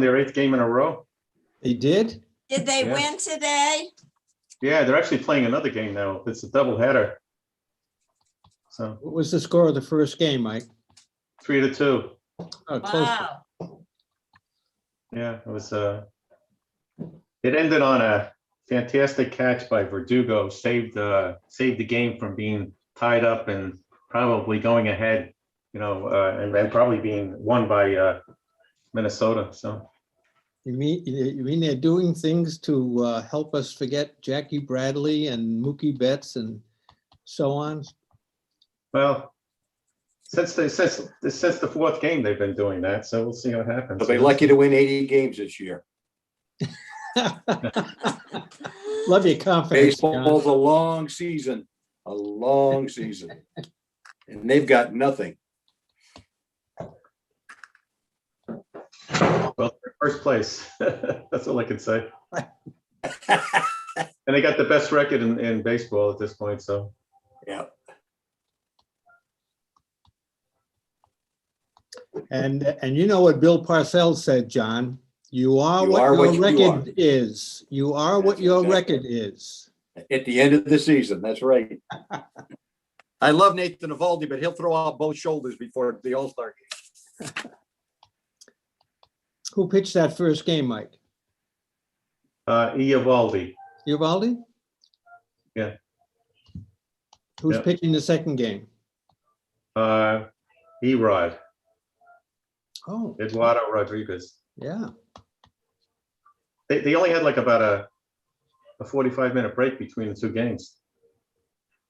their 8th game in a row. They did? Did they Yeah. win today? Yeah, they're actually playing another game now. It's a doubleheader. So What was the score of the first game, Mike? 3-2. Oh, close. Wow. Yeah, it was. It ended on a fantastic catch by Verdugo. Saved the game from being tied up and probably going ahead. And probably being won by Minnesota. So. You mean they're doing things to help us forget Jackie Bradley and Mookie Betts and so on? Well, since the 4th game, they've been doing that. So we'll see what happens. They'll be lucky to win 80 games this year. Love your confidence, John. Baseball's a long season, and they've got nothing. Well, first place. That's all I can say. And they got the best record in baseball at this point. So Yeah. And you know what Bill Parcells said, John? You are You what are your what you record are. is. You are what That's your exactly record is. At the end of the season, that's right. I love Nathan Eovaldi, but he'll throw out both shoulders before the All-Star game. Who pitched that first game, Mike? Eovaldi. Eovaldi? Yeah. Who's Yeah. pitching the second game? Erod. Oh, Eduardo Rodriguez. yeah. They only had like about a 45-minute break between the two games.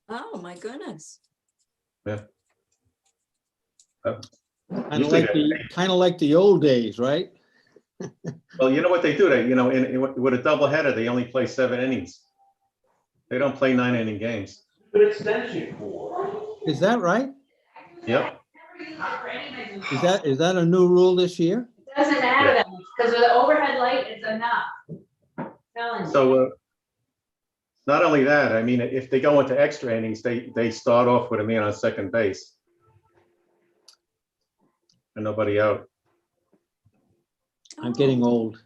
Oh, my goodness. Kind of Usually like the old days, right? Well, you know what they do? With a doubleheader, they only play 7 innings. They don't play 9-inning games. Good extension for. Is that right? Yep. Is that a new rule this year? Doesn't matter though, because with the overhead light, it's enough. Telling you. So not only that, I mean, if they go into extra innings, they start off with a man on second base and nobody out. I'm getting old.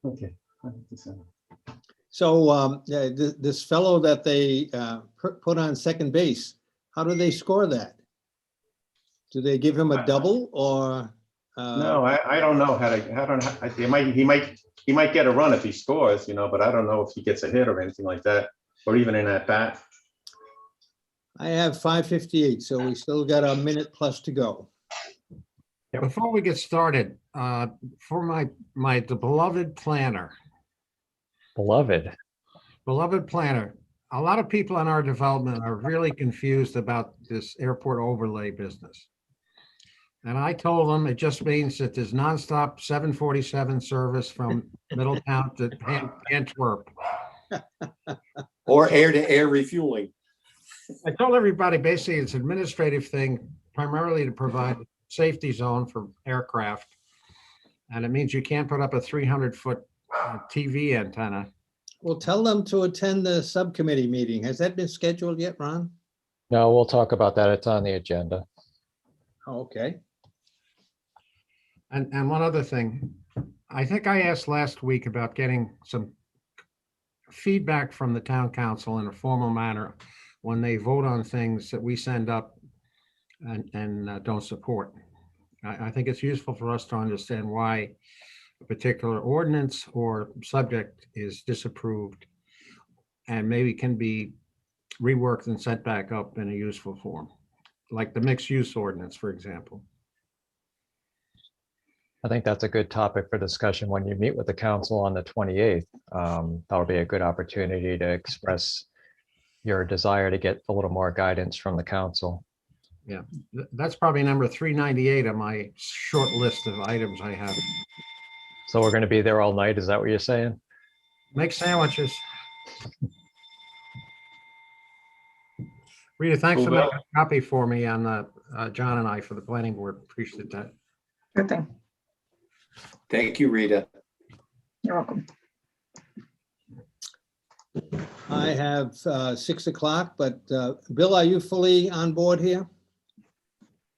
Okay. So this fellow that they put on second base, how do they score that? Do they give him a double or? No, I don't know how to. He might get a run if he scores, but I don't know if he gets a hit or anything like that, or even in at bat. I have 5:58, so we still got a minute plus to go. Before we get started, for the beloved planner, a lot of people in our development are really confused about this airport overlay business. And I told them it just means that there's nonstop 747 service from Middletown to Antwerp. Or air-to-air refueling. I told everybody basically it's an administrative thing, primarily to provide a safety zone for aircraft. And it means you can't put up a 300-foot TV antenna. Well, tell them to attend the subcommittee meeting. Has that been scheduled yet, Ron? No, we'll talk about that. It's on the agenda. Oh, okay. And one other thing, I think I asked last week about getting some feedback from the town council in a formal manner when they vote on things that we send up and don't support. I think it's useful for us to understand why a particular ordinance or subject is disapproved and maybe can be reworked and sent back up in a useful form, like the mixed use ordinance, for example. I think that's a good topic for discussion when you meet with the council on the 28th. That would be a good opportunity to express your desire to get a little more guidance from the council. Yeah, that's probably number 398 on my short list of items I have. So we're going to be there all night. Is that what you're saying? Make sandwiches. Rita, thanks for making a copy for me on John and I for the planning board. Appreciate that. Good thing. Thank you, Rita. You're welcome. I have 6 o'clock, but Bill, are you fully on board here?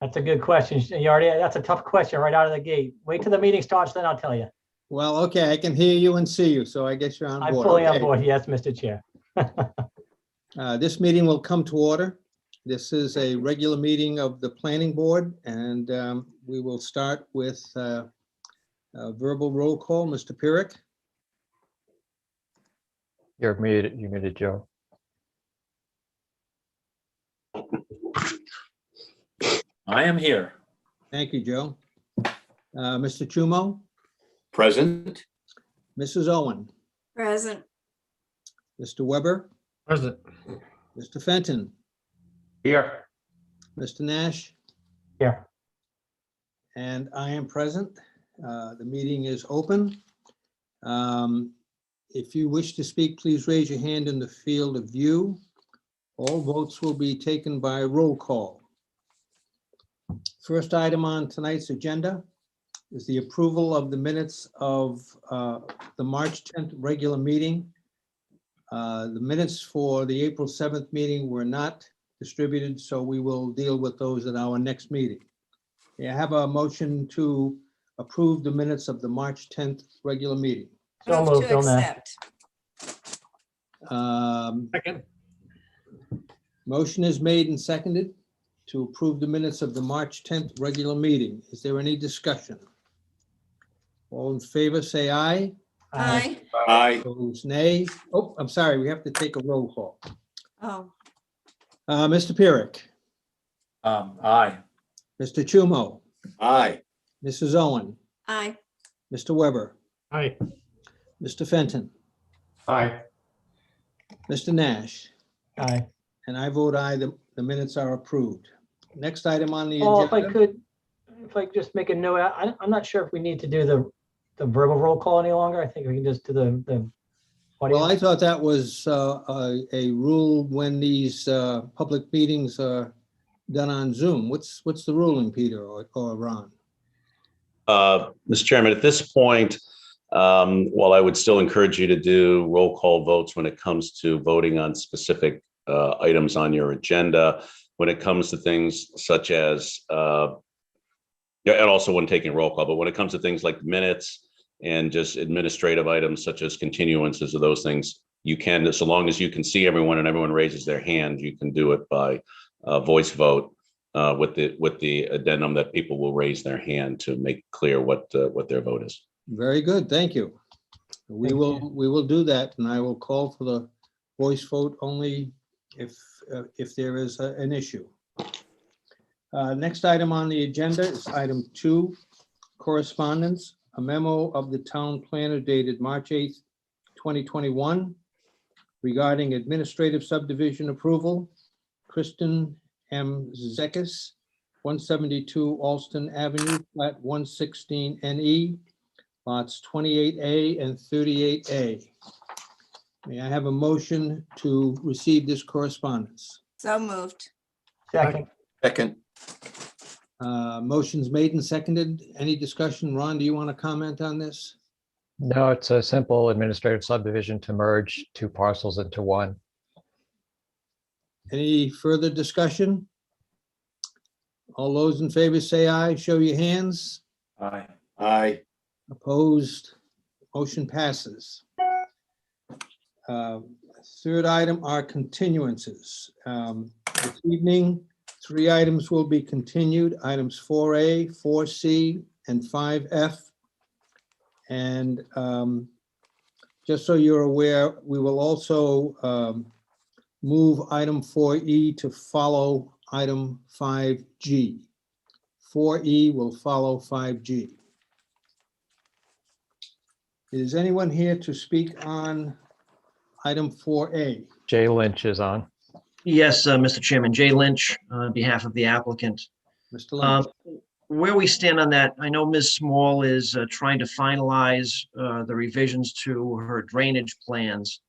That's a good question. That's a tough question right out of the gate. Wait till the meeting starts, then I'll tell you. Well, okay, I can hear you and see you, so I guess you're on I'm board. fully on Okay. board. Yes, Mr. Chair. This meeting will come to order. This is a regular meeting of the planning board, and we will start with a verbal roll call. Mr. Pyrick, You're muted, Joe. I am here. thank you, Joe. Mr. Chumo, Present. Mrs. Owen, Present. Mr. Weber, Present. Mr. Fenton, Here. Mr. Nash, Here. and I am present. The meeting is open. If you wish to speak, please raise your hand in the field of view. All votes will be taken by roll call. First item on tonight's agenda is the approval of the minutes of the March 10th regular meeting. The minutes for the April 7th meeting were not distributed, so we will deal with those at our next meeting. May I have a motion to approve the minutes of the March 10th regular meeting? So Move moved, to Bill Nash. accept. Second. Motion is made and seconded to approve the minutes of the March 10th regular meeting. Is there any discussion? All in favor, say aye. Aye. Aye. Opposed, nay. Oh, I'm sorry, we have to take a roll call. Oh, Mr. Pyrick, Aye. Mr. Chumo, Aye. Mrs. Owen, aye. Mr. Weber, Aye. Mr. Fenton, Aye. Mr. Nash, Aye. and I vote aye. The minutes are approved. Next item on the Oh, if I agenda. could, if I could just make a note, I'm not sure if we need to do the verbal roll call any longer. I think we can just do the Well, I audio. thought that was a rule when these public meetings are done on Zoom. What's the ruling, Peter or Ron? Mr. Chairman, at this point, while I would still encourage you to do roll call votes when it comes to voting on specific items on your agenda, when it comes to things such as, yeah, and also when taking roll call, but when it comes to things like minutes and just administrative items such as continuances of those things, you can, so long as you can see everyone and everyone raises their hand, you can do it by voice vote with the addendum that people will raise their hand to make clear what their vote is. Very good, thank you. We Thank will do that, and I will call for the voice vote only if there is an issue. Next item on the agenda is item 2, correspondence, a memo of the town planner dated March 8th, 2021 regarding administrative subdivision approval, Kristen M. Zekis, 172 Alston Avenue, plat 116 NE, lots 28A and 38A. May I have a motion to receive this correspondence? So moved. Second. Second. Motion's made and seconded. Any discussion? Ron, do you want to comment on this? No, it's a simple administrative subdivision to merge 2 parcels into 1. Any further discussion? All those in favor say aye. Show your hands. Aye. Aye. Opposed? Motion passes. Third item are continuances. This evening, 3 items will be continued, items 4A, 4C, and 5F. And just so you're aware, we will also move item 4E to follow item 5G. 4E will follow 5G. Is anyone here to speak on item 4A? Jay Lynch is on. Yes, Mr. Chairman, Jay Lynch, on behalf of the applicant. Mr. Lynch? Where we stand on that, I know Ms. Small is trying to finalize the revisions to her drainage plans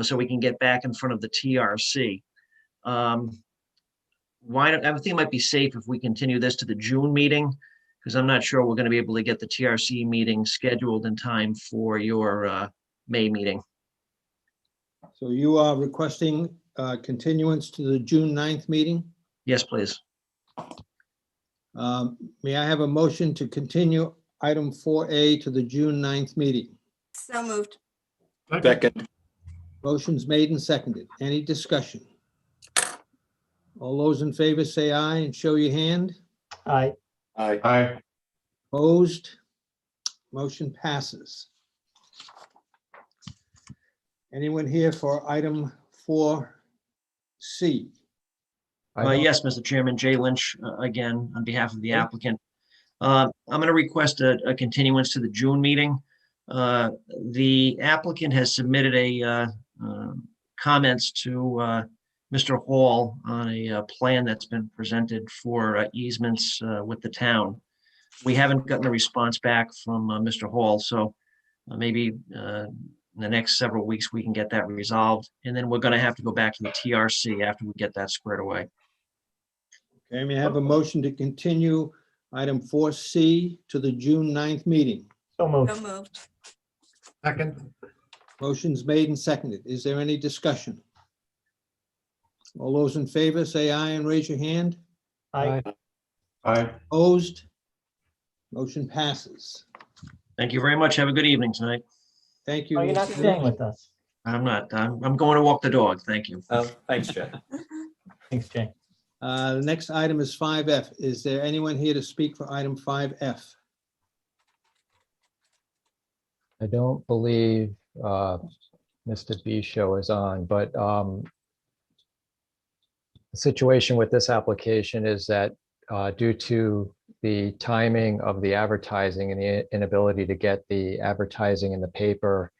so we can get back in front of the TRC. I think it might be safe if we continue this to the June meeting, because I'm not sure we're going to be able to get the TRC meeting scheduled in time for your May meeting. So you are requesting continuance to the June 9th meeting? Yes, please. May I have a motion to continue item 4A to the June 9th meeting? So moved. Second. Motion's made and seconded. Any discussion? All those in favor say aye and show your hand. Aye. Aye. Aye. Opposed? Motion passes. Anyone here for item 4C? Yes, Mr. Chairman, Jay Lynch, again, on behalf of the applicant. I'm going to request a continuance to the June meeting. The applicant has submitted a comments to Mr. Hall on a plan that's been presented for easements with the town. We haven't gotten a response back from Mr. Hall, so maybe in the next several weeks, we can get that resolved. And then we're going to have to go back to the TRC after we get that squared away. Okay, may I have a motion to continue item 4C to the June 9th meeting? So So moved. moved. Second. Motion's made and seconded. Is there any discussion? All those in favor, say aye and raise your hand. Aye. Aye. Opposed? Motion passes. Thank you very much. Have a good evening tonight. Thank you. Oh, you're not staying with us. I'm not. I'm going to walk the dog. Thank you. Thanks, Jay. Thanks, Jay. The next item is 5F. Is there anyone here to speak for item 5F? I don't believe Mr. Bisho is on, but the situation with this application is that due to the timing of the advertising and the inability to get the advertising in the paper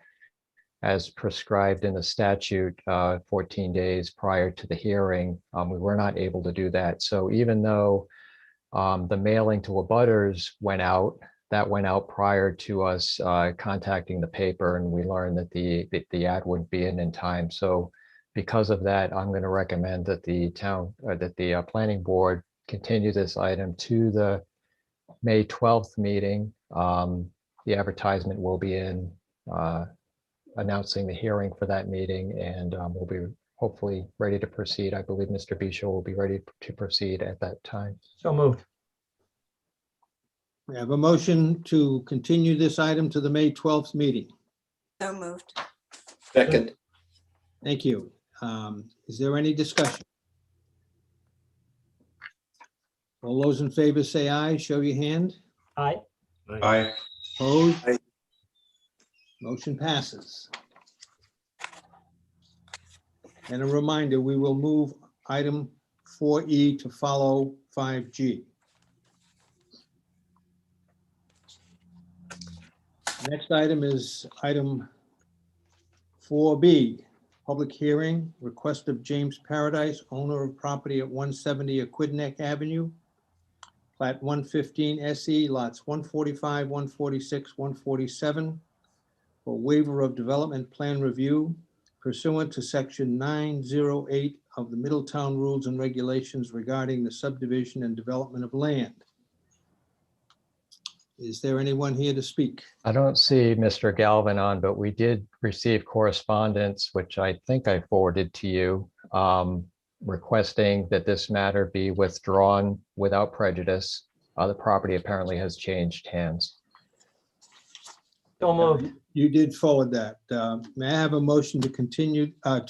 as prescribed in the statute 14 days prior to the hearing, we were not able to do that. So even though the mailing to abutters went out, that went out prior to us contacting the paper, and we learned that the ad wouldn't be in time. So because of that, I'm going to recommend that the planning board continue this item to the May 12th meeting. The advertisement will be in announcing the hearing for that meeting, and we'll be hopefully ready to proceed. I believe Mr. Bisho will be ready to proceed at that time. So moved. We have a motion to continue this item to the May 12th meeting. So moved. Second. Thank you. Is there any discussion? All those in favor say aye, show your hand. Aye. Aye. Opposed? Aye. Motion passes. And a reminder, we will move item 4E to follow 5G. Next item is item 4B, public hearing, request of James Paradise, owner of property at 170 Aquidneck Avenue, plat 115 SE, lots 145, 146, 147, for waiver of development plan review pursuant to section 908 of the Middletown Rules and Regulations regarding the subdivision and development of land. Is there anyone here to speak? I don't see Mr. Galvin on, but we did receive correspondence, which I think I forwarded to you, requesting that this matter be withdrawn without prejudice. The property apparently has changed hands. So moved. You did forward that. May I have a motion to continue sorry,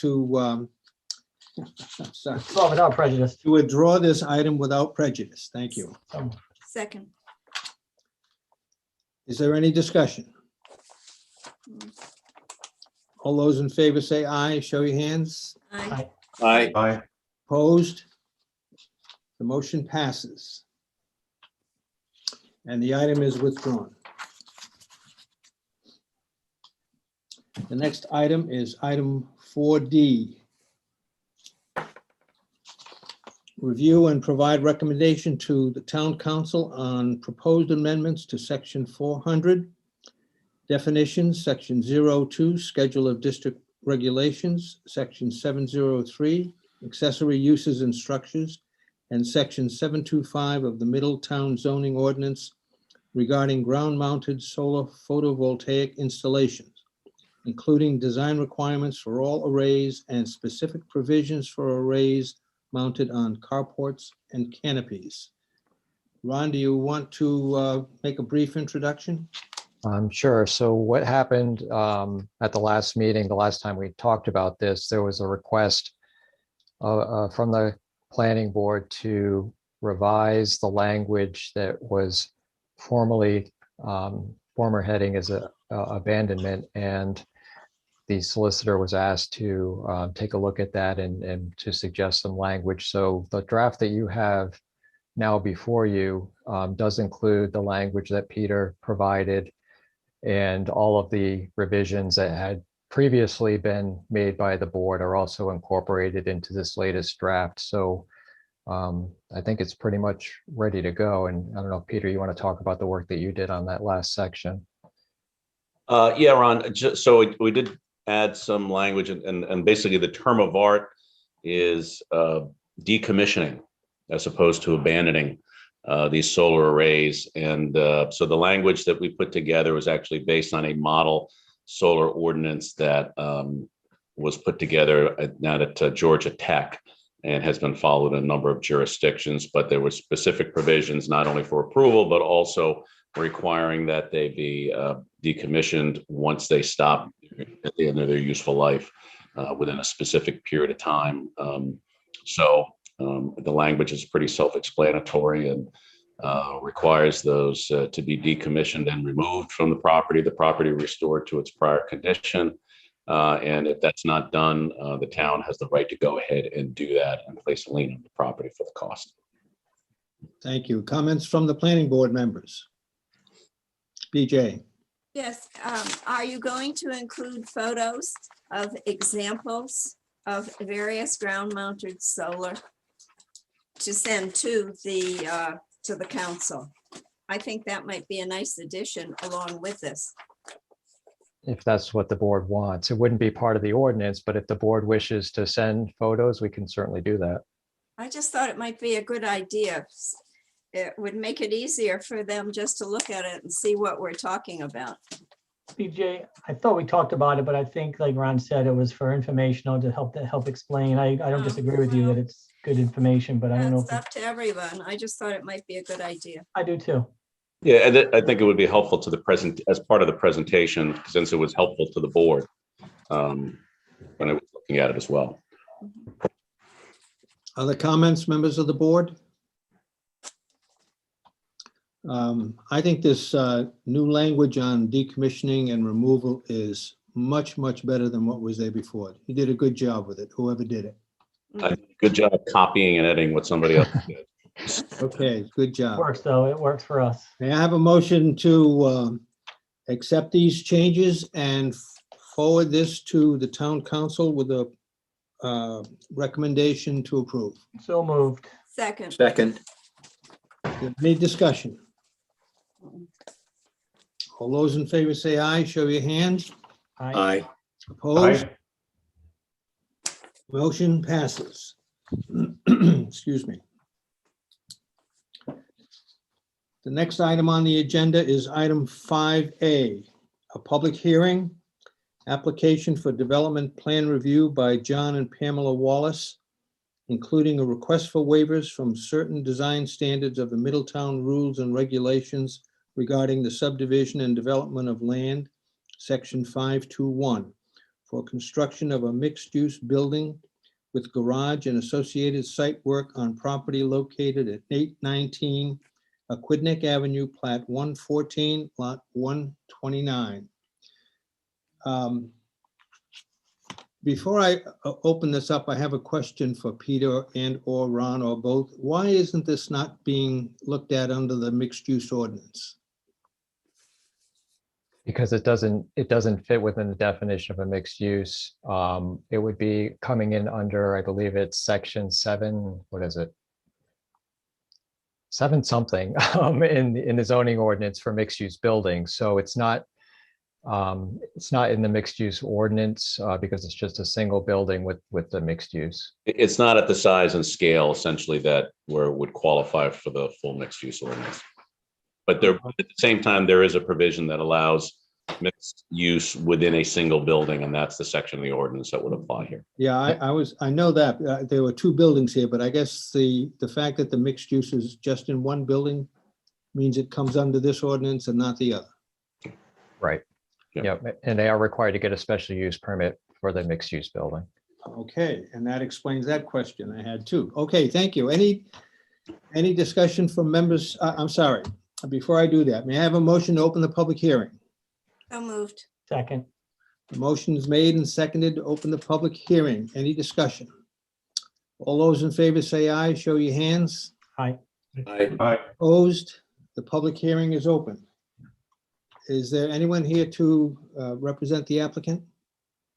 Well, without prejudice. to withdraw this item without prejudice? Thank you. So moved. Second. Is there any discussion? All those in favor say aye, show your hands. Aye. Aye. Aye. Opposed? The motion passes. And the item is withdrawn. The next item is item 4D. Review and provide recommendation to the town council on proposed amendments to section 400, definitions, section 02, schedule of district regulations, section 703, accessory uses and structures, and section 725 of the Middletown zoning ordinance regarding ground-mounted solar photovoltaic installations. including design requirements for all arrays and specific provisions for arrays mounted on carports and canopies. Ron, do you want to make a brief introduction? Sure. So what happened at the last meeting, the last time we talked about this, there was a request from the planning board to revise the language that was formerly former heading as a abandonment, and the solicitor was asked to take a look at that and to suggest some language. So the draft that you have now before you does include the language that Peter provided, and all of the revisions that had previously been made by the board are also incorporated into this latest draft. So I think it's pretty much ready to go. And I don't know, Peter, you want to talk about the work that you did on that last section? Yeah, Ron, so we did add some language, and basically the term of art is decommissioning as opposed to abandoning these solar arrays. And so the language that we put together was actually based on a model solar ordinance that was put together at Georgia Tech and has been followed in a number of jurisdictions. But there were specific provisions not only for approval, but also requiring that they be decommissioned once they stop at the end of their useful life within a specific period of time. The language is pretty self-explanatory and requires those to be decommissioned and removed from the property restored to its prior condition. And if that's not done, the town has the right to go ahead and do that and place a lien on the property for the cost. Thank you. Comments from the planning board members? BJ? Yes, are you going to include photos of examples of various ground mounted solar to send to the council? I think that might be a nice addition along with this. If that's what the board wants. It wouldn't be part of the ordinance, but if the board wishes to send photos, we can certainly do that. I just thought it might be a good idea. It would make it easier for them just to look at it and see what we're talking about. BJ, I thought we talked about it, but I think like Ron said, it was for informational to help explain. I don't disagree with you that it's good information, but I don't know. It's up to everyone. I just thought it might be a good idea. I do too. Yeah, and I think it would be helpful to the present as part of the presentation, since it was helpful to the board when I was looking at it as well. Other comments, members of the board? I think this new language on decommissioning and removal is much, much better than what was there before. You did a good job with it, whoever did it. Good job copying and editing what somebody else did. Okay, good It job. works though. It works for us. May I have a motion to accept these changes and forward this to the town council with a recommendation to approve? So moved. Second. Second. Any discussion? All those in favor say aye, show your hands. Aye. Opposed? Motion passes. Excuse me. The next item on the agenda is item 5A, a public hearing, application for development plan review by John and Pamela Wallace, including a request for waivers from certain design standards of the Middletown Rules and Regulations regarding the subdivision and development of land, section 521, for construction of a mixed-use building with garage and associated site work on property located at 819 Aquidneck Avenue, plat 114, lot 129. Before I open this up, I have a question for Peter and or Ron or both. Why isn't this not being looked at under the mixed use ordinance? Because it doesn't fit within the definition of a mixed use. It would be coming in under, I believe it's section 7, what is it? 7 something in the zoning ordinance for mixed use buildings. So it's not in the mixed use ordinance because it's just a single building with the mixed use. It's not at the size and scale essentially that where it would qualify for the full mixed use ordinance. But there, at the same time, there is a provision that allows mixed use within a single building, and that's the section of the ordinance that would apply here. Yeah, I know that. There were two buildings here, but I guess the fact that the mixed use is just in one building means it comes under this ordinance and not the other. Right. Yeah. Yep, and they are required to get a special use permit for the mixed use building. Okay, and that explains that question I had too. Okay, thank you. Any discussion from members? I'm sorry, before I do that, may I have a motion to open the public hearing? So moved. Second, The motion is made and seconded to open the public hearing. Any discussion? All those in favor say aye, show your hands. aye. Opposed? The public hearing is open. Is there anyone here to represent the applicant?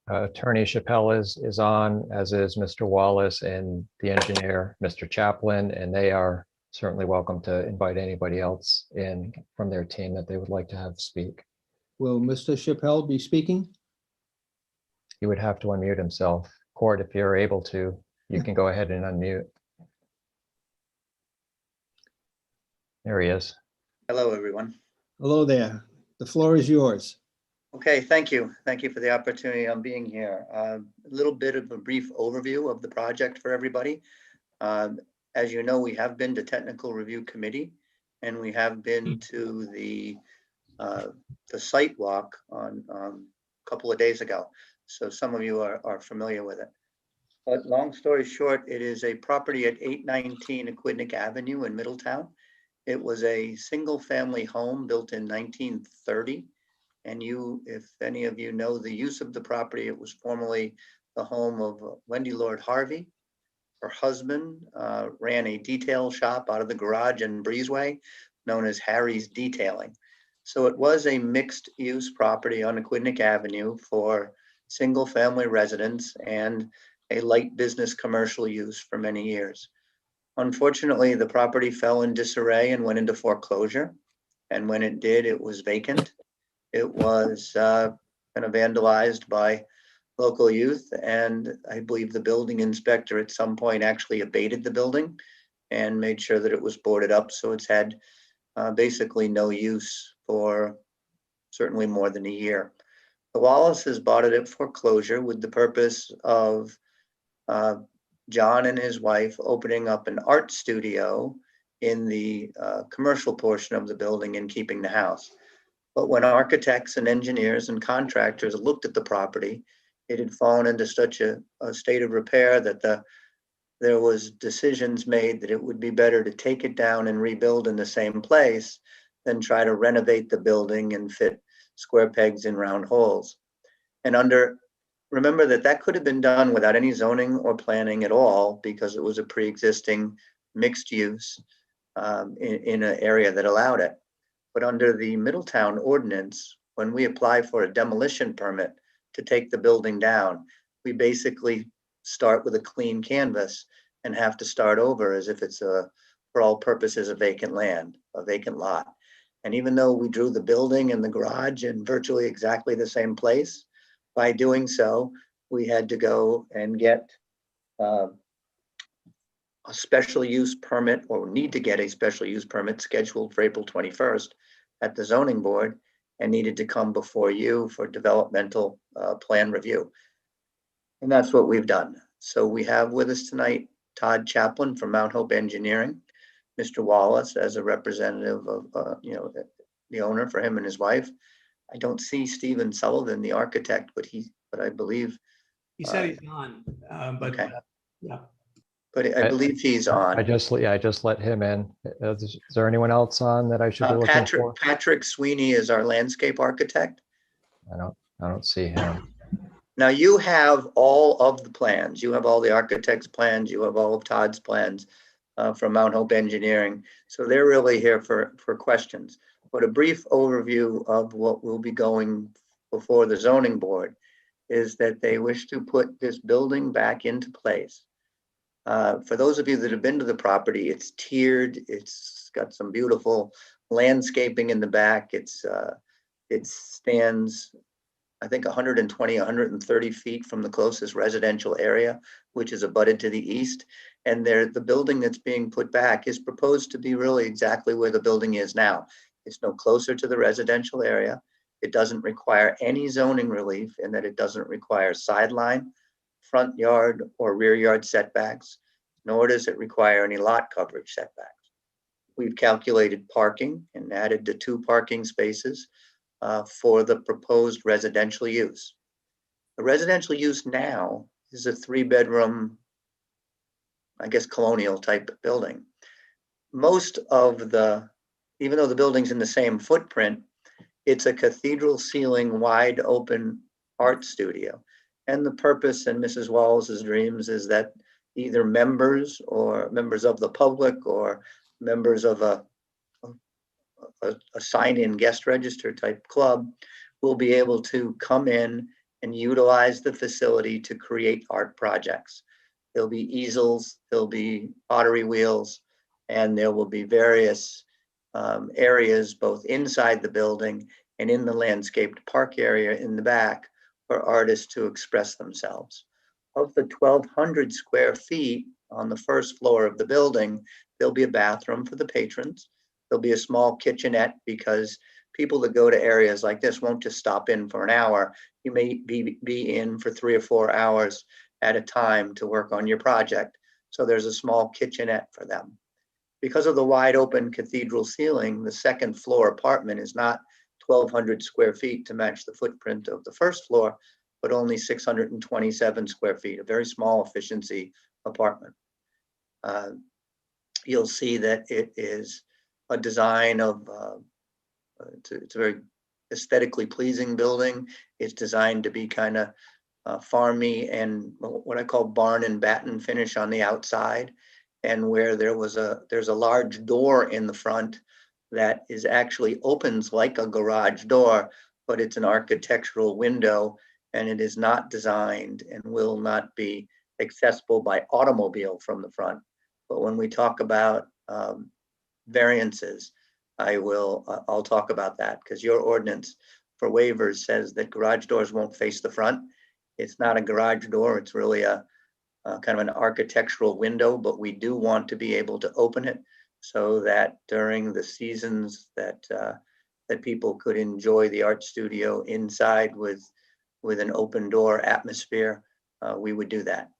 Attorney Chappelle is on, as is Mr. Wallace and the engineer, Mr. Chaplin, and they are certainly welcome to invite anybody else in from their team that they would like to have speak. Will Mr. Chappelle be speaking? He would have to unmute himself. Court, if you're able to, you can go ahead and unmute. There he is. Hello, everyone. Hello there. The floor is yours. Okay, thank you. Thank you for the opportunity on being here. A little bit of a brief overview of the project for everybody. As you know, we have been to technical review committee, and we have been to the site walk on a couple of days ago. So some of you are familiar with it. But long story short, it is a property at 819 Aquidneck Avenue in Middletown. It was a single-family home built in 1930. And if any of you know the use of the property, it was formerly the home of Wendy Lord Harvey. Her husband ran a detail shop out of the garage in Breezeway known as Harry's Detailing. So it was a mixed-use property on Aquidneck Avenue for single-family residents and a light business commercial use for many years. Unfortunately, the property fell in disarray and went into foreclosure. And when it did, it was vacant. It was kind of vandalized by local youth. And I believe the building inspector at some point actually abated the building and made sure that it was boarded up. So it's had basically no use for certainly more than a year. The Wallaces bought it at foreclosure with the purpose of John and his wife opening up an art studio in the commercial portion of the building and keeping the house. But when architects and engineers and contractors looked at the property, it had fallen into such a state of repair that there was decisions made that it would be better to take it down and rebuild in the same place than try to renovate the building and fit square pegs in round holes. And remember that could have been done without any zoning or planning at all, because it was a pre-existing mixed use in an area that allowed it. But under the Middletown ordinance, when we apply for a demolition permit to take the building down, we basically start with a clean canvas and have to start over as if it's for all purposes, a vacant lot. And even though we drew the building and the garage in virtually exactly the same place, by doing so, we had to go and get a special use permit, or need to get a special use permit scheduled for April 21st at the zoning board, and needed to come before you for developmental plan review. And that's what we've done. So we have with us tonight Todd Chaplin from Mount Hope Engineering, Mr. Wallace as a representative of the owner for him and his wife. I don't see Stephen Sullivan, the architect, but I believe he said he's on, but okay. Yeah. But I believe he's on. I just let him in. Is there anyone else on that I should be looking for? Patrick Sweeney is our landscape architect. I don't see him. Now you have all of the plans. You have all the architect's plans. You have all of Todd's plans from Mount Hope Engineering. So they're really here for questions. But a brief overview of what will be going before the zoning board is that they wish to put this building back into place. For those of you that have been to the property, it's tiered. It's got some beautiful landscaping in the back. It stands, I think, 120, 130 feet from the closest residential area, which is abutted to the east. And the building that's being put back is proposed to be really exactly where the building is now. It's no closer to the residential area. It doesn't require any zoning relief in that it doesn't require sideline, front yard, or rear yard setbacks, nor does it require any lot coverage setbacks. We've calculated parking and added the 2 parking spaces for the proposed residential use. The residential use now is a 3-bedroom, I guess, colonial type building. Most of the, even though the building's in the same footprint, it's a cathedral ceiling, wide open art studio. And the purpose in Mrs. Wallace's dreams is that either members or members of the public or members of a sign-in guest register type club will be able to come in and utilize the facility to create art projects. There'll be easels, there'll be pottery wheels, and there will be various areas both inside the building and in the landscaped park area in the back for artists to express themselves. Of the 1,200 square feet on the first floor of the building, there'll be a bathroom for the patrons. There'll be a small kitchenette because people that go to areas like this won't just stop in for an hour. You may be in for 3 or 4 hours at a time to work on your project. So there's a small kitchenette for them. Because of the wide open cathedral ceiling, the second floor apartment is not 1,200 square feet to match the footprint of the first floor, but only 627 square feet, a very small efficiency apartment. You'll see that it is a design of, it's a very aesthetically pleasing building. It's designed to be kind of farmy and what I call barn and batten finish on the outside. And where there's a large door in the front that is actually opens like a garage door, but it's an architectural window and it is not designed and will not be accessible by automobile from the front. But when we talk about variances, I'll talk about that because your ordinance for waivers says that garage doors won't face the front. It's not a garage door, it's really a kind of an architectural window, but we do want to be able to open it so that during the seasons that people could enjoy the art studio inside with an open door atmosphere, we would do that.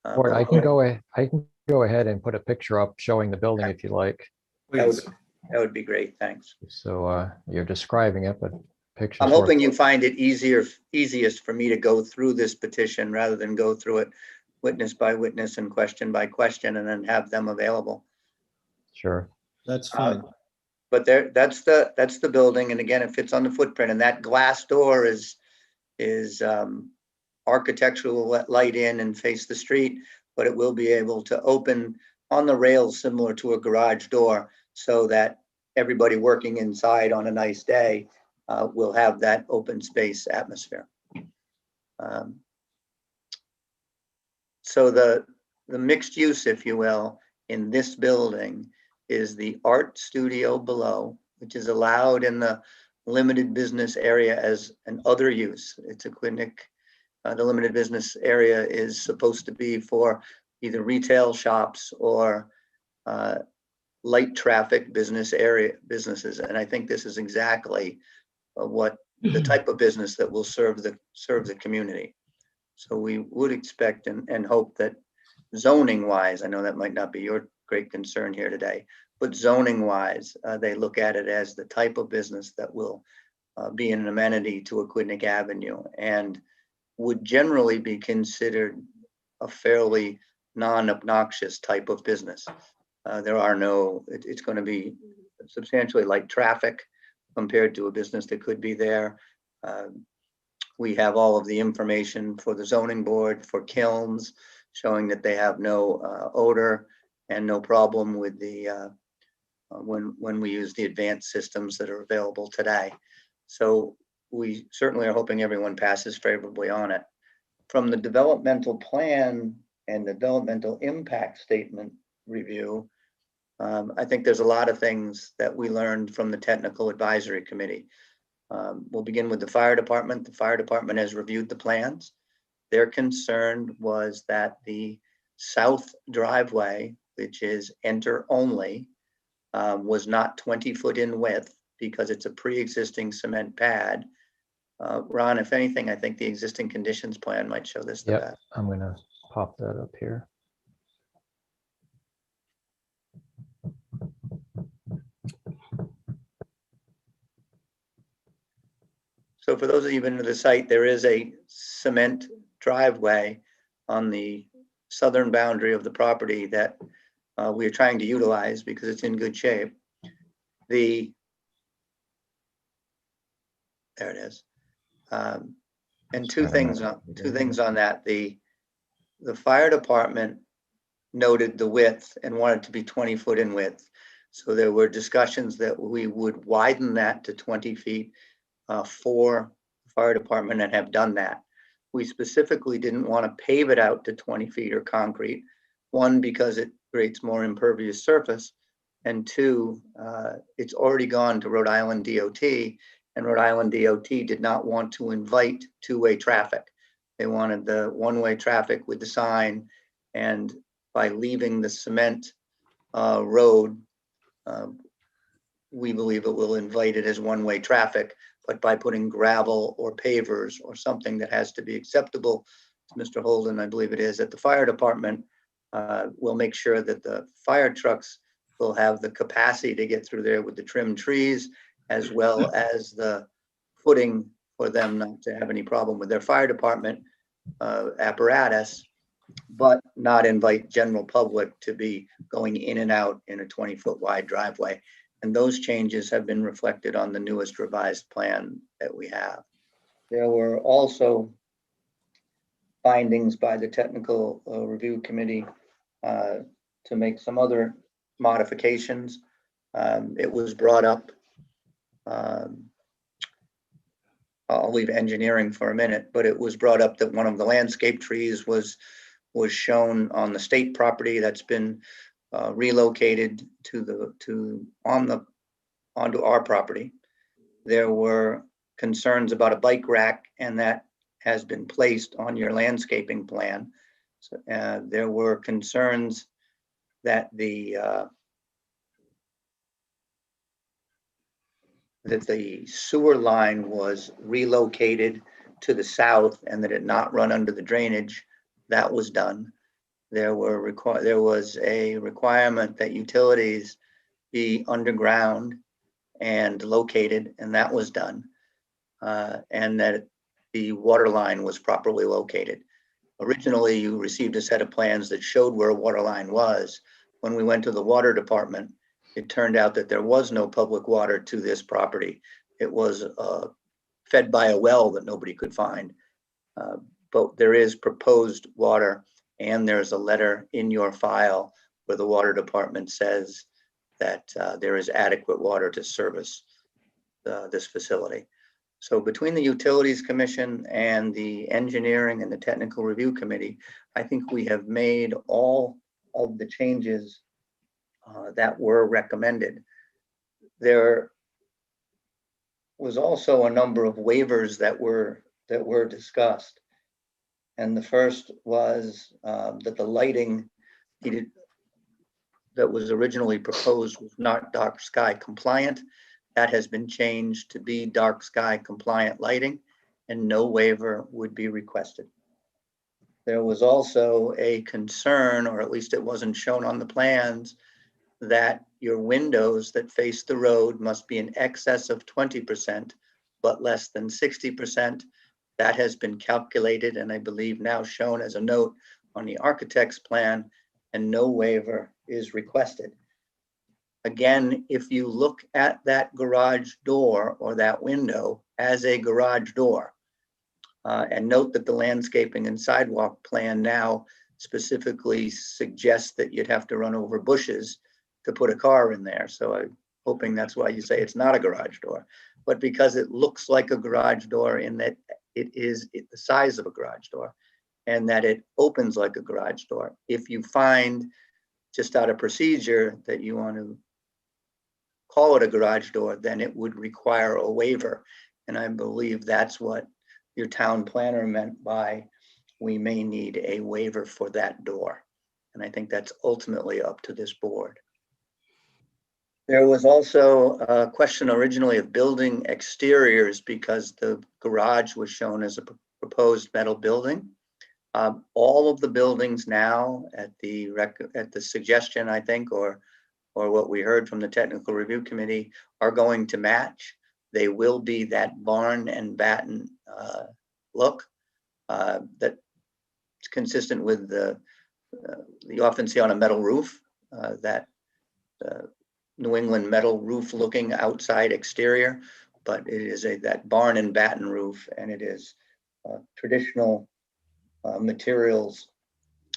Or I can go ahead and put a picture up showing the building if you like. That would be great, thanks. So you're describing it, but pictures. I'm hoping you find it easiest for me to go through this petition rather than go through it witness by witness and question by question and then have them available. Sure. That's fine. But that's the building, and again, it fits on the footprint, and that glass door is architectural, let light in and face the street, but it will be able to open on the rails similar to a garage door so that everybody working inside on a nice day will have that open space atmosphere. So the mixed use, if you will, in this building is the art studio below, which is allowed in the limited business area as an other use. It's a clinic. The limited business area is supposed to be for either retail shops or light traffic businesses. And I think this is exactly what the type of business that will serve the community. So we would expect and hope that zoning wise, I know that might not be your great concern here today, but zoning wise, they look at it as the type of business that will be an amenity to Aquidneck Avenue and would generally be considered a fairly non-obnoxious type of business. It's going to be substantially light traffic compared to a business that could be there. We have all of the information for the zoning board for kilns showing that they have no odor and no problem with the when we use the advanced systems that are available today. So we certainly are hoping everyone passes favorably on it. From the developmental plan and the developmental impact statement review, I think there's a lot of things that we learned from the technical advisory committee. We'll begin with the fire department. The fire department has reviewed the plans. Their concern was that the south driveway, which is enter only, was not 20 foot in width because it's a pre-existing cement pad. Ron, if anything, I think the existing conditions plan might show this the Yep, best. I'm gonna pop that up here. So for those of you who've been to the site, there is a cement driveway on the southern boundary of the property that we are trying to utilize because it's in good shape. There it is. And two things on that. The fire department noted the width and wanted to be 20 foot in width. So there were discussions that we would widen that to 20 feet for the fire department and have done that. We specifically didn't want to pave it out to 20 feet or concrete. One, because it creates more impervious surface. And two, it's already gone to Rhode Island DOT, and Rhode Island DOT did not want to invite two-way traffic. They wanted the one-way traffic with the sign, and by leaving the cement road, we believe it will invite it as one-way traffic, but by putting gravel or pavers or something that has to be acceptable to Mr. Holden, I believe it is, at the fire department, we'll make sure that the fire trucks will have the capacity to get through there with the trimmed trees, as well as the footing for them not to have any problem with their fire department apparatus, but not invite general public to be going in and out in a 20-foot wide driveway. And those changes have been reflected on the newest revised plan that we have. There were also findings by the technical review committee to make some other modifications. It was brought up, I'll leave engineering for a minute, but it was brought up that one of the landscape trees was shown on the state property that's been relocated onto our property. There were concerns about a bike rack, and that has been placed on your landscaping plan. So, there were concerns that the sewer line was relocated to the south and that it not run under the drainage. That was done. There was a requirement that utilities be underground and located, and that was done. And that the water line was properly located. Originally, you received a set of plans that showed where a water line was. When we went to the water department, it turned out that there was no public water to this property. It was fed by a well that nobody could find. But there is proposed water, and there's a letter in your file where the water department says that there is adequate water to service this facility. So between the Utilities Commission and the Engineering and the Technical Review Committee, I think we have made all of the changes that were recommended. There was also a number of waivers that were discussed. And the first was that the lighting that was originally proposed was not dark sky compliant. That has been changed to be dark sky compliant lighting, and no waiver would be requested. There was also a concern, or at least it wasn't shown on the plans, that your windows that face the road must be in excess of 20%, but less than 60%. That has been calculated and I believe now shown as a note on the architect's plan, and no waiver is requested. Again, if you look at that garage door or that window as a garage door, and note that the landscaping and sidewalk plan now specifically suggests that you'd have to run over bushes to put a car in there. So I'm hoping that's why you say it's not a garage door, but because it looks like a garage door in that it is the size of a garage door and that it opens like a garage door. If you find just out of procedure that you want to call it a garage door, then it would require a waiver. And I believe that's what your town planner meant by we may need a waiver for that door. And I think that's ultimately up to this board. There was also a question originally of building exteriors because the garage was shown as a proposed metal building. All of the buildings now at the suggestion, I think, or what we heard from the technical review committee, are going to match. They will be that barn and batten look that's consistent with the you often see on a metal roof, that New England metal roof looking outside exterior, but it is that barn and batten roof, and it is traditional materials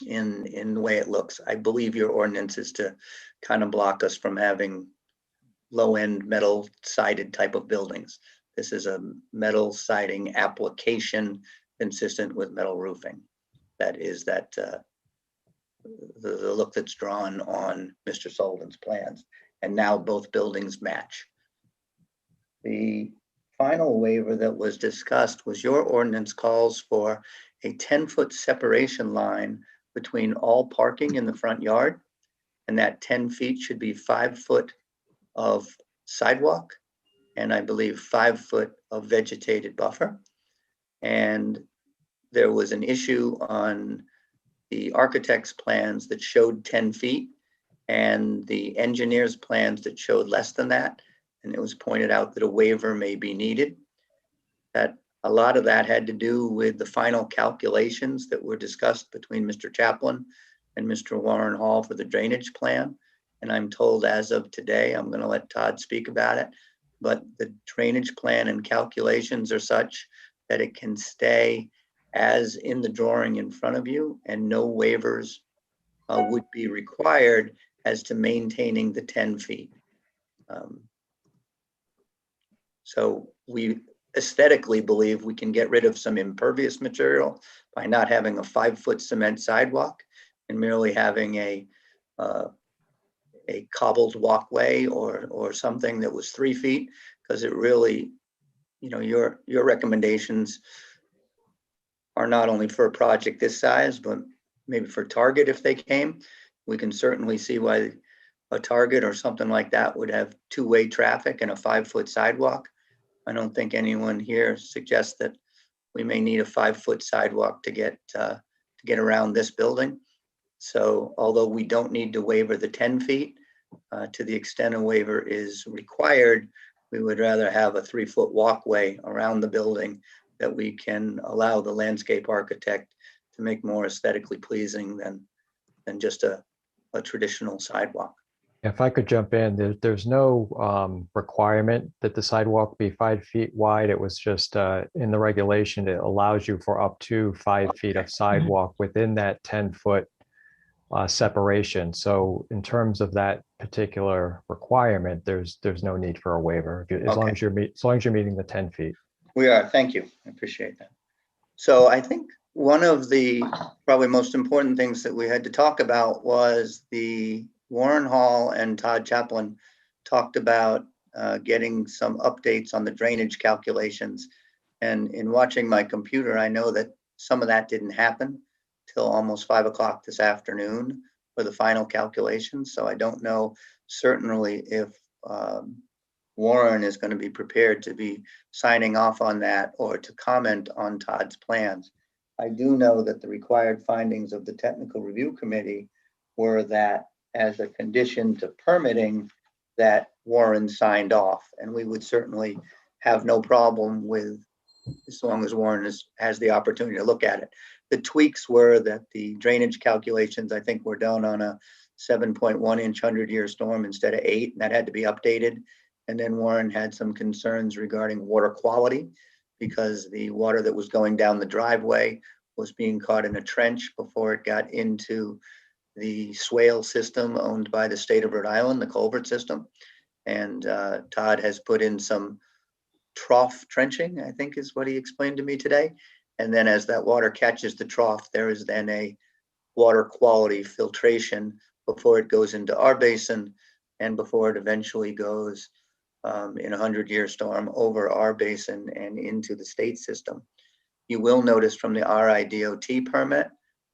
in the way it looks. I believe your ordinance is to kind of block us from having low-end metal sided type of buildings. This is a metal siding application consistent with metal roofing. That is the look that's drawn on Mr. Sullivan's plans. And now both buildings match. The final waiver that was discussed was your ordinance calls for a 10-foot separation line between all parking in the front yard. And that 10 feet should be 5 foot of sidewalk, and I believe 5 foot of vegetated buffer. And there was an issue on the architect's plans that showed 10 feet and the engineer's plans that showed less than that. And it was pointed out that a waiver may be needed. That a lot of that had to do with the final calculations that were discussed between Mr. Chaplin and Mr. Warren Hall for the drainage plan. And I'm told as of today, I'm going to let Todd speak about it, but the drainage plan and calculations are such that it can stay as in the drawing in front of you, and no waivers would be required as to maintaining the 10 feet. So we aesthetically believe we can get rid of some impervious material by not having a 5 foot cement sidewalk and merely having a cobbled walkway or something that was 3 feet, because it really, you know, your recommendations are not only for a project this size, but maybe for Target if they came. We can certainly see why a Target or something like that would have two-way traffic and a 5 foot sidewalk. I don't think anyone here suggests that we may need a 5 foot sidewalk to get around this building. So although we don't need to waiver the 10 feet, to the extent a waiver is required, we would rather have a 3 foot walkway around the building that we can allow the landscape architect to make more aesthetically pleasing than just a traditional sidewalk. If I could jump in, there's no requirement that the sidewalk be 5 feet wide. It was just in the regulation, it allows you for up to 5 feet of sidewalk within that 10-foot separation. So in terms of that particular requirement, there's no need for a waiver as long as you're meeting the 10 feet. We are. Thank you. I appreciate that. So I think one of the probably most important things that we had to talk about was the Warren Hall and Todd Chaplin talked about getting some updates on the drainage calculations. And in watching my computer, I know that some of that didn't happen till almost 5 o'clock this afternoon for the final calculations. So I don't know certainly if Warren is going to be prepared to be signing off on that or to comment on Todd's plans. I do know that the required findings of the technical review committee were that as a condition to permitting that Warren signed off, and we would certainly have no problem with, as long as Warren has the opportunity to look at it. The tweaks were that the drainage calculations, I think, were done on a 7.1 inch 100-year storm instead of 8, and that had to be updated. And then Warren had some concerns regarding water quality because the water that was going down the driveway was being caught in a trench before it got into the swale system owned by the state of Rhode Island, the culvert system. And Todd has put in some trough trenching, I think is what he explained to me today. And then as that water catches the trough, there is then a water quality filtration before it goes into our basin and before it eventually goes in a 100-year storm over our basin and into the state system. You will notice from the RIDOT permit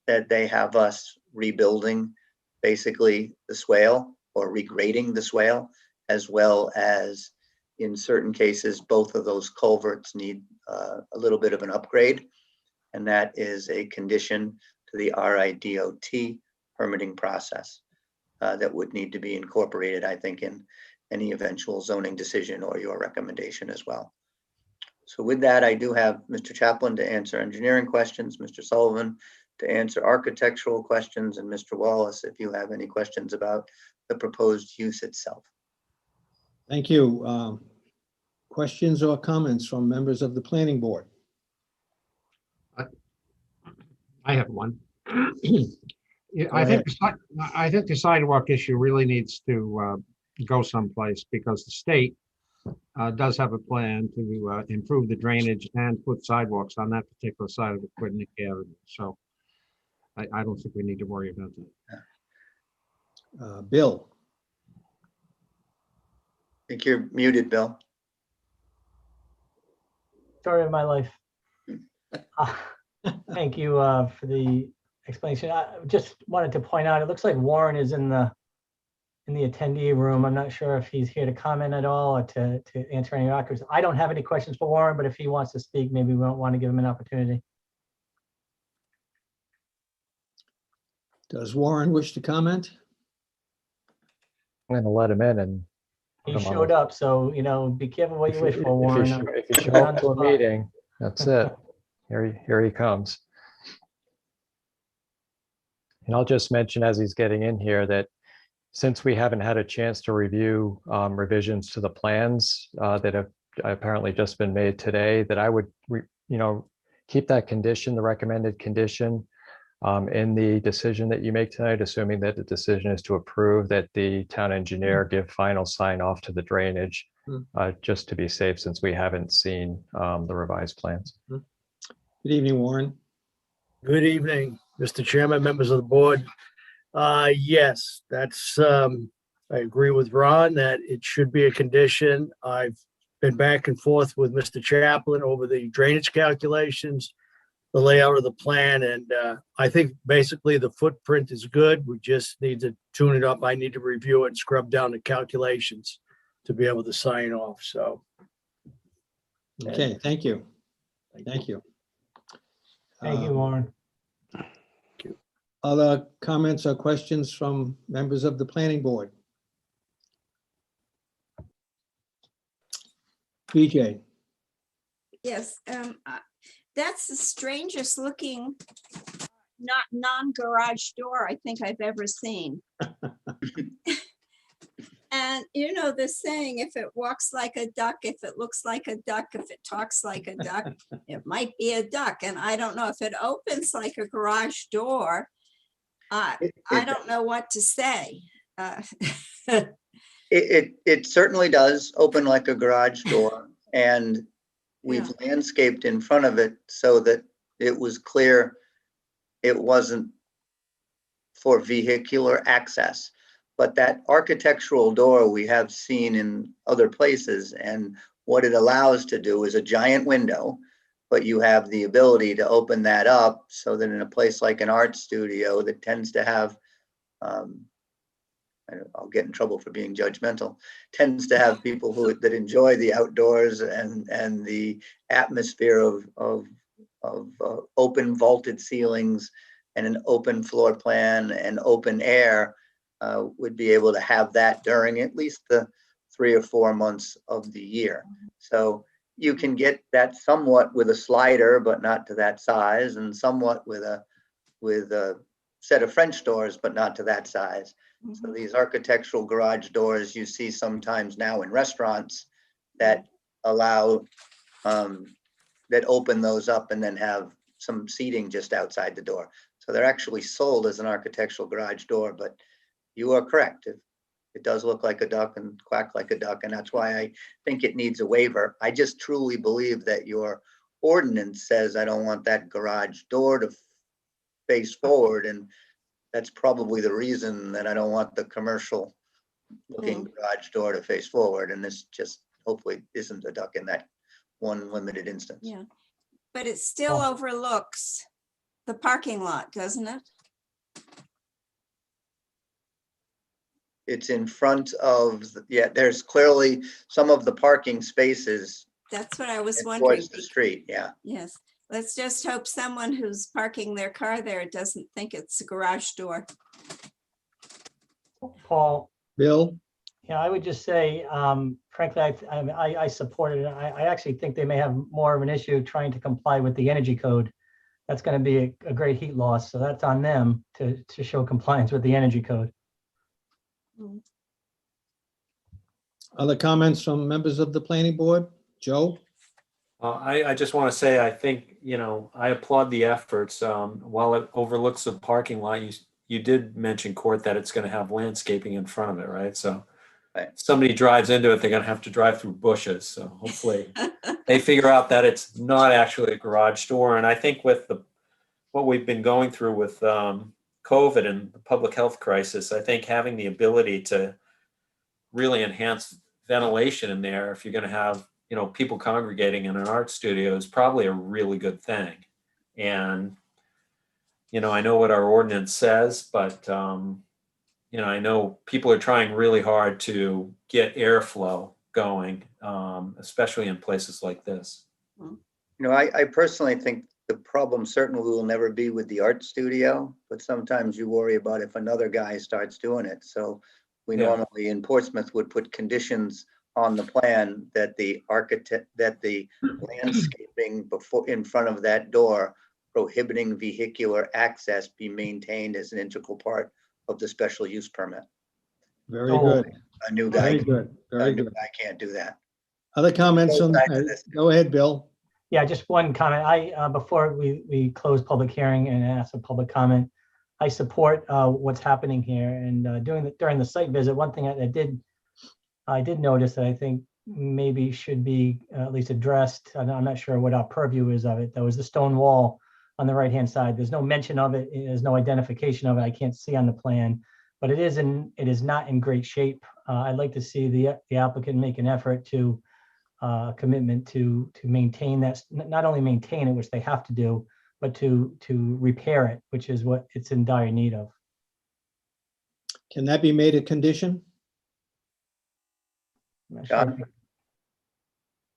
that they have us rebuilding basically the swale or regrading the swale as well as in certain cases, both of those culverts need a little bit of an upgrade. And that is a condition to the RIDOT permitting process that would need to be incorporated, I think, in any eventual zoning decision or your recommendation as well. So with that, I do have Mr. Chaplin to answer engineering questions, Mr. Sullivan to answer architectural questions, and Mr. Wallace, if you have any questions about the proposed use itself. Thank you. Questions or comments from members of the planning board? I have one. Yeah, I think the sidewalk issue really needs to go someplace, because the state does have a plan to improve the drainage and put sidewalks on that particular side of the Quidnick Avenue. So I don't think we need to worry about that. Bill? I think you're muted, Bill. Story of my life. Thank you for the explanation. I just wanted to point out, it looks like Warren is in the attendee room. I'm not sure if he's here to comment at all or to answer any questions. I don't have any questions for Warren, but if he wants to speak, maybe we don't want to give him an opportunity. Does Warren wish to comment? I'm going to let him in, and He showed up, so, be careful what you wish for, Warren. if you show up to a meeting, that's it. Here he comes. And I'll just mention, as he's getting in here, that since we haven't had a chance to review revisions to the plans that have apparently just been made today, that I would, keep that condition, the recommended condition, in the decision that you make tonight, assuming that the decision is to approve, that the town engineer give final sign off to the drainage, just to be safe, since we haven't seen the revised plans. Good evening, Warren. Good evening, Mr. Chairman, members of the board. Yes, that's, I agree with Ron that it should be a condition. I've been back and forth with Mr. Chaplin over the drainage calculations, the layout of the plan, and I think basically the footprint is good. We just need to tune it up. I need to review it and scrub down the calculations to be able to sign off, so. Okay, thank you. Thank you. Thank you, Warren. Other comments or questions from members of the planning board? BJ? Yes, that's the strangest looking non-garage door I think I've ever seen. And the saying, if it walks like a duck, if it looks like a duck, if it talks like a duck, it might be a duck. And I don't know if it opens like a garage door. I don't know what to say. It certainly does open like a garage door, and we've landscaped in front of it so that it was clear it wasn't for vehicular access. But that architectural door we have seen in other places, and what it allows to do is a giant window, but you have the ability to open that up so that in a place like an art studio that tends to have, I'll get in trouble for being judgmental, tends to have people that enjoy the outdoors and the atmosphere of open vaulted ceilings and an open floor plan and open air, would be able to have that during at least the 3 or 4 months of the year. So you can get that somewhat with a slider, but not to that size, and somewhat with a set of French doors, but not to that size. So these architectural garage doors you see sometimes now in restaurants that allow, that open those up and then have some seating just outside the door. So they're actually sold as an architectural garage door, but you are correct. It does look like a duck and quack like a duck, and that's why I think it needs a waiver. I just truly believe that your ordinance says I don't want that garage door to face forward, and that's probably the reason that I don't want the commercial looking garage door to face forward, and this just hopefully isn't a duck in that one limited instance. Yeah, but it still overlooks the parking lot, doesn't it? It's in front of, yeah, there's clearly some of the parking spaces That's what I was wondering. towards the street, yeah. Yes, let's just hope someone who's parking their car there doesn't think it's a garage door. Paul, Bill, yeah, I would just say, frankly, I support it. I actually think they may have more of an issue trying to comply with the energy code. That's going to be a great heat loss, so that's on them to show compliance with the energy code. other comments from members of the planning board? Joe? I just want to say, I think, I applaud the efforts. While it overlooks the parking lot, you did mention, Court, that it's going to have landscaping in front of it, right? So Right. if somebody drives into it, they're going to have to drive through bushes. So hopefully they figure out that it's not actually a garage door. And I think with what we've been going through with COVID and the public health crisis, I think having the ability to really enhance ventilation in there, if you're going to have people congregating in an art studio, is probably a really good thing. And I know what our ordinance says, but I know people are trying really hard to get airflow going, especially in places like this. I personally think the problem certainly will never be with the art studio, but sometimes you worry about if another guy starts doing it. So we normally in Portsmouth would put conditions on the plan that the landscaping before in front of that door prohibiting vehicular access be maintained as an integral part of the special use permit. Very good. A new guy, Very good. Very good. I can't do that. Other comments on, Back to this. go ahead, Bill. Yeah, just one comment. Before we close public hearing and ask a public comment, I support what's happening here. And during the site visit, one thing I did notice that I think maybe should be at least addressed. I'm not sure what our purview is of it. There was the stone wall on the right-hand side. There's no mention of it. There's no identification of it. I can't see on the plan, but it is not in great shape. I'd like to see the applicant make an effort to commitment to maintain that, not only maintain it, which they have to do, but to repair it, which is what it's in dire need of. Can that be made a condition? I'm not sure.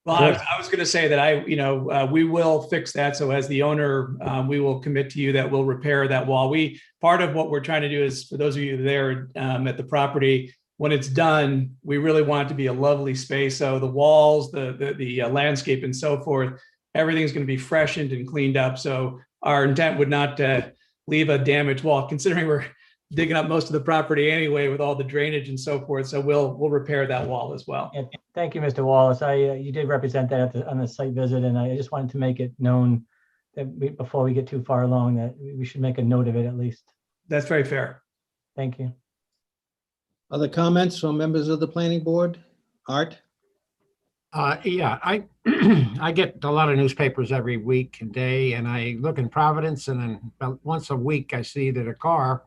Well, I was going to say that we will fix that. So as the owner, we will commit to you that we'll repair that wall. Part of what we're trying to do is, for those of you there at the property, when it's done, we really want it to be a lovely space. So the walls, the landscape and so forth, everything's going to be freshened and cleaned up. So our intent would not leave a damaged wall, considering we're digging up most of the property anyway with all the drainage and so forth. So we'll repair that wall as well. Yeah, thank you, Mr. Wallace. You did represent that on the site visit, and I just wanted to make it known that before we get too far along, that we should make a note of it at least. That's very fair. Thank you. Other comments from members of the planning board? Art? Yeah, I I get a lot of newspapers every week and day, and I look in Providence, and then about once a week I see that a car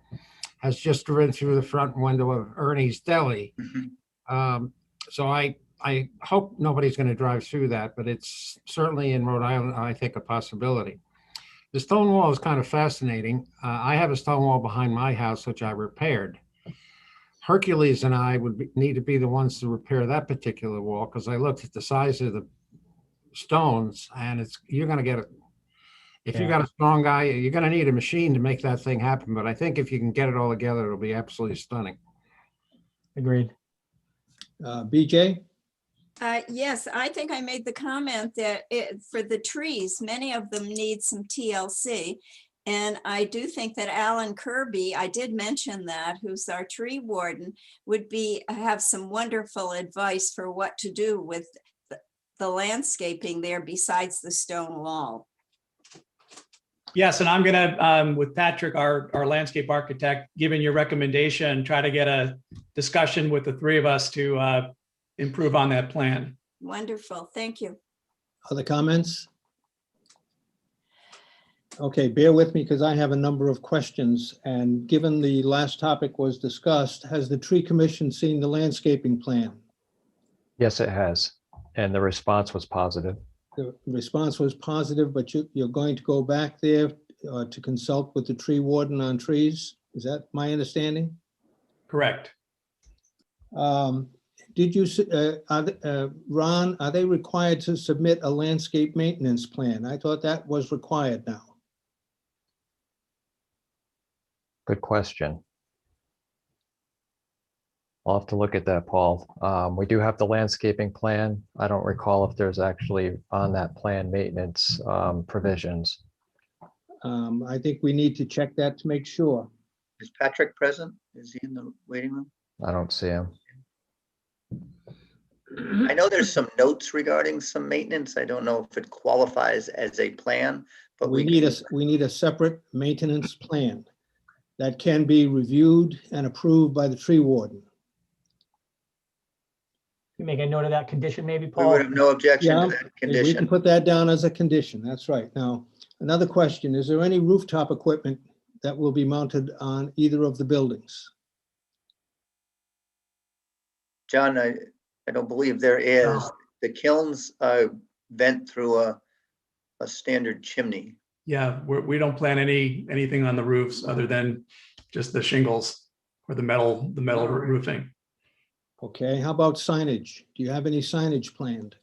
has just driven through the front window of Ernie's Deli. So I hope nobody's going to drive through that, but it's certainly in Rhode Island, I think, a possibility. The stone wall is kind of fascinating. I have a stone wall behind my house, which I repaired. Hercules and I need to be the ones to repair that particular wall, because I looked at the size of the stones, and you're going to get it. If you got a strong guy, you're going to need a machine to make that thing happen. But I think if you can get it all together, it'll be absolutely stunning. Agreed. BJ? Yes, I think I made the comment that for the trees, many of them need some TLC. And I do think that Alan Kirby, I did mention that, who's our tree warden, would have some wonderful advice for what to do with the landscaping there besides the stone wall. Yes, and I'm going to, with Patrick, our landscape architect, given your recommendation, try to get a discussion with the three of us to improve on that plan. Wonderful. Thank you. Other comments? Okay, bear with me because I have a number of questions. And given the last topic was discussed, has the tree commission seen the landscaping plan? Yes, it has. And the response was positive. The response was positive, but you're going to go back there to consult with the tree warden on trees? Is that my understanding? Correct. Did you, Ron, are they required to submit a landscape maintenance plan? I thought that was required now. Good question. I'll have to look at that, Paul. We do have the landscaping plan. I don't recall if there's actually on that plan maintenance provisions. I think we need to check that to make sure. Is Patrick present? Is he in the waiting room? I don't see him. I know there's some notes regarding some maintenance. I don't know if it qualifies as a plan, but We need a separate maintenance plan that can be reviewed and approved by the tree warden. You make a note of that condition, maybe, we Paul? would have no objection Yeah, to that we can condition. put that down as a condition. That's right. Now, another question, is there any rooftop equipment that will be mounted on either of the buildings? John, I don't believe there is. The kilns vent through a standard chimney. Yeah, we don't plan anything on the roofs other than just the shingles or the metal roofing. Okay, how about signage? Do you have any signage planned?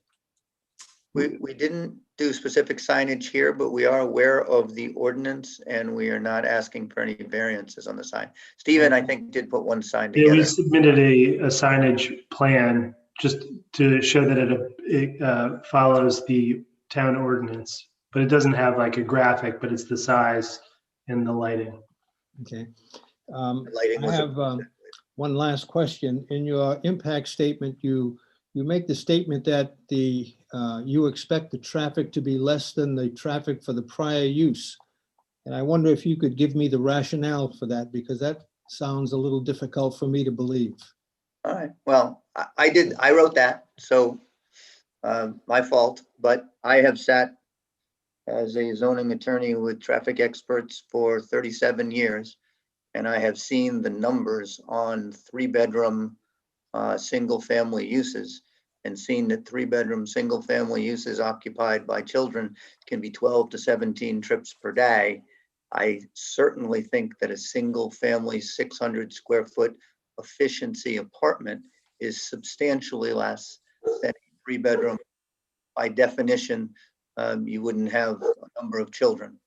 We didn't do specific signage here, but we are aware of the ordinance and we are not asking for any variances on the sign. Stephen, I think, did put one sign Yeah, we together. submitted a signage plan just to show that it follows the town ordinance, but it doesn't have like a graphic, but it's the size and the lighting. Okay. Lighting I was have one last question. In your impact statement, you make the statement that you expect the traffic to be less than the traffic for the prior use. And I wonder if you could give me the rationale for that, because that sounds a little difficult for me to believe. All right, well, I wrote that, so my fault, but I have sat as a zoning attorney with traffic experts for 37 years. And I have seen the numbers on 3-bedroom single-family uses and seen that 3-bedroom single-family uses occupied by children can be 12 to 17 trips per day. I certainly think that a single-family 600 square foot efficiency apartment is substantially less than a 3-bedroom. By definition, you wouldn't have a number of children.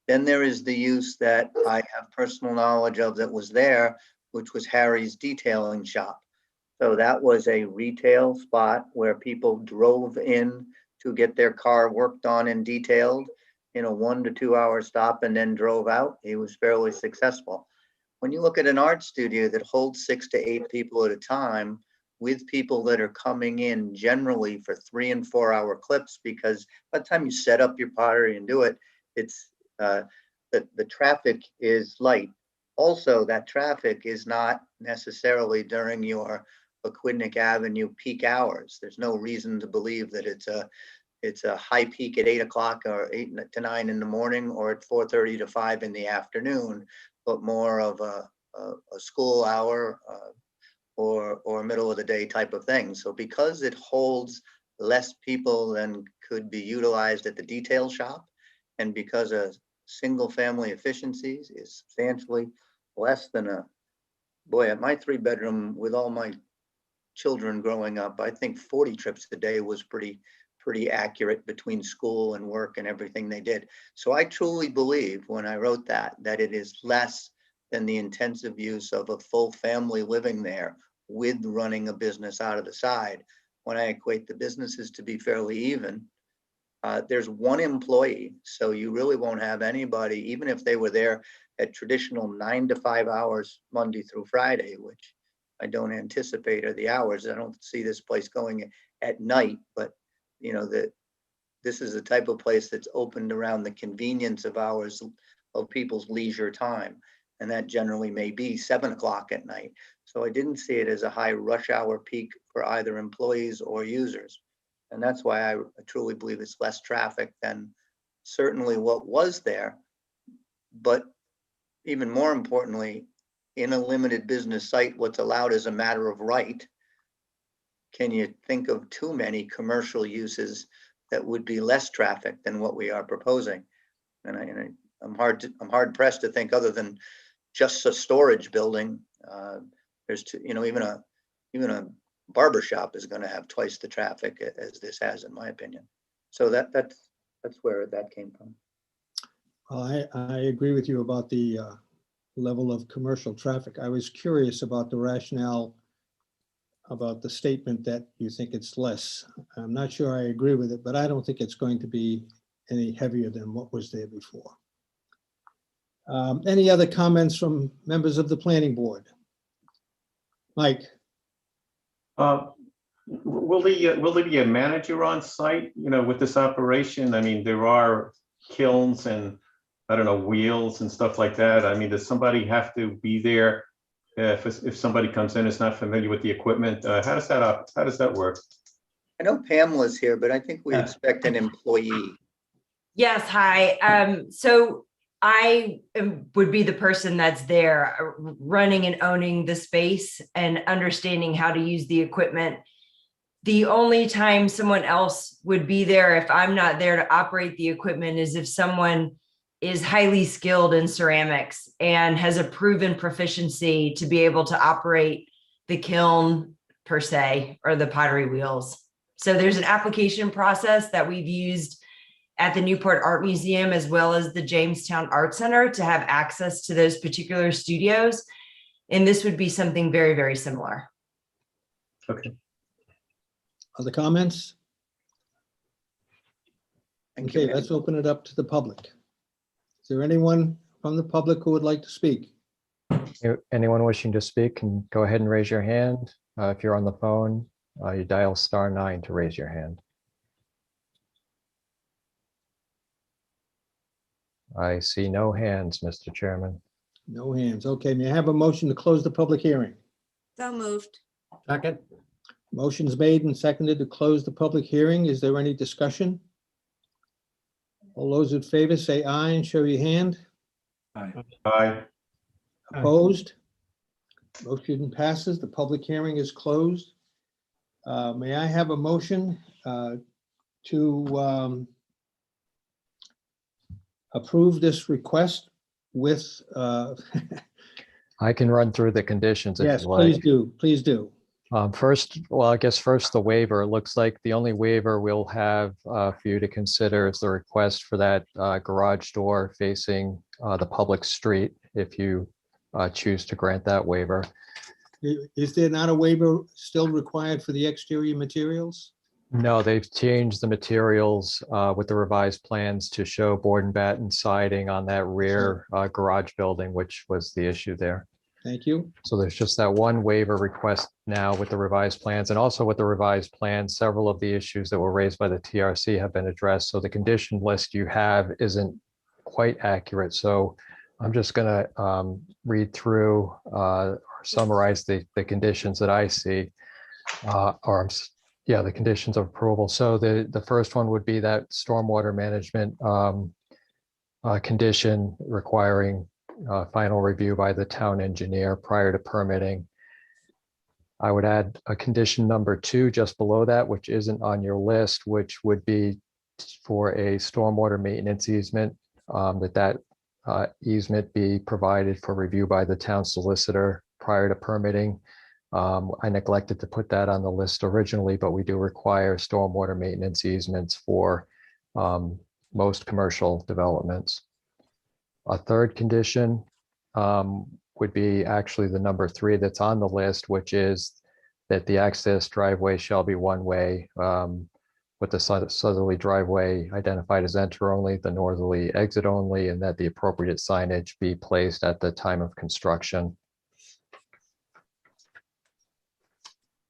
Then there is the use that I have personal knowledge of that was there, which was Harry's detailing shop. So that was a retail spot where people drove in to get their car worked on and detailed in a 1 to 2 hour stop and then drove out. He was fairly successful. When you look at an art studio that holds 6 to 8 people at a time, with people that are coming in generally for 3 and 4 hour clips, because by the time you set up your pottery and do it, it's the traffic is light. Also, that traffic is not necessarily during your Aquidneck Avenue peak hours. There's no reason to believe that it's a high peak at 8 o'clock or 8 to 9 in the morning or at 4:30 to 5 in the afternoon, but more of a school hour or middle of the day type of thing. So because it holds less people than could be utilized at the detail shop, and because a single family efficiencies is substantially less than at my 3-bedroom with all my children growing up, I think 40 trips a day was pretty accurate between school and work and everything they did. So I truly believe when I wrote that it is less than the intensive use of a full family living there with running a business out of the side. When I equate the businesses to be fairly even, there's one employee, so you really won't have anybody, even if they were there at traditional 9 to 5 hours, Monday through Friday, which I don't anticipate are the hours. I don't see this place going at night, but you know that this is the type of place that's opened around the convenience of hours of people's leisure time. And that generally may be 7 o'clock at night. So I didn't see it as a high rush hour peak for either employees or users. And that's why I truly believe it's less traffic than certainly what was there. But even more importantly, in a limited business site, what's allowed is a matter of right. Can you think of too many commercial uses that would be less traffic than what we are proposing? And I'm hard pressed to think other than just a storage building. There's even even a barber shop is gonna have twice the traffic as this has, in my opinion. So that's where that came from. I agree with you about the level of commercial traffic. I was curious about the rationale about the statement that you think it's less. I'm not sure I agree with it, but I don't think it's going to be any heavier than what was there before. Any other comments from members of the planning board? Mike? Will there be a manager on site, with this operation? I mean, there are kilns and, I don't know, wheels and stuff like that. I mean, does somebody have to be there if somebody comes in, is not familiar with the equipment? How does that work? I know Pamela's here, but I think we expect an employee. Yes, hi. So I would be the person that's there running and owning the space and understanding how to use the equipment. The only time someone else would be there if I'm not there to operate the equipment is if someone is highly skilled in ceramics and has a proven proficiency to be able to operate the kiln per se, or the pottery wheels. So there's an application process that we've used at the Newport Art Museum as well as the Jamestown Art Center to have access to those particular studios. And this would be something very, very similar. Okay. Other comments? Thank you. Okay, let's open it up to the public. Is there anyone from the public who would like to speak? Anyone wishing to speak can go ahead and raise your hand. If you're on the phone, you dial *9 to raise your hand. I see no hands, Mr. Chairman. No hands. Okay, may I have a motion to close the public hearing? So moved. Second. Motion's made and seconded to close the public hearing. Is there any discussion? All those in favor say aye and show your hand. Aye. Opposed? Motion passes. The public hearing is closed. May I have a motion to approve this request with, I can run through the conditions if yes, you like. please do, please do. First, well, I guess first the waiver. It looks like the only waiver we'll have for you to consider is the request for that garage door facing the public street, if you choose to grant that waiver. Is there not a waiver still required for the exterior materials? No, they've changed the materials with the revised plans to show board and batten siding on that rear garage building, which was the issue there. Thank you. So there's just that one waiver request now with the revised plans, and also with the revised plans, several of the issues that were raised by the TRC have been addressed. So the condition list you have isn't quite accurate. So I'm just going to read through or summarize the conditions that I see, the conditions of approval. So the first one would be that stormwater management condition requiring final review by the town engineer prior to permitting. I would add a condition number 2 just below that, which isn't on your list, which would be for a stormwater maintenance easement, that easement be provided for review by the town solicitor prior to permitting. I neglected to put that on the list originally, but we do require stormwater maintenance easements for most commercial developments. A third condition would be actually the number 3 that's on the list, which is that the access driveway shall be one-way, with the southerly driveway identified as enter only, the northerly exit only, and that the appropriate signage be placed at the time of construction.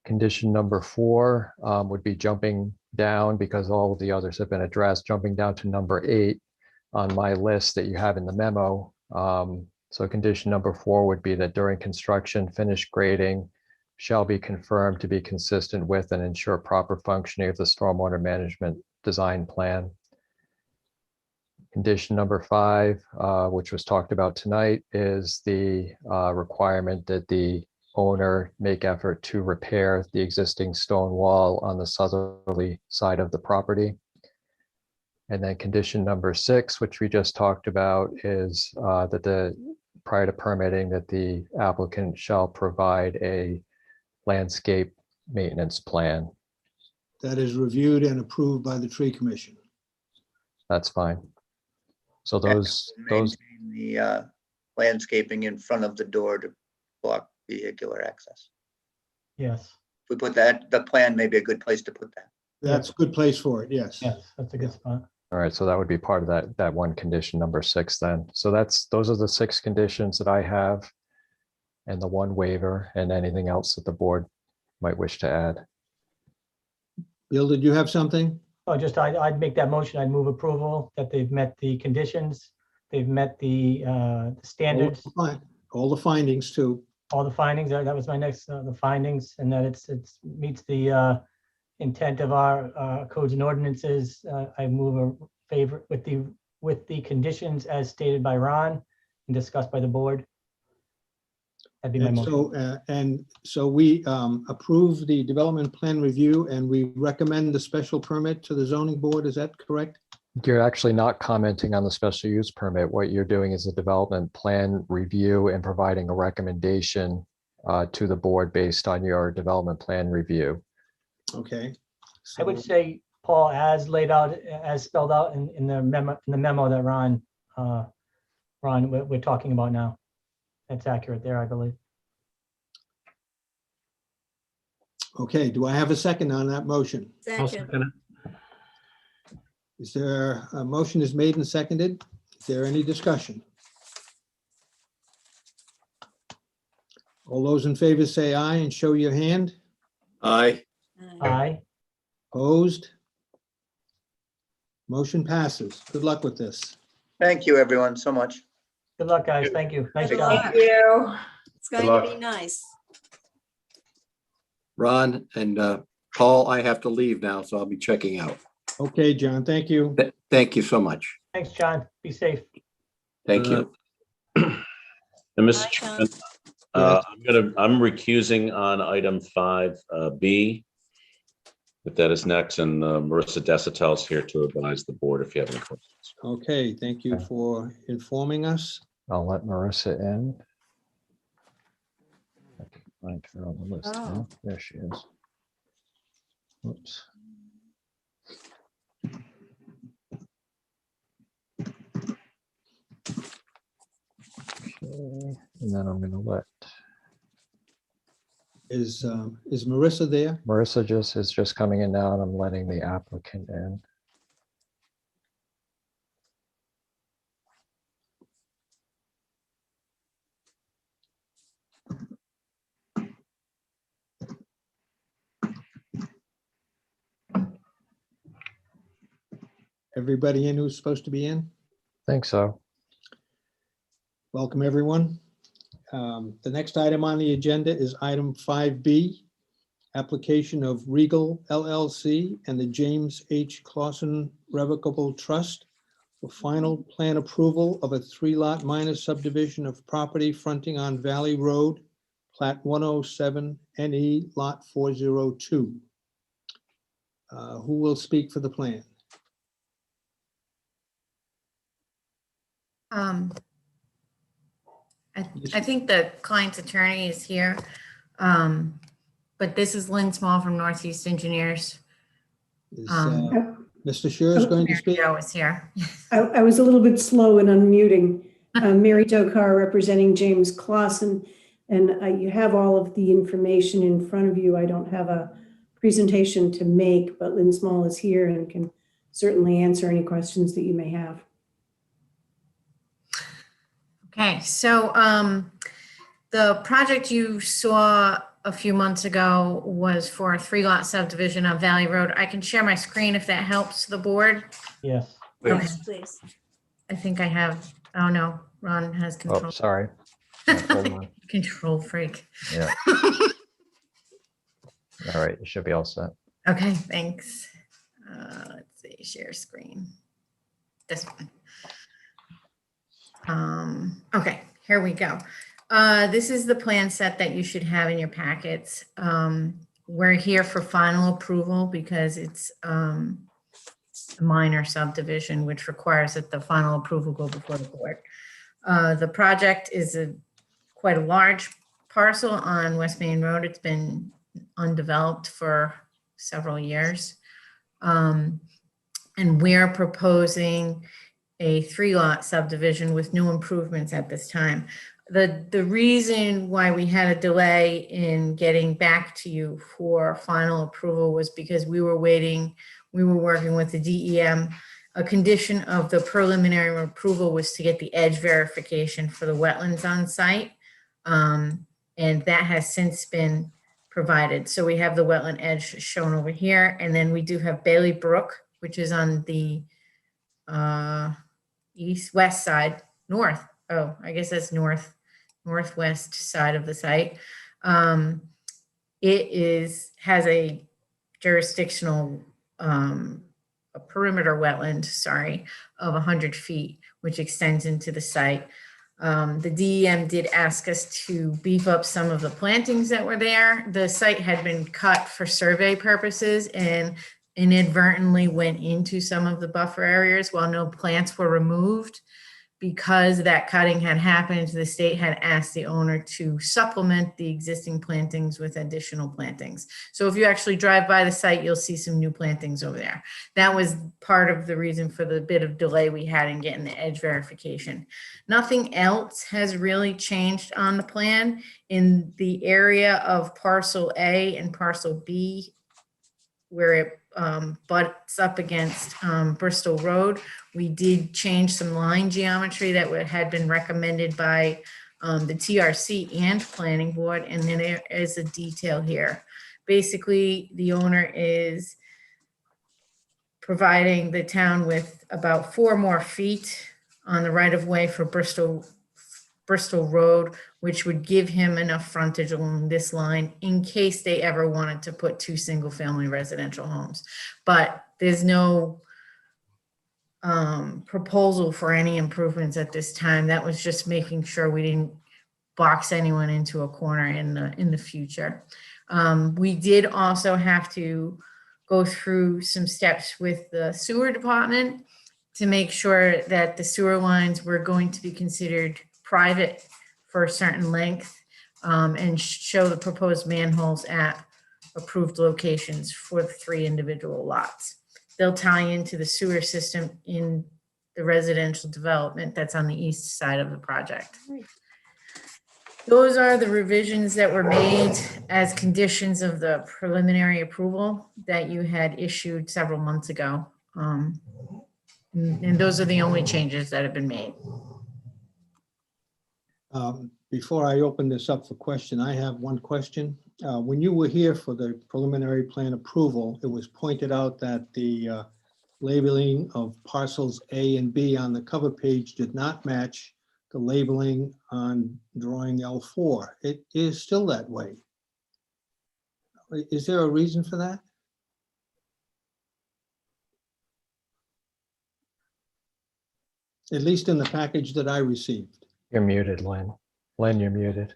Condition number 4 would be jumping down, because all of the others have been addressed, jumping down to number 8 on my list that you have in the memo. So condition number 4 would be that during construction, finished grading shall be confirmed to be consistent with and ensure proper functioning of the stormwater management design plan. Condition number 5, which was talked about tonight, is the requirement that the owner make effort to repair the existing stone wall on the southerly side of the property. And then condition number 6, which we just talked about, is that prior to permitting, that the applicant shall provide a landscape maintenance plan. that is reviewed and approved by the tree commission. That's fine. So those, Maintain the landscaping in front of the door to block vehicular access. Yes, If we put that, the plan may be a good place to put that. That's a good place for it, yes. yes, that's a good spot. all right, so that would be part of that one condition, number 6 then. So those are the 6 conditions that I have, and the one waiver, and anything else that the board might wish to add. Bill, did you have something? Oh, just, I'd make that motion. I'd move approval that they've met the conditions. They've met the standards, All the findings too. all the findings. That was my next, the findings, and that it's meets the intent of our codes and ordinances. I move a favor with the conditions as stated by Ron and discussed by the board. That'd be my And motion. so we approve the development plan review and we recommend the special permit to the zoning board. Is that correct? You're actually not commenting on the special use permit. What you're doing is a development plan review and providing a recommendation to the board based on your development plan review. Okay. I would say, Paul, as laid out, as spelled out in the memo that Ron, we're talking about now. That's accurate there, I believe. Okay, do I have a second on that motion? Second. Is there, a motion is made and seconded? Is there any discussion? All those in favor say aye and show your hand. Aye. Aye. Opposed? Motion passes. Good luck with this. Thank you, everyone, so much. Good luck, guys. Thank you. Nice Good job. luck. Thank you. It's going luck. to be nice. Ron and Paul, I have to leave now, so I'll be checking out. Okay, John, thank you. Thank you so much. Thanks, John. Be safe. Thank you. And Mr. Bye, Chairman, Yes. I'm recusing on item 5B. If that is next, and Marissa Desautel is here to advise the board if you have any questions. Okay, thank you for informing us. I'll let Marissa in. I can find her on the list Oh. now. There she is. Oops. Okay, and then I'm gonna let Is Marissa there? Marissa is just coming in now, and I'm letting the applicant in. Everybody in who's supposed to be in? Think so. Welcome, everyone. The next item on the agenda is item 5B, application of Regal LLC and the James H. Claussen Revocable Trust for final plan approval of a 3-lot minor subdivision of property fronting on Valley Road, Plat 107 NE Lot 402. Who will speak for the plan? I think the client's attorney is here. But this is Lynn Small from Northeast Engineers. Is Mr. Scherz going to Mary speak? Jo is here. I was a little bit slow in unmuting. Mary Jo Carr representing James Claussen. And you have all of the information in front of you. I don't have a presentation to make, but Lynn Small is here and can certainly answer any questions that you may have. Okay, so the project you saw a few months ago was for a 3-lot subdivision on Valley Road. I can share my screen if that helps the board. Yes. Yes, please. I think I have, oh no, Ron has Oh, control. sorry. Yeah, hold on. Control freak. Yeah. All right, you should be all set. Okay, thanks. Let's see, share screen. This one. Okay, here we go. This is the plan set that you should have in your packets. We're here for final approval because it's a minor subdivision, which requires that the final approval go before the board. The project is quite a large parcel on West Main Road. It's been undeveloped for several years. And we're proposing a 3-lot subdivision with new improvements at this time. The reason why we had a delay in getting back to you for final approval was because we were working with the DEM. A condition of the preliminary approval was to get the edge verification for the wetlands on site. And that has since been provided. So we have the wetland edge shown over here. And then we do have Bailey Brook, which is on the west side, north. Oh, I guess that's northwest side of the site. It has a jurisdictional, a perimeter wetland, sorry, of 100 feet, which extends into the site. The DEM did ask us to beef up some of the plantings that were there. The site had been cut for survey purposes and inadvertently went into some of the buffer areas while no plants were removed. Because that cutting had happened, the state had asked the owner to supplement the existing plantings with additional plantings. So if you actually drive by the site, you'll see some new plantings over there. That was part of the reason for the bit of delay we had in getting the edge verification. Nothing else has really changed on the plan. In the area of parcel A and parcel B, where it butts up against Bristol Road, we did change some line geometry that had been recommended by the TRC and Planning Board, and then there is a detail here. Basically, the owner is providing the town with about 4 more feet on the right-of-way for Bristol Road, which would give him enough frontage along this line in case they ever wanted to put 2 single-family residential homes. But there's no proposal for any improvements at this time. That was just making sure we didn't box anyone into a corner in the future. We did also have to go through some steps with the sewer department to make sure that the sewer lines were going to be considered private for a certain length, and show the proposed manholes at approved locations for the 3 individual lots. They'll tie into the sewer system in the residential development that's on the east side of the project. Those are the revisions that were made as conditions of the preliminary approval that you had issued several months ago. And those are the only changes that have been made. Before I open this up for question, I have one question. When you were here for the preliminary plan approval, it was pointed out that the labeling of parcels A and B on the cover page did not match the labeling on drawing L4. It is still that way. Is there a reason for that? At least in the package that I received. You're muted, Len. Len, you're muted.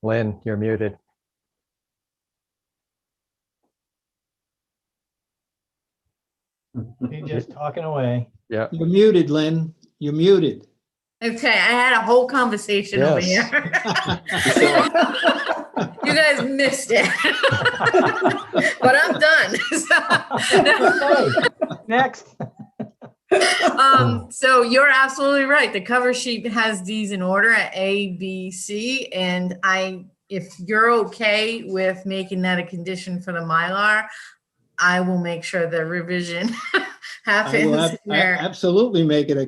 Len, you're muted. You're just talking away. Yeah. You're muted, Len. You're muted. Okay, I had a whole conversation over here. You guys missed it. But I'm done. Next. So you're absolutely right. The cover sheet has these in order at A, B, C, and if you're okay with making that a condition for the Mylar, I will make sure the revision happens. I will absolutely make it a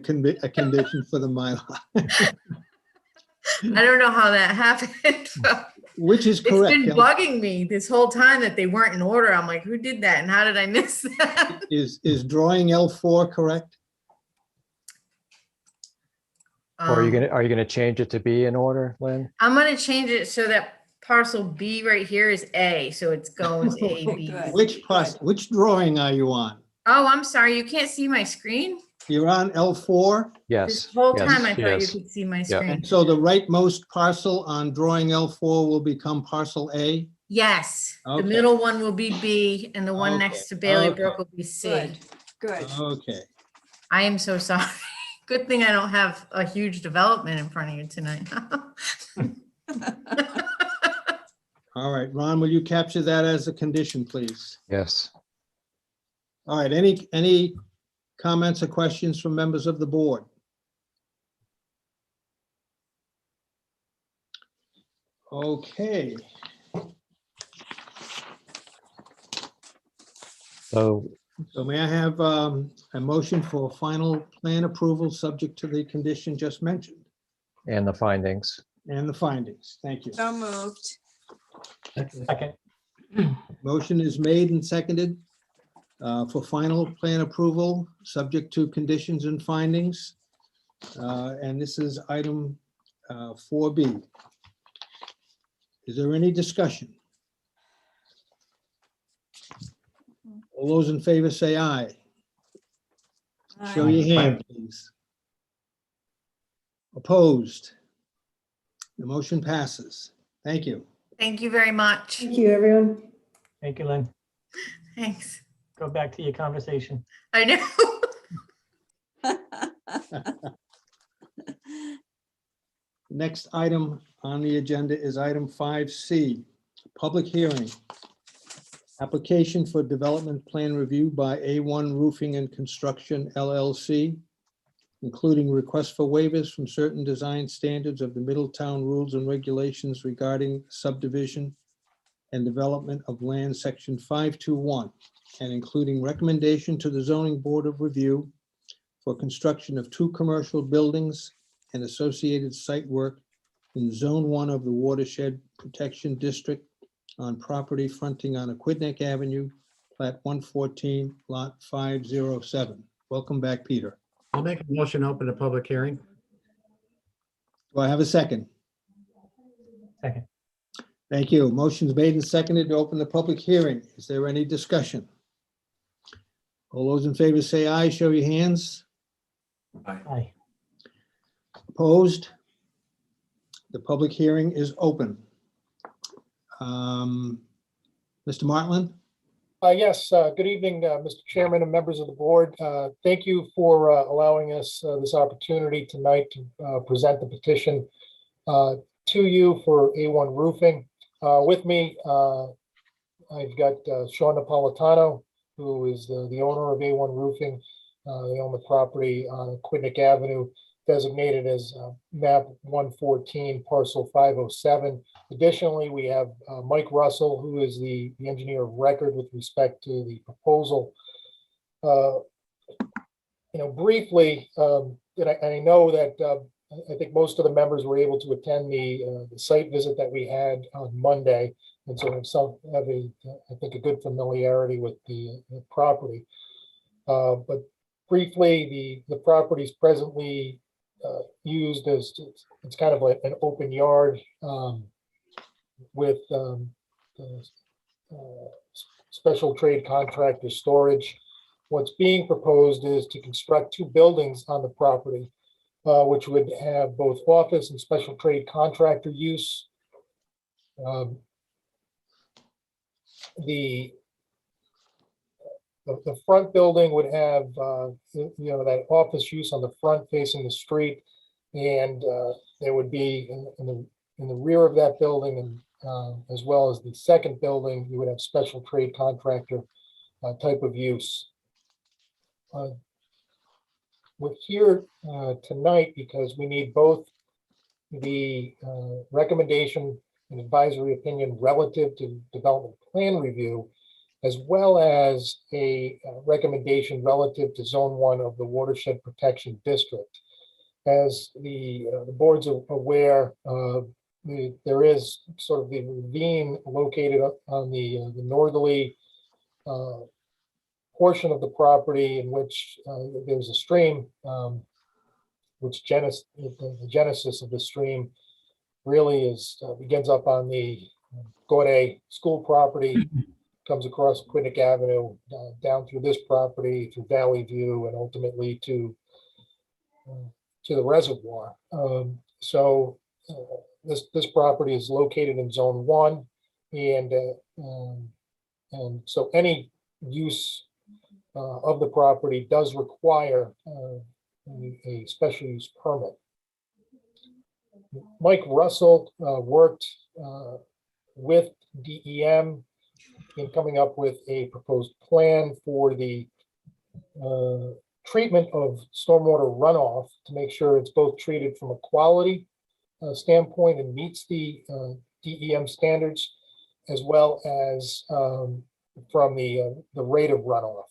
condition for the Mylar. I don't know how that happened. Which is correct. It's been bugging me this whole time that they weren't in order. I'm like, who did that and how did I miss that? Is drawing L4 correct? Or are you gonna change it to be in order, Lynn? I'm gonna change it so that parcel B right here is A, so it goes A, B. Which drawing are you on? Oh, I'm sorry, you can't see my screen? You're on L4? Yes. This whole time I thought you yes. could see my Yeah. screen. And so the rightmost parcel on drawing L4 will become parcel A? Yes, the Okay. middle one will be B and the one next to Bailey Okay. Brook will be C. Good. Okay. I am so sorry. Good thing I don't have a huge development in front of you tonight. All right, Ron, will you capture that as a condition, please? Yes. All right, any comments or questions from members of the board? Okay, So so may I have a motion for final plan approval subject to the condition just mentioned and the findings. and the findings? Thank you. So moved. Second. Motion is made and seconded for final plan approval, subject to conditions and findings. And this is item 4B. Is there any discussion? All those in favor say aye. Show Aye. your hand, please. Opposed? The motion passes. Thank you. Thank you very much. Thank you, everyone. Thank you, Lynn. Thanks. Go back to your conversation. I know. Next item on the agenda is item 5C, public hearing. Application for development plan review by A1 Roofing and Construction LLC, including request for waivers from certain design standards of the Middletown rules and regulations regarding subdivision and development of land, section 521, and including recommendation to the zoning board of review for construction of 2 commercial buildings and associated site work in Zone 1 of the Watershed Protection District on property fronting on Aquidneck Avenue, Plat 114, Lot 507. Welcome back, Peter. I'll make a motion to open the public hearing. Do I have a second? Second. Thank you. Motion's made and seconded to open the public hearing. Is there any discussion? All those in favor say aye, show your hands. Aye. Opposed? The public hearing is open. Mr. Martland? Yes, good evening, Mr. Chairman and members of the board. Thank you for allowing us this opportunity tonight to present the petition to you for A1 Roofing. With me, I've got Sean Napolitano, who is the owner of A1 Roofing. They own the property on Aquidneck Avenue, designated as map 114, parcel 507. Additionally, we have Mike Russell, who is the engineer of record with respect to the proposal. Briefly, and I know that I think most of the members were able to attend the site visit that we had on Monday, and so have I think a good familiarity with the property. But briefly, the property is presently used as it's kind of like an open yard with special trade contractor storage. What's being proposed is to construct 2 buildings on the property, which would have both office and special trade contractor use. The front building would have, that office use on the front facing the street, and there would be in the rear of that building, and as well as the second building, you would have special trade contractor type of use. We're here tonight because we need both the recommendation and advisory opinion relative to development plan review, as well as a recommendation relative to Zone 1 of the Watershed Protection District. As the board's aware, there is sort of the ravine located on the northerly portion of the property in which there's a stream, which the genesis of the stream really begins up on the Gaudet School property, comes across Aquidneck Avenue, down through this property, through Valley View, and ultimately to the reservoir. So this property is located in Zone 1, and so any use of the property does require a special use permit. Mike Russell worked with DEM in coming up with a proposed plan for the treatment of stormwater runoff to make sure it's both treated from a quality standpoint and meets the DEM standards, as well as from the rate of runoff.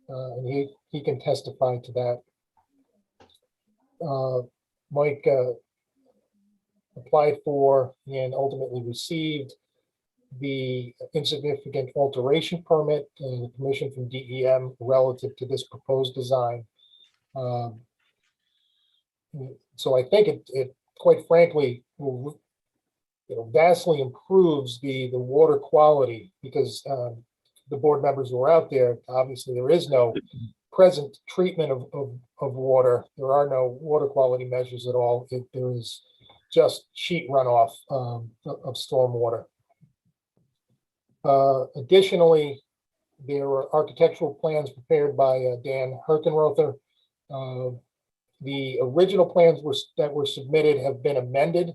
And he can testify to that. Mike applied for and ultimately received the insignificant alteration permit and the permission from DEM relative to this proposed design. So I think it quite frankly will, vastly improves the water quality, because the board members who are out there, obviously there is no present treatment of water. There are no water quality measures at all. There is just sheet runoff of stormwater. Additionally, there were architectural plans prepared by Dan Herkenrother. The original plans that were submitted have been amended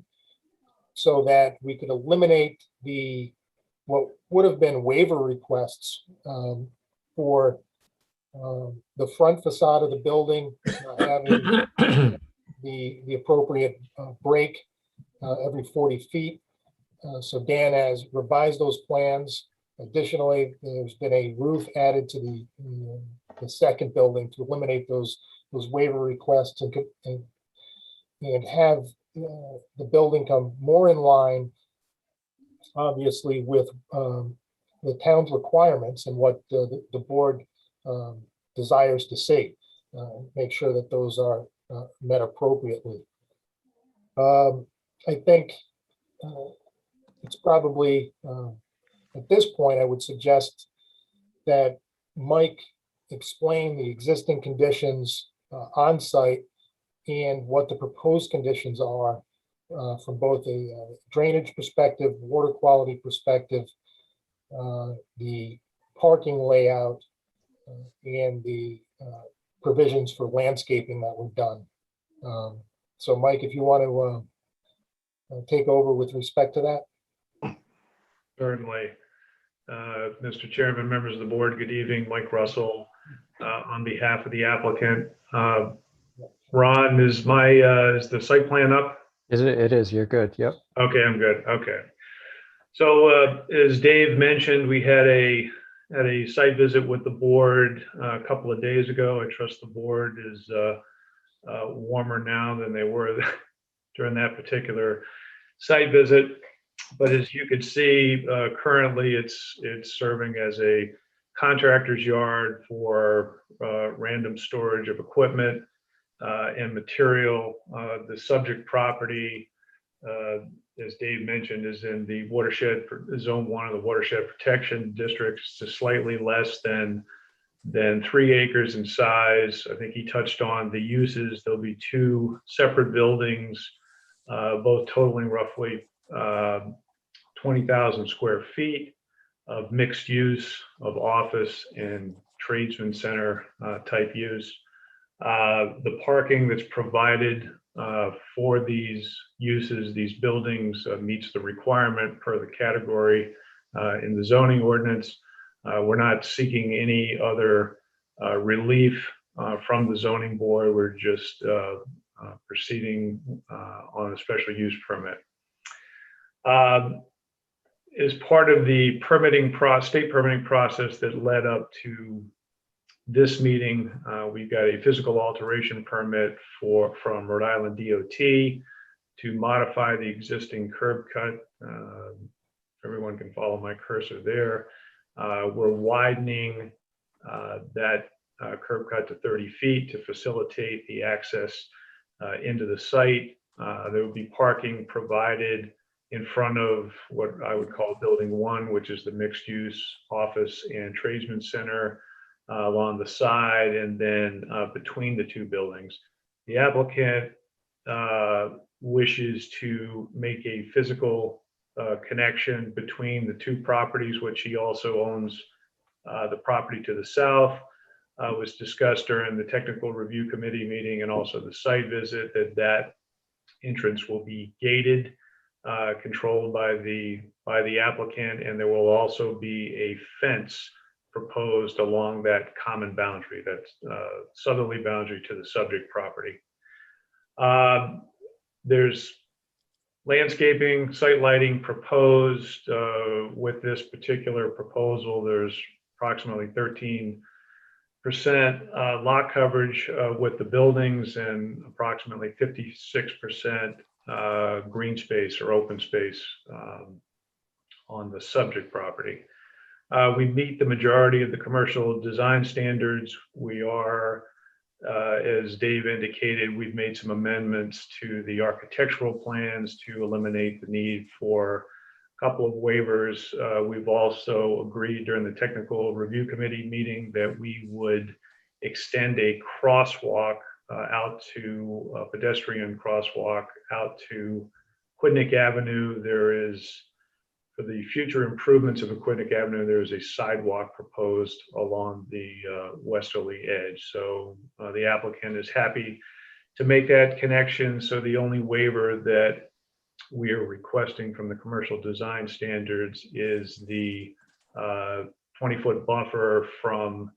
so that we could eliminate what would have been waiver requests for the front facade of the building, having the appropriate break every 40 feet. So Dan has revised those plans. Additionally, there's been a roof added to the second building to eliminate those waiver requests and have the building come more in line, obviously, with the town's requirements and what the board desires to see. Make sure that those are met appropriately. I think it's probably, at this point, I would suggest that Mike explain the existing conditions on site and what the proposed conditions are from both a drainage perspective, water quality perspective, the parking layout, and the provisions for landscaping that were done. So Mike, if you want to take over with respect to that. Certainly. Mr. Chairman, members of the board, good evening. Mike Russell on behalf of the applicant. Ron, is the site plan up? It is, you're good, yep. Okay, I'm good, okay. So as Dave mentioned, we had a site visit with the board a couple of days ago. I trust the board is warmer now than they were during that particular site visit. But as you could see, currently it's serving as a contractor's yard for random storage of equipment and material. The subject property, as Dave mentioned, is in the watershed, zone 1 of the watershed protection district. It's just slightly less than 3 acres in size. I think he touched on the uses. There'll be 2 separate buildings, both totaling roughly 20,000 square feet of mixed use of office and tradesman center type use. The parking that's provided for these uses, these buildings, meets the requirement per the category in the zoning ordinance. We're not seeking any other relief from the zoning board. We're just proceeding on a special use permit. As part of the state permitting process that led up to this meeting, we've got a physical alteration permit from Rhode Island DOT to modify the existing curb cut. Everyone can follow my cursor there. We're widening that curb cut to 30 feet to facilitate the access into the site. There will be parking provided in front of what I would call building 1, which is the mixed use office and tradesman center along the side, and then between the 2 buildings. The applicant wishes to make a physical connection between the 2 properties, which he also owns the property to the south. was discussed during the technical review committee meeting and also the site visit, that entrance will be gated, controlled by the applicant, and there will also be a fence proposed along that common boundary, that southerly boundary to the subject property. There's landscaping, site lighting proposed with this particular proposal. There's approximately 13% lot coverage with the buildings and approximately 56% green space or open space on the subject property. We meet the majority of the commercial design standards. We are, as Dave indicated, we've made some amendments to the architectural plans to eliminate the need for a couple of waivers. We've also agreed during the technical review committee meeting that we would extend a crosswalk out to a pedestrian crosswalk out to Quidnick Avenue. There is, for the future improvements of Quidnick Avenue, there is a sidewalk proposed along the westerly edge. So the applicant is happy to make that connection. So the only waiver that we are requesting from the commercial design standards is the 20-foot buffer from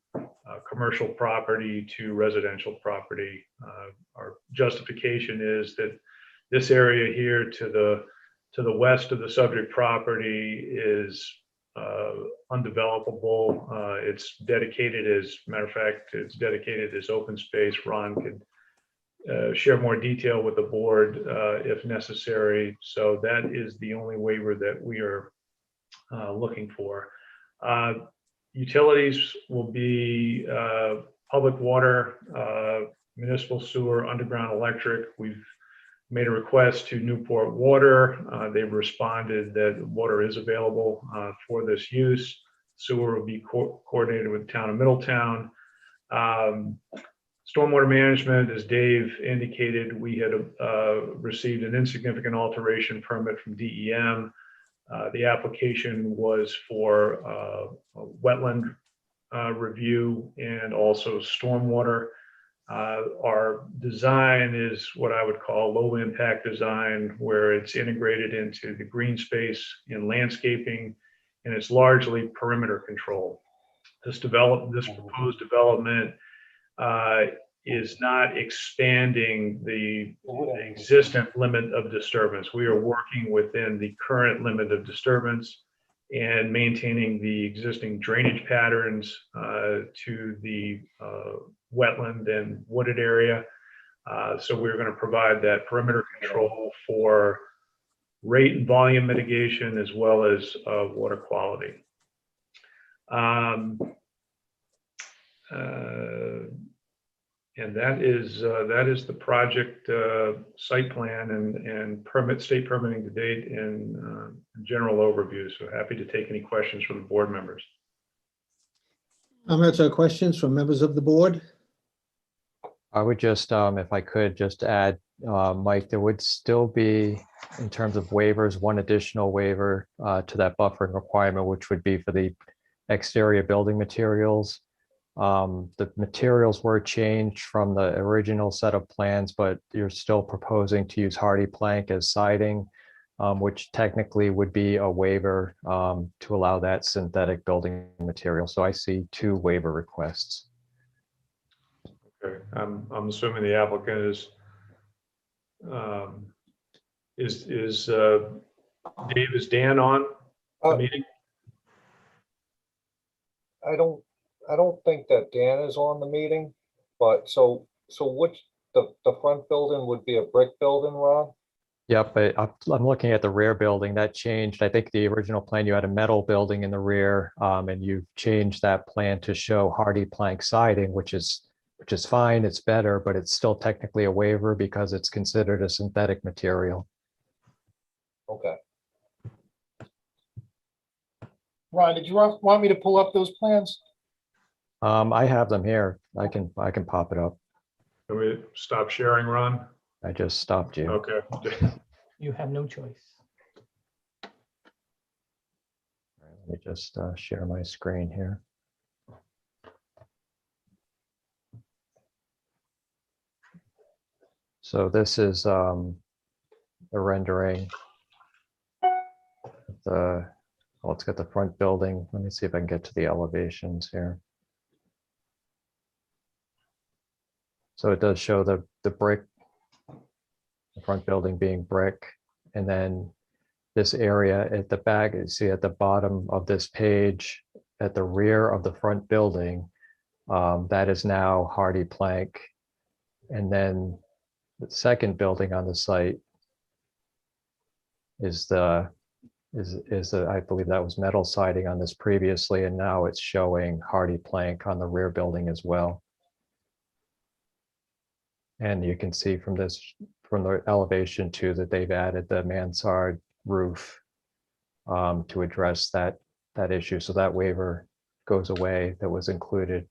commercial property to residential property. Our justification is that this area here to the west of the subject property is undevelopable. It's dedicated, as a matter of fact, it's dedicated as open space. Ron could share more detail with the board if necessary. So that is the only waiver that we are looking for. Utilities will be public water, municipal sewer, underground electric. We've made a request to Newport Water. They've responded that water is available for this use. Sewer will be coordinated with the town of Middletown. Stormwater management, as Dave indicated, we had received an insignificant alteration permit from DEM. The application was for a wetland review and also stormwater. Our design is what I would call low impact design, where it's integrated into the green space in landscaping, and it's largely perimeter control. This proposed development is not expanding the existent limit of disturbance. We are working within the current limit of disturbance and maintaining the existing drainage patterns to the wetland and wooded area. So we're going to provide that perimeter control for rate and volume mitigation as well as water quality. And that is the project site plan and state permitting to date in general overview. So happy to take any questions from the board members. Comments or questions from members of the board? I would just, if I could just add, Mike, there would still be, in terms of waivers, one additional waiver to that buffering requirement, which would be for the exterior building materials. The materials were changed from the original set of plans, but you're still proposing to use hardy plank as siding, which technically would be a waiver to allow that synthetic building material. So I see two waiver requests. Okay, I'm assuming the applicant is Dave, is Dan on the meeting? I don't think that Dan is on the meeting, but so which, the front building would be a brick building, Ron? Yep, but I'm looking at the rear building that changed. I think the original plan, you had a metal building in the rear, and you've changed that plan to show hardy plank siding, which is fine. It's better, but it's still technically a waiver because it's considered a synthetic material. Okay. Ron, did you want me to pull up those plans? I have them here. I can pop it up. Can we stop sharing, Ron? I just stopped you. Okay. You have no choice. Let me just share my screen here. So this is the rendering. Well, let's get the front building. Let me see if I can get to the elevations here. So it does show the brick, the front building being brick, and then this area at the back, you see at the bottom of this page, at the rear of the front building, that is now hardy plank. And then the second building on the site is I believe that was metal siding on this previously, and now it's showing hardy plank on the rear building as well. And you can see from the elevation too, that they've added the mansard roof to address that issue. So that waiver goes away that was included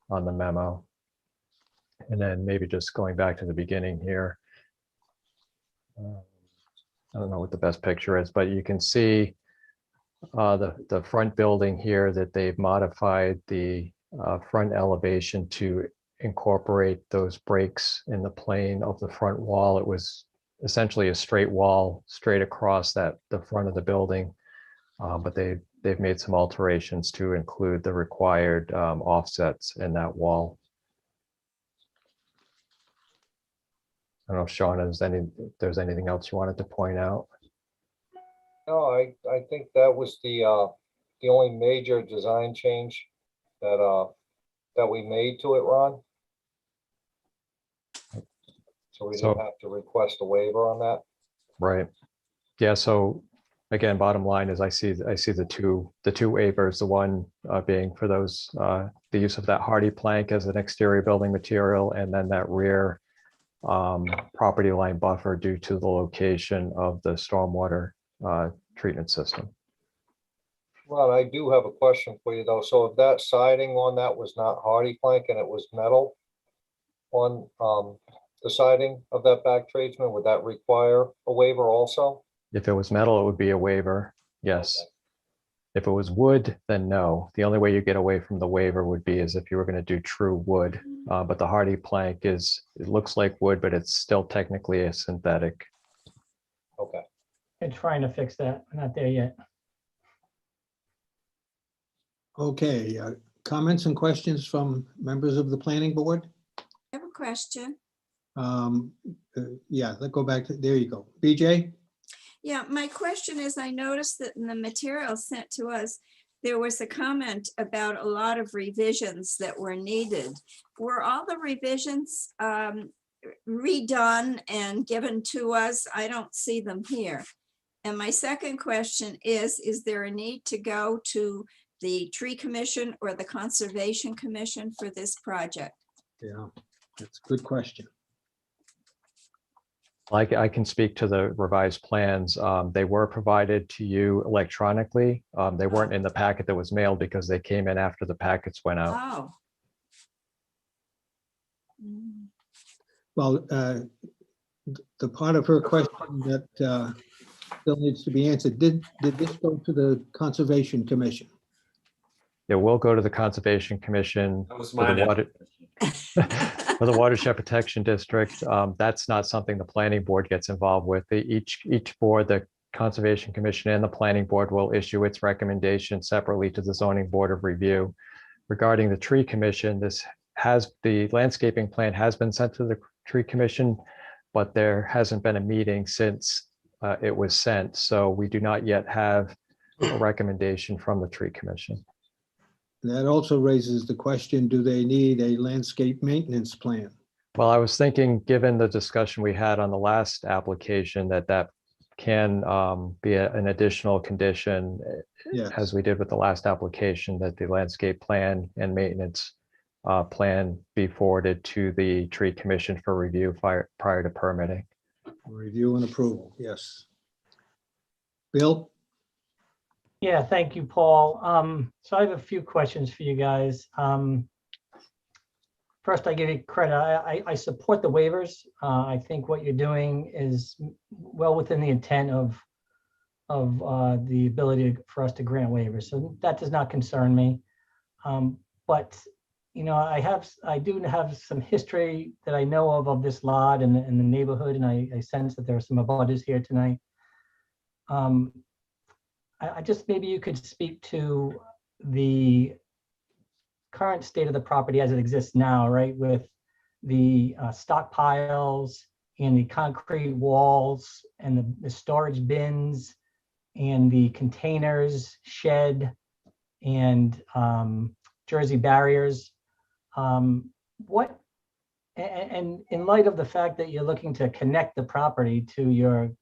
on the memo. And then maybe just going back to the beginning here. I don't know what the best picture is, but you can see the front building here that they've modified the front elevation to incorporate those breaks in the plane of the front wall. It was essentially a straight wall straight across the front of the building, but they've made some alterations to include the required offsets in that wall. I don't know if Sean if there's anything else you wanted to point out. No, I think that was the only major design change that we made to it, Ron. So we didn't have to request a waiver on that. Right. Yeah. So again, bottom line is I see the two waivers. The one being for those the use of that hardy plank as an exterior building material, and then that rear property line buffer due to the location of the stormwater treatment system. Ron, I do have a question for you though. So if that siding on that was not hardy plank and it was metal on the siding of that back tradesman, would that require a waiver also? If it was metal, it would be a waiver. Yes. Okay. If it was wood, then no. The only way you get away from the waiver would be as if you were going to do true wood. But the hardy plank it looks like wood, but it's still technically a synthetic. Okay. I'm trying to fix that. We're not there yet. Okay, comments and questions from members of the planning board? I have a question. Yeah, let's go back to, there you go. BJ? Yeah, my question is, I noticed that in the material sent to us, there was a comment about a lot of revisions that were needed. Were all the revisions redone and given to us? I don't see them here. And my second question is there a need to go to the Tree Commission or the Conservation Commission for this project? Yeah, that's a good question. I can speak to the revised plans. They were provided to you electronically. They weren't in the packet that was mailed because they came in after the packets went out. Oh. Well, the part of her question that still needs to be answered, did this go to the Conservation Commission? It will go to the Conservation Commission. That was for mine. for the Watershed Protection District. That's not something the planning board gets involved with. Each board, the Conservation Commission and the planning board, will issue its recommendation separately to the Zoning Board of Review. Regarding the Tree Commission, the landscaping plan has been sent to the Tree Commission, but there hasn't been a meeting since it was sent. So we do not yet have a recommendation from the Tree Commission. That also raises the question, do they need a landscape maintenance plan? Well, I was thinking, given the discussion we had on the last application, that can be an additional condition, yes, as we did with the last application, that the landscape plan and maintenance plan be forwarded to the Tree Commission for review prior to permitting. Review and approval, yes. Bill? Yeah, thank you, Paul. So I have a few questions for you guys. First, I give you credit. I support the waivers. I think what you're doing is well within the intent of the ability for us to grant waivers. So that does not concern me. But I do have some history that I know of this lot and the neighborhood, and I sense that there are some abutters here tonight. I just, maybe you could speak to the current state of the property as it exists now, right? With the stockpiles and the concrete walls and the storage bins and the containers, shed, and Jersey barriers. What, and in light of the fact that you're looking to connect the property to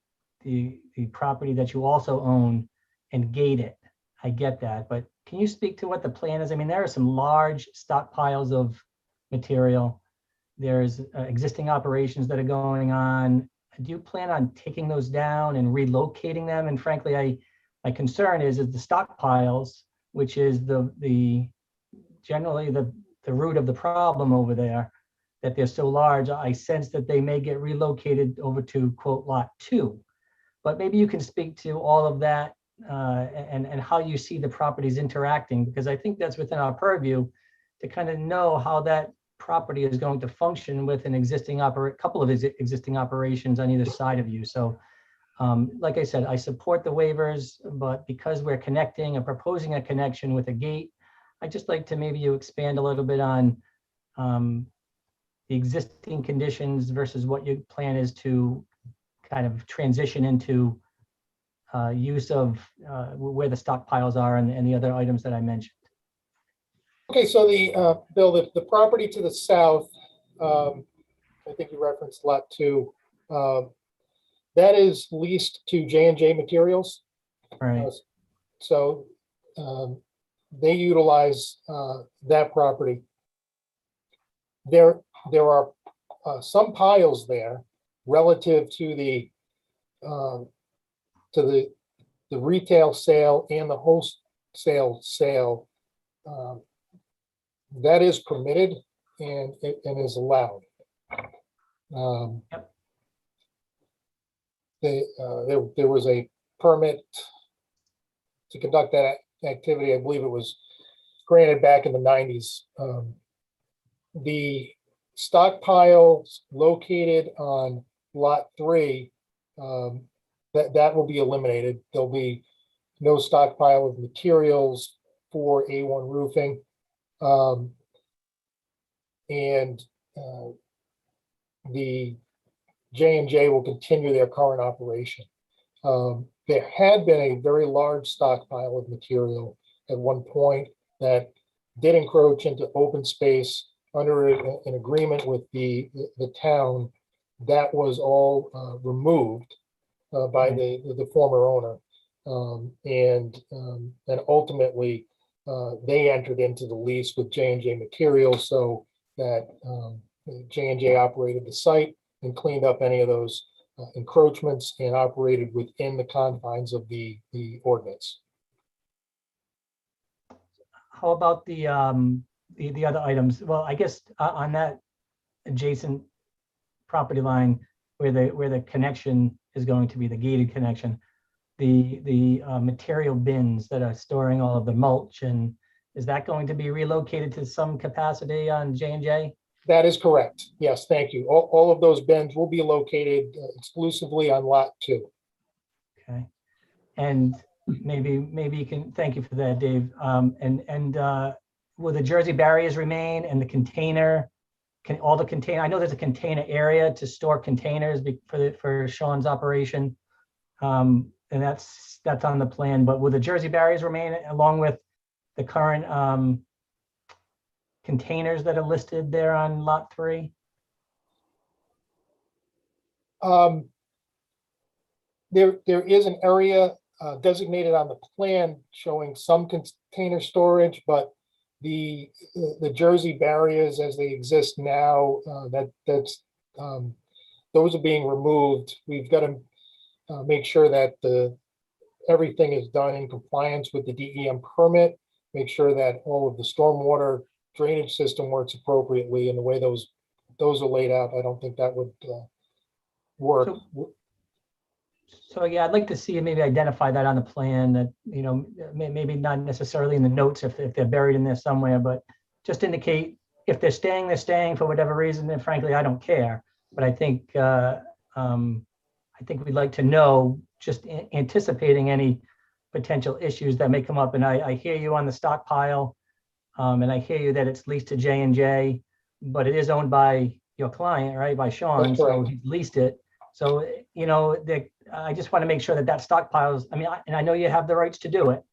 the property that you also own and gate it, I get that, but can you speak to what the plan is? I mean, there are some large stockpiles of material. There's existing operations that are going on. Do you plan on taking those down and relocating them? And frankly, my concern is the stockpiles, which is generally the root of the problem over there, that they're so large. I sense that they may get relocated over to quote lot 2. But maybe you can speak to all of that and how you see the properties interacting, because I think that's within our purview to kind of know how that property is going to function with an existing couple of existing operations on either side of you. So like I said, I support the waivers, but because we're connecting and proposing a connection with a gate, I'd just like to maybe you expand a little bit on the existing conditions versus what your plan is to kind of transition into use of where the stockpiles are and the other items that I mentioned. Okay, so Bill, the property to the south, I think you referenced lot 2, that is leased to J&J Materials. Right. So they utilize that property. There are some piles there relative to the retail sale and the wholesale sale. That is permitted and is allowed. There was a permit to conduct that activity. I believe it was granted back in the 90s. The stockpiles located on lot 3, that will be eliminated. There'll be no stockpile of materials for A1 roofing. The J&J will continue their current operation. There had been a very large stockpile of material at one point that did encroach into open space under an agreement with the town. That was all removed by the former owner. And ultimately, they entered into the lease with J&J Materials so that J&J operated the site and cleaned up any of those encroachments and operated within the confines of the ordinance. How about the other items? Well, I guess on that adjacent property line where the connection is going to be the gated connection, the material bins that are storing all of the mulch, and is that going to be relocated to some capacity on J&J? That is correct. Yes, thank you. All of those bins will be located exclusively on lot 2. Okay. And maybe you can, thank you for that, Dave. Will the Jersey barriers remain and the container, I know there's a container area to store containers for Sean's operation. And that's on the plan, but will the Jersey barriers remain along with the current containers that are listed there on lot 3? There is an area designated on the plan showing some container storage, but the Jersey barriers as they exist now, those are being removed. We've got to make sure that everything is done in compliance with the DEM permit, make sure that all of the stormwater drainage system works appropriately, and the way those are laid out, I don't think that would work. So yeah, I'd like to see you maybe identify that on the plan, that, maybe not necessarily in the notes if they're buried in there somewhere, but just indicate if they're staying, they're staying for whatever reason, then frankly, I don't care. But I think we'd like to know, just anticipating any potential issues that may come up. And I hear you on the stockpile, and I hear you that it's leased to J&J, but it is owned by your client, right, by Sean, That's so correct. he leased it. So, you know, I just want to make sure that that stockpiles, I mean, and I know you have the rights to do it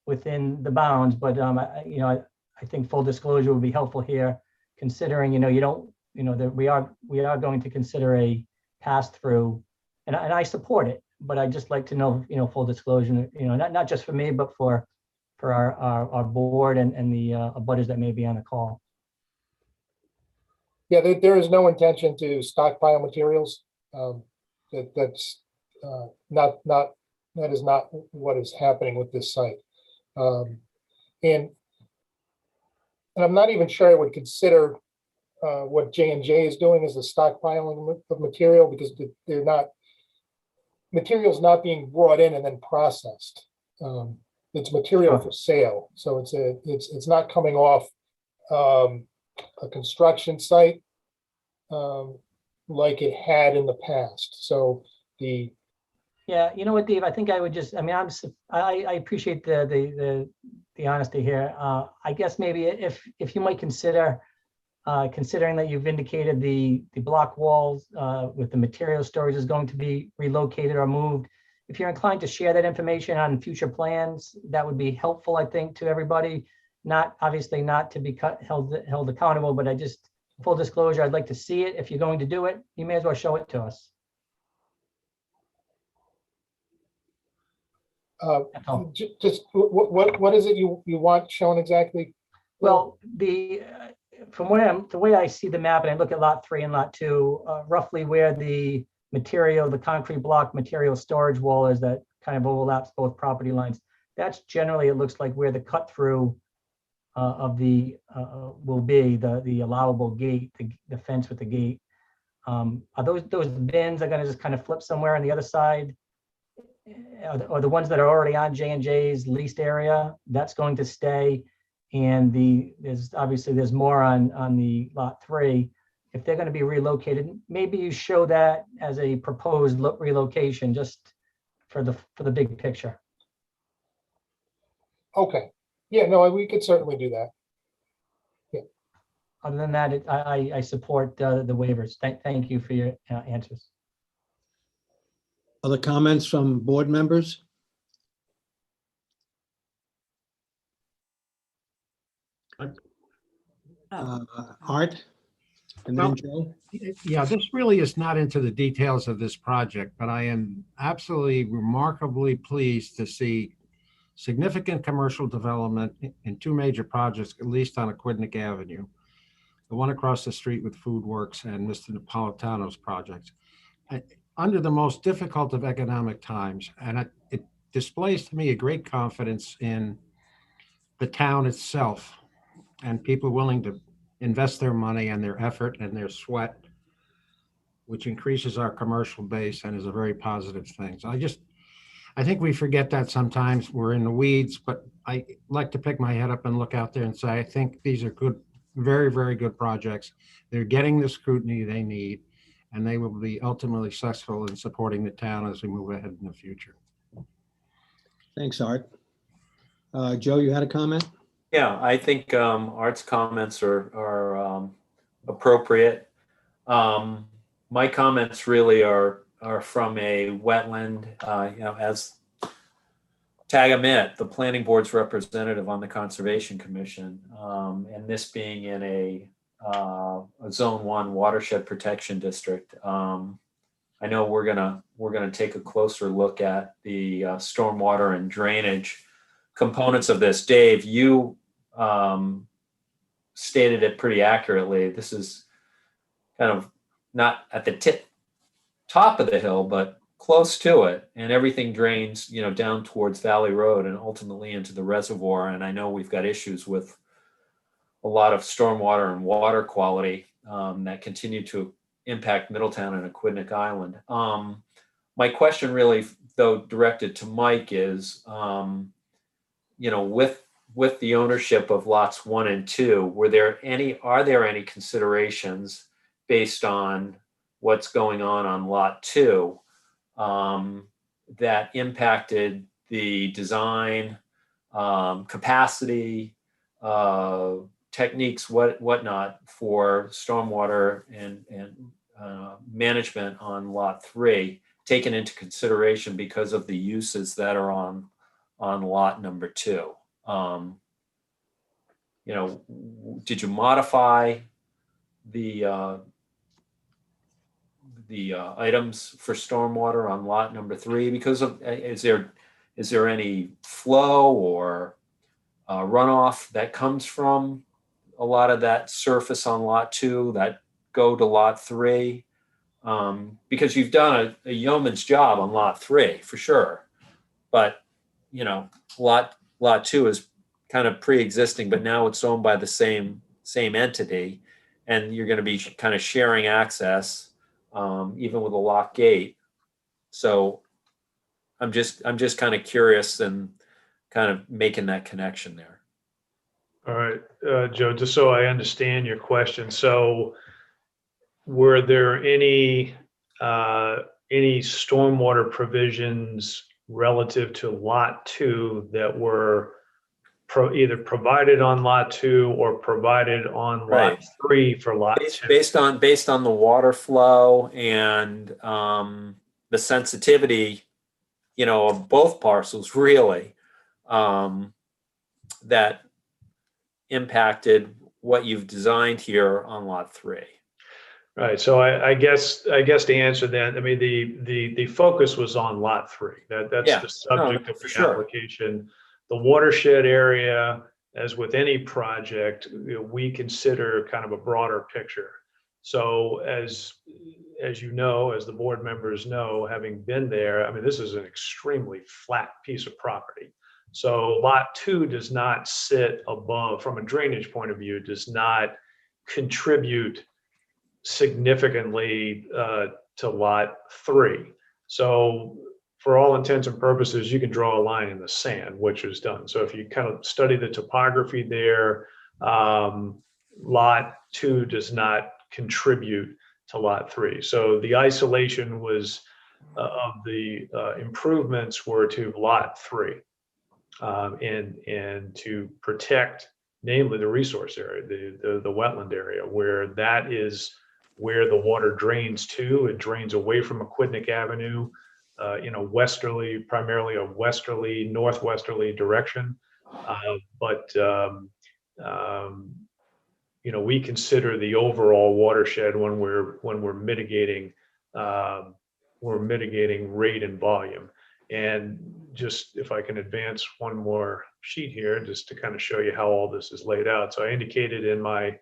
within the bounds, but, you know, I think full disclosure would be helpful here, considering, you know, you don't, you know, that we are going to consider a pass-through, and I support it, but I'd just like to know, you know, full disclosure, you know, not just for me, but for our board and the abutters that may be on the call. Yeah, there is no intention to stockpile materials. That's that is not what is happening with this site. And I'm not even sure I would consider what J&J is doing as a stockpiling of material, because they're not, material's not being brought in and then processed. It's material for sale, so it's not coming off a construction site like it had in the past. So Yeah, you know what, Dave, I think I would just, I mean, I appreciate the honesty here. I guess maybe if you might consider, considering that you've indicated the block walls with the material storage is going to be relocated or moved, if you're inclined to share that information on future plans, that would be helpful, I think, to everybody. Not, obviously not to be held accountable, but I just, full disclosure, I'd like to see it. If you're going to do it, you may as well show it to us. just what is it you want shown exactly? Well, from the way I see the map, and I look at lot 3 and lot 2, roughly where the material, the concrete block material storage wall is, that kind of overlaps both property lines. That's generally, it looks like, where the cut through of the will be, the allowable gate, the fence with the gate. Are those bins are going to just kind of flip somewhere on the other side? Or the ones that are already on J&J's leased area, that's going to stay. And there's more on the lot 3. If they're going to be relocated, maybe you show that as a proposed relocation, just for the big picture. Okay. Yeah, no, we could certainly do that. Yeah. Other than that, I support the waivers. Thank you for your answers. Other comments from board members? Art? And then Well, Joe? Yeah, this really is not into the details of this project, but I am absolutely remarkably pleased to see significant commercial development in 2 major projects, at least on Aquidneck Avenue. The one across the street with Food Works and Mr. Napolitano's project, under the most difficult of economic times. And it displays to me a great confidence in the town itself and people willing to invest their money and their effort and their sweat, which increases our commercial base and is a very positive thing. So I think we forget that sometimes. We're in the weeds, but I like to pick my head up and look out there and say, I think these are good, very, very good projects. They're getting the scrutiny they need, and they will be ultimately successful in supporting the town as we move ahead in the future. Thanks, Art. Joe, you had a comment? Yeah, I think Art's comments are appropriate. My comments really are from a wetland, you know, as tag Amit, the planning board's representative on the Conservation Commission, and this being in a Zone 1 watershed protection district. I know we're gonna take a closer look at the stormwater and drainage components of this. Dave, you stated it pretty accurately. This is kind of not at the top of the hill, but close to it, and everything drains, you know, down towards Valley Road and ultimately into the reservoir. And I know we've got issues with a lot of stormwater and water quality that continue to impact Middletown and Aquidneck Island. My question really, though, directed to Mike is, you know, with with the ownership of lots 1 and 2, are there any considerations based on what's going on lot 2 that impacted the design, capacity, techniques, whatnot for stormwater and management on lot 3, taken into consideration because of the uses that are on lot number 2? Did you modify the items for stormwater on lot number 3 because of, is there any flow or runoff that comes from a lot of that surface on lot 2 that go to lot 3? Because you've done a yeoman's job on lot 3 for sure, but lot 2 is kind of pre-existing, but now it's owned by the same entity, and you're going to be kind of sharing access, even with a lock gate. So I'm just kind of curious and kind of making that connection there. All right, Joe, just so I understand your question. So were there any stormwater provisions relative to lot 2 that were either provided on lot 2 or provided on lot 3 for lot 2? Based on the water flow and the sensitivity, of both parcels really, that impacted what you've designed here on lot 3. Right. So I guess to answer that, I mean, the focus was on lot 3. That's the subject of the application. The watershed area, as with any project, we consider kind of a broader picture. So as you know, as the board members know, having been there, I mean, this is an extremely flat piece of property. So lot 2 does not sit above, from a drainage point of view, does not contribute significantly to lot 3. So for all intents and purposes, you can draw a line in the sand, which is done. So if you kind of study the topography there, lot 2 does not contribute to lot 3. So the isolation was of the improvements were to lot 3, and to protect, namely the resource area, the wetland area, where that is where the water drains to. It drains away from Aquidneck Avenue, westerly, primarily a northwesterly direction. We consider the overall watershed when we're mitigating rate and volume. And just if I can advance one more sheet here, just to kind of show you how all this is laid out. So I indicated in my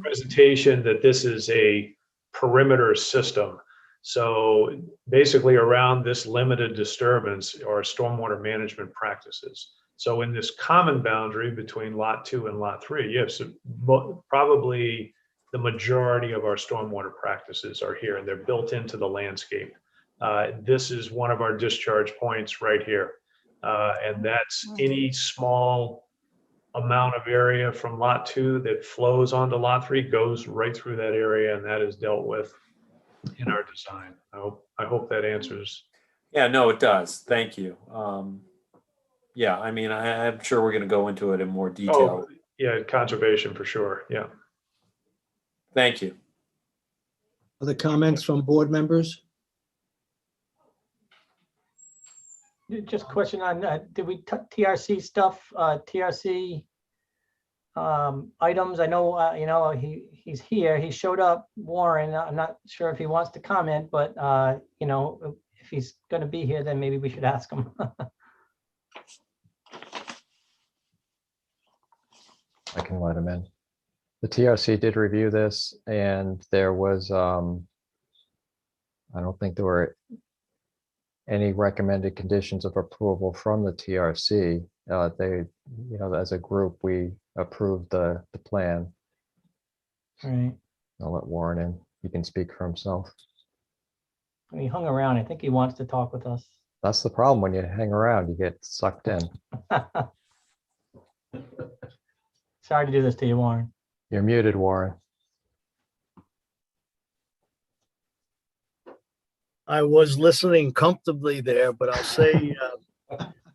presentation that this is a perimeter system. So basically around this limited disturbance are stormwater management practices. So in this common boundary between lot 2 and lot 3, yes, probably the majority of our stormwater practices are here, and they're built into the landscape. This is one of our discharge points right here. And that's any small amount of area from lot 2 that flows onto lot 3 goes right through that area, and that is dealt with in our design. I hope that answers. Yeah, no, it does. Thank you. Yeah, I mean, I'm sure we're going to go into it in more detail. Oh, yeah, conservation for sure. Yeah. Thank you. Other comments from board members? Just a question on, did we TRC stuff, TRC items? I know, he's here, he showed up, Warren. I'm not sure if he wants to comment, but, if he's going to be here, then maybe we should ask him. I can let him in. The TRC did review this, and there was, I don't think there were any recommended conditions of approval from the TRC. They, as a group, we approved the plan. Right. I'll let Warren in. He can speak for himself. He hung around. I think he wants to talk with us. That's the problem. When you hang around, you get sucked in. Sorry to do this to you, Warren. You're muted, Warren. I was listening comfortably there, but I'll say,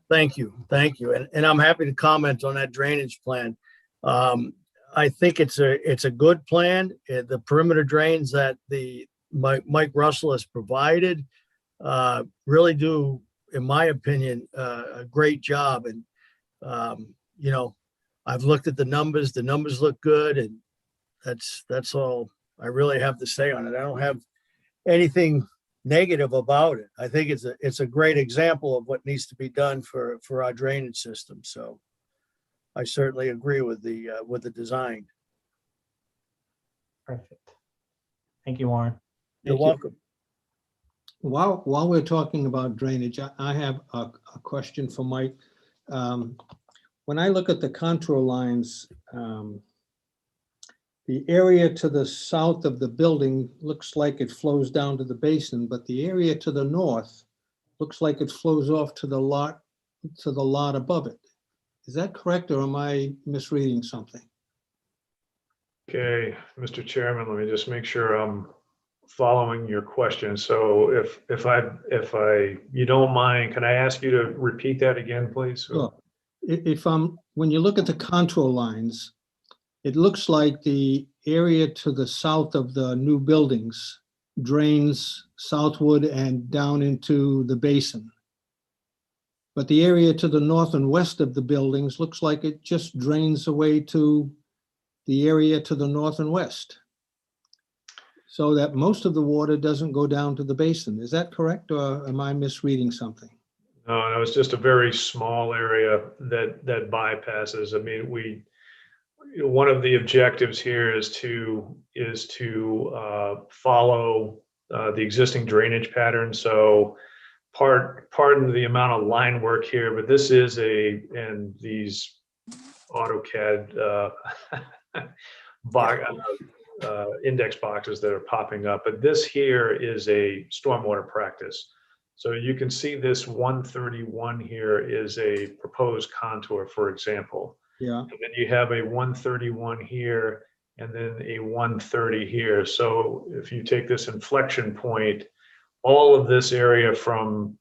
thank you, and I'm happy to comment on that drainage plan. I think it's a good plan. The perimeter drains that Mike Russell has provided really do, in my opinion, a great job. And I've looked at the numbers. The numbers look good, and that's all I really have to say on it. I don't have anything negative about it. I think it's a great example of what needs to be done for our drainage system. So I certainly agree with the design. Perfect. Thank you, Warren. You're welcome. While we're talking about drainage, I have a question for Mike. When I look at the contour lines, the area to the south of the building looks like it flows down to the basin, but the area to the north looks like it flows off to the lot above it. Is that correct, or am I misreading something? Okay, Mr. Chairman, let me just make sure I'm following your question. So if you don't mind, can I ask you to repeat that again, please? Sure. When you look at the contour lines, it looks like the area to the south of the new buildings drains southward and down into the basin. But the area to the north and west of the buildings looks like it just drains away to the area to the north and west. So that most of the water doesn't go down to the basin. Is that correct, or am I misreading something? No, it's just a very small area that bypasses. I mean, one of the objectives here is to follow the existing drainage pattern. So pardon the amount of line work here, but this is and these AutoCAD index boxes that are popping up. But this here is a stormwater practice. So you can see this 131 here is a proposed contour, for example. Yeah. And then you have a 131 here and then a 130 here. So if you take this inflection point, all of this area from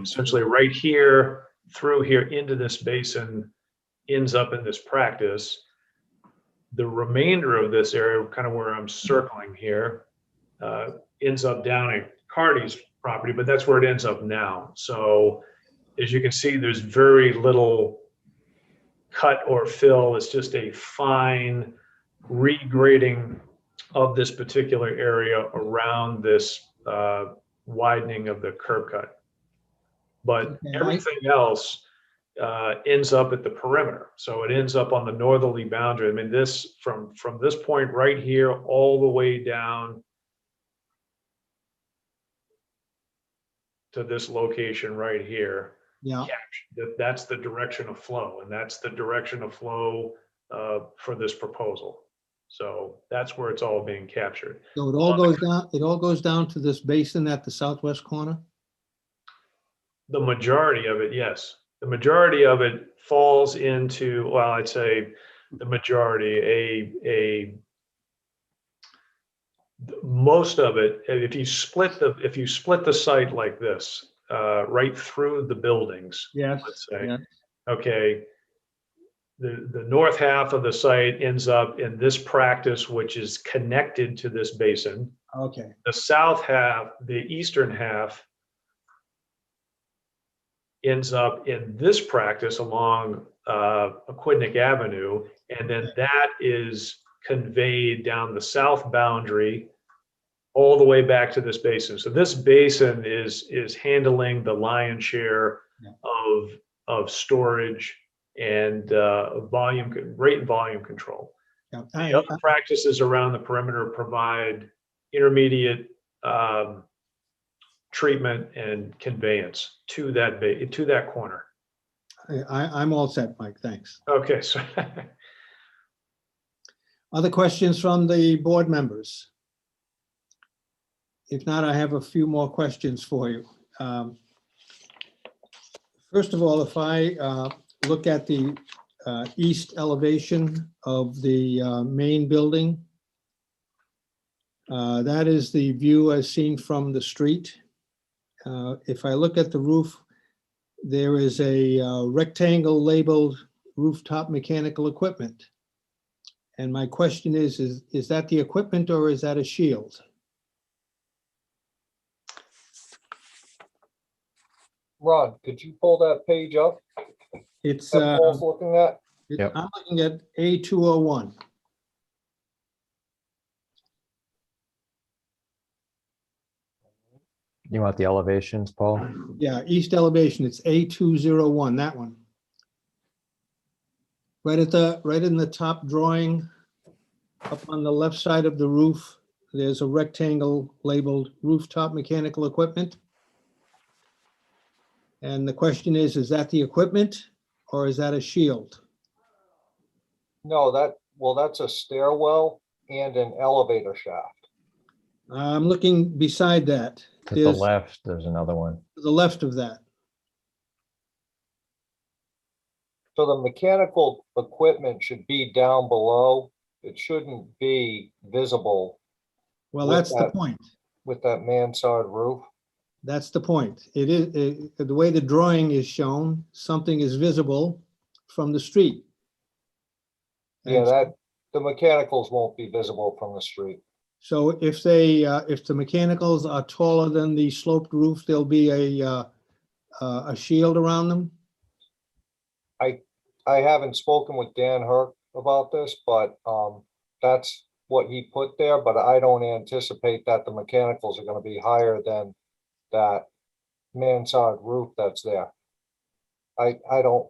essentially right here through here into this basin ends up in this practice. The remainder of this area, kind of where I'm circling here, ends up down at Cardy's property, but that's where it ends up now. So as you can see, there's very little cut or fill. It's just a fine regrading of this particular area around this widening of the curb cut. But everything else ends up at the perimeter. So it ends up on the northerly boundary. I mean, this from this point right here all the way down to this location right here. Yeah. That's the direction of flow, and that's the direction of flow for this proposal. So that's where it's all being captured. So it all goes down. It all goes down to this basin at the southwest corner. The majority of it, yes. The majority of it falls into, well, I'd say the majority, most of it, if you split the site like this, right through the buildings, yes, let's say, yes. Okay, the north half of the site ends up in this practice, which is connected to this basin. Okay. The south half, the eastern half, ends up in this practice along Aquidneck Avenue, and then that is conveyed down the south boundary all the way back to this basin. So this basin is handling the lion's share of storage and rate and volume control. Yeah. The other practices around the perimeter provide intermediate treatment and conveyance to that corner. I'm all set, Mike. Thanks. Okay. So other questions from the board members? If not, I have a few more questions for you. First of all, if I look at the east elevation of the main building, that is the view as seen from the street. If I look at the roof, there is a rectangle labeled rooftop mechanical equipment. And my question is that the equipment or is that a shield? Ron, could you pull that page up It's, that Paul's looking at? Yep. I'm looking at A201. You want the elevations, Paul? Yeah, east elevation, it's A201, that one. Right in the top drawing, up on the left side of the roof, there's a rectangle labeled rooftop mechanical equipment. And the question is that the equipment or is that a shield? No, that's a stairwell and an elevator shaft. I'm looking beside that. To the left, there's another one. To the left of that. So the mechanical equipment should be down below. It shouldn't be visible. Well, with that's the that- point. With that mansard roof. That's the point. It is, the way the drawing is shown, something is visible from the street. Yeah, that, the mechanicals won't be visible from the street. So if the mechanicals are taller than the sloped roof, there'll be a shield around them? I haven't spoken with Dan Herc about this, but that's what he put there, but I don't anticipate that the mechanicals are gonna be higher than that mansard roof that's there. I don't,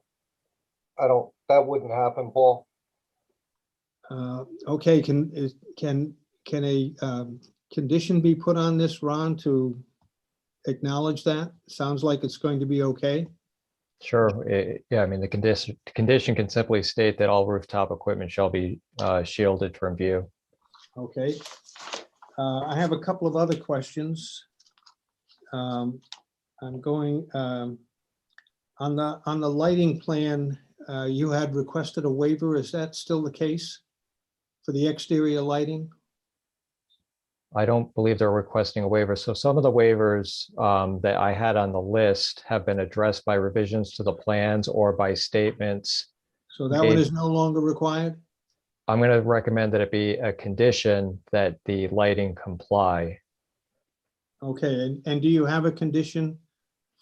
that wouldn't happen, Paul. Okay, can a condition be put on this, Ron, to acknowledge that? Sounds like it's going to be okay. Sure. Yeah, I mean, the condition can simply state that all rooftop equipment shall be shielded from view. Okay. I have a couple of other questions. I'm going, on the lighting plan, you had requested a waiver. Is that still the case for the exterior lighting? I don't believe they're requesting a waiver. So some of the waivers that I had on the list have been addressed by revisions to the plans or by statements. So that one is no longer required? I'm going to recommend that it be a condition that the lighting comply. Okay, and do you have a condition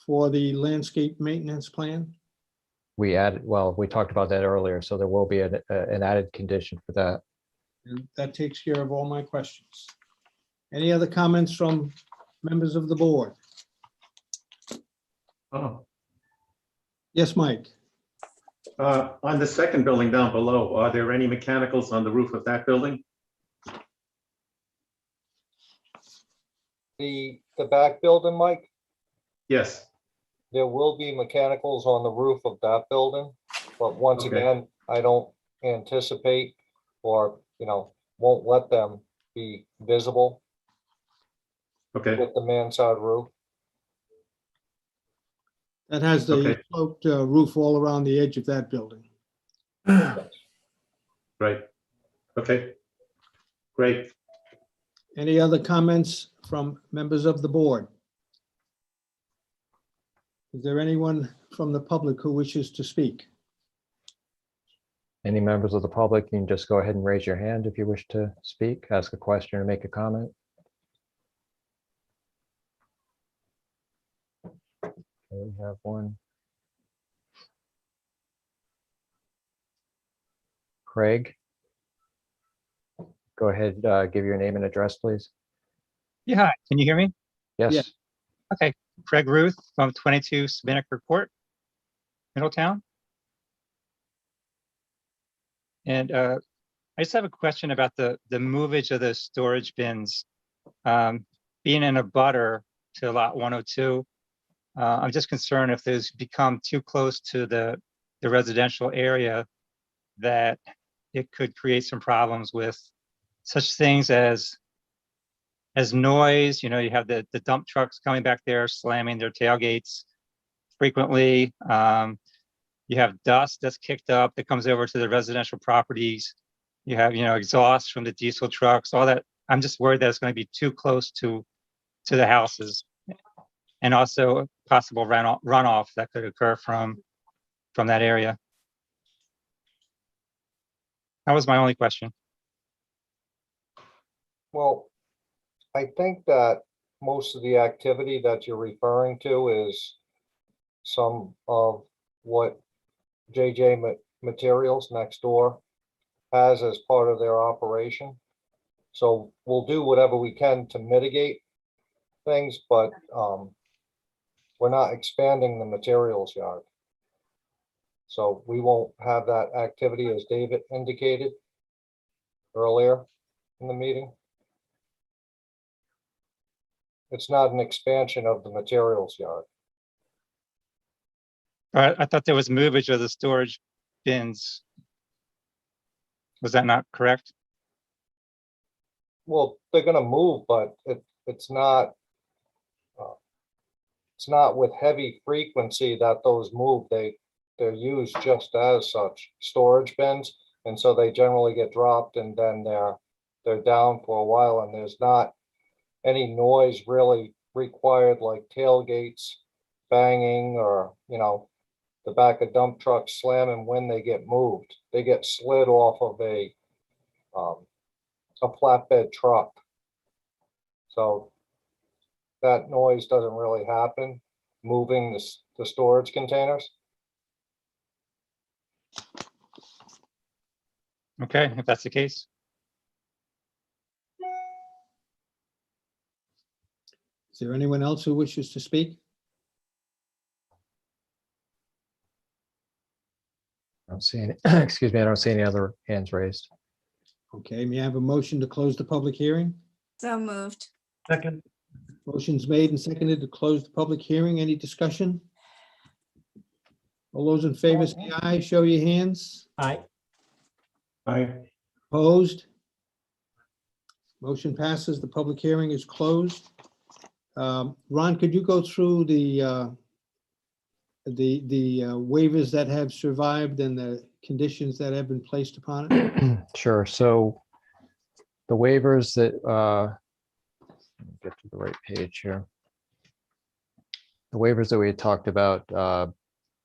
for the landscape maintenance plan? We added, well, we talked about that earlier, so there will be an added condition for that. And that takes care of all my questions. Any other comments from members of the board? Oh, Yes, Mike. on the second building down below, are there any mechanicals on the roof of that building? The back building, Mike, Yes. there will be mechanicals on the roof of that building. But once Okay. again, I don't anticipate or, won't let them be visible Okay. with the mansard roof. That has the Okay. sloped roof all around the edge of that building. Right. Okay. Great. Any other comments from members of the board? Is there anyone from the public who wishes to speak? Any members of the public, you can just go ahead and raise your hand if you wish to speak, ask a question, or make a comment. Okay, we have one. Craig? Go ahead, give your name and address, please. Yeah, hi. Can you hear me? Yes. Yeah. Okay, Craig Ruth from 22 Spinnaker Court, Middletown. And I just have a question about the movage of the storage bins. Being in a butter to lot 102, I'm just concerned if those become too close to the residential area, that it could create some problems with such things as noise. You have the dump trucks coming back there, slamming their tailgates frequently. you have dust that's kicked up that comes over to the residential properties. You have, exhaust from the diesel trucks, all that. I'm just worried that it's going to be too close to the houses. And also possible runoff that could occur from that area. That was my only question. Well, I think that most of the activity that you're referring to is some of what JJ Materials next door has as part of their operation. So we'll do whatever we can to mitigate things, but we're not expanding the materials yard. So we won't have that activity as David indicated earlier in the meeting. It's not an expansion of the materials yard. I thought there was movage of the storage bins. Was that not correct? Well, they're gonna move, but it's not with heavy frequency that those move. They're used just as such storage bins, and so they generally get dropped and then they're down for a while, and there's not any noise really required, like tailgates banging or the back of dump trucks slamming when they get moved. They get slid off of a flatbed truck, so that noise doesn't really happen moving the storage containers. Okay, if that's the case. Is there anyone else who wishes to speak? I don't see any, excuse me, I don't see any other hands raised. Okay, may I have a motion to close the public hearing? So moved. Second. Motion's made and seconded to close the public hearing. Any discussion? All those in favor say aye, show your hands. Aye. Aye. Opposed? Motion passes. The public hearing is closed. Ron, could you go through the waivers that have survived and the conditions that have been placed upon it? Sure. So the waivers that, let me get to the right page here. The waivers that we had talked about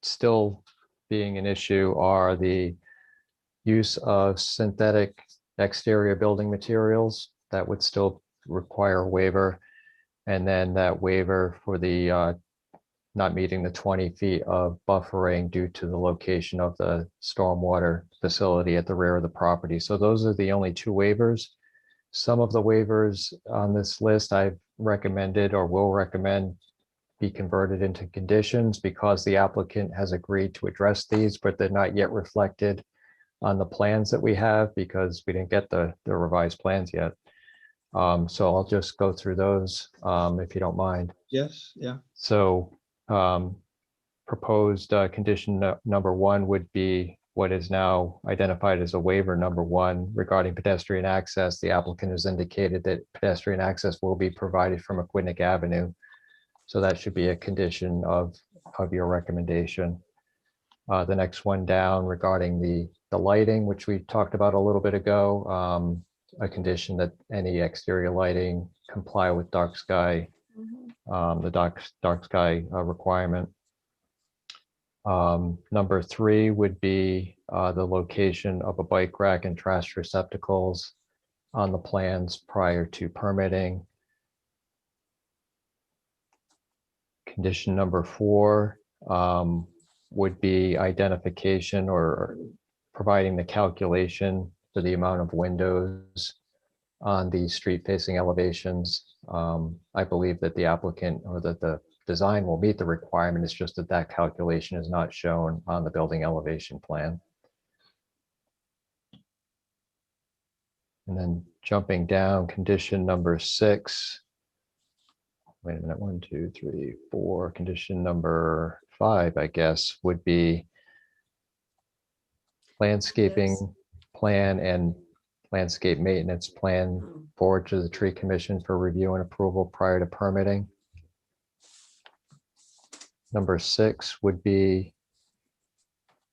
still being an issue are the use of synthetic exterior building materials. That would still require a waiver. And then that waiver for the not meeting the 20 feet of buffering due to the location of the stormwater facility at the rear of the property. So those are the only two waivers. Some of the waivers on this list I've recommended or will recommend be converted into conditions because the applicant has agreed to address these, but they're not yet reflected on the plans that we have because we didn't get the revised plans yet. So I'll just go through those if you don't mind. Yes, yeah. So proposed condition number one would be what is now identified as a waiver number one regarding pedestrian access. The applicant has indicated that pedestrian access will be provided from Aquidneck Avenue. So that should be a condition of your recommendation. The next one down regarding the lighting, which we talked about a little bit ago, a condition that any exterior lighting comply with dark sky, the dark sky requirement. Number three would be the location of a bike rack and trash receptacles on the plans prior to permitting. Condition number four would be identification or providing the calculation for the amount of windows on the street facing elevations. I believe that the applicant or that the design will meet the requirement. It's just that that calculation is not shown on the building elevation plan. And then jumping down, condition number 6. Wait a minute, 1, 2, 3, 4. Condition number 5, I guess, would be landscaping plan and landscape maintenance plan forward to the tree commission for review and approval prior to permitting. Number 6 would be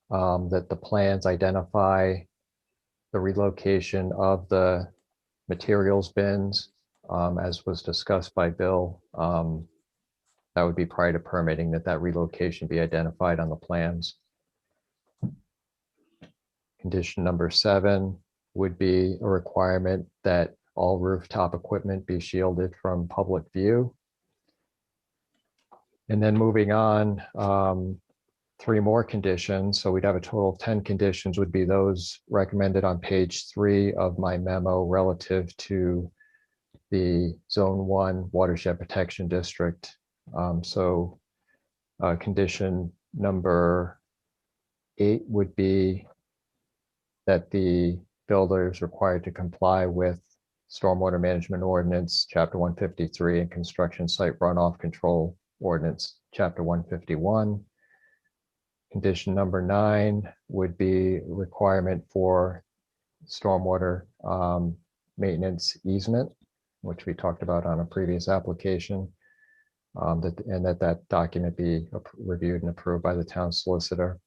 that the plans identify the relocation of the materials bins, as was discussed by Bill. That would be prior to permitting, that relocation be identified on the plans. Condition number 7 would be a requirement that all rooftop equipment be shielded from public view. And then moving on, 3 more conditions. So we'd have a total of 10 conditions, would be those recommended on page 3 of my memo relative to the Zone 1 Watershed Protection District. Condition number 8 would be that the builder is required to comply with Stormwater Management Ordinance, Chapter 153, and Construction Site Runoff Control Ordinance, Chapter 151. Condition number 9 would be requirement for stormwater maintenance easement, which we talked about on a previous application, and that document be reviewed and approved by the town solicitor.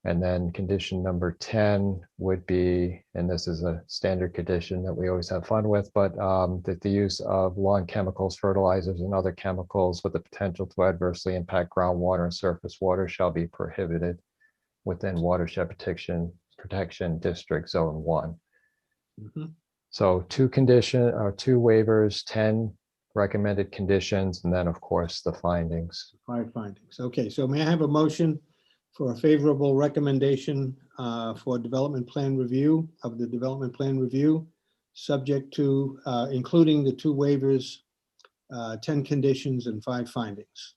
And then condition number 10 would be, and this is a standard condition that we always have fun with, but that the use of lawn chemicals, fertilizers, and other chemicals with the potential to adversely impact groundwater and surface water shall be prohibited within Watershed Protection District Zone 1. So 2 waivers, 10 recommended conditions, and then of course the findings. 5 findings. Okay, so may I have a motion for a favorable recommendation for development plan review of the development plan review, subject to including the 2 waivers, 10 conditions, and 5 findings?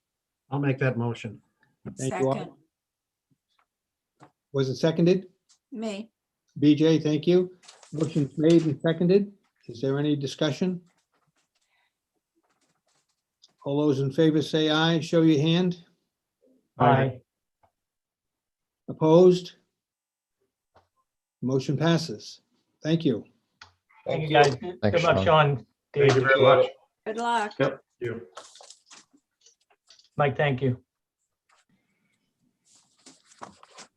I'll make that motion. Thank you Second, all. Was it seconded? me. BJ, thank you. Motion's made and seconded. Is there any discussion? All those in favor say aye. Show your hand. Aye. Opposed? Motion passes. Thank you. Thank you, guys. Thanks, Good luck, Sean. Sean. Thank you Dave, very much. Good luck. Thank you. Mike, thank you.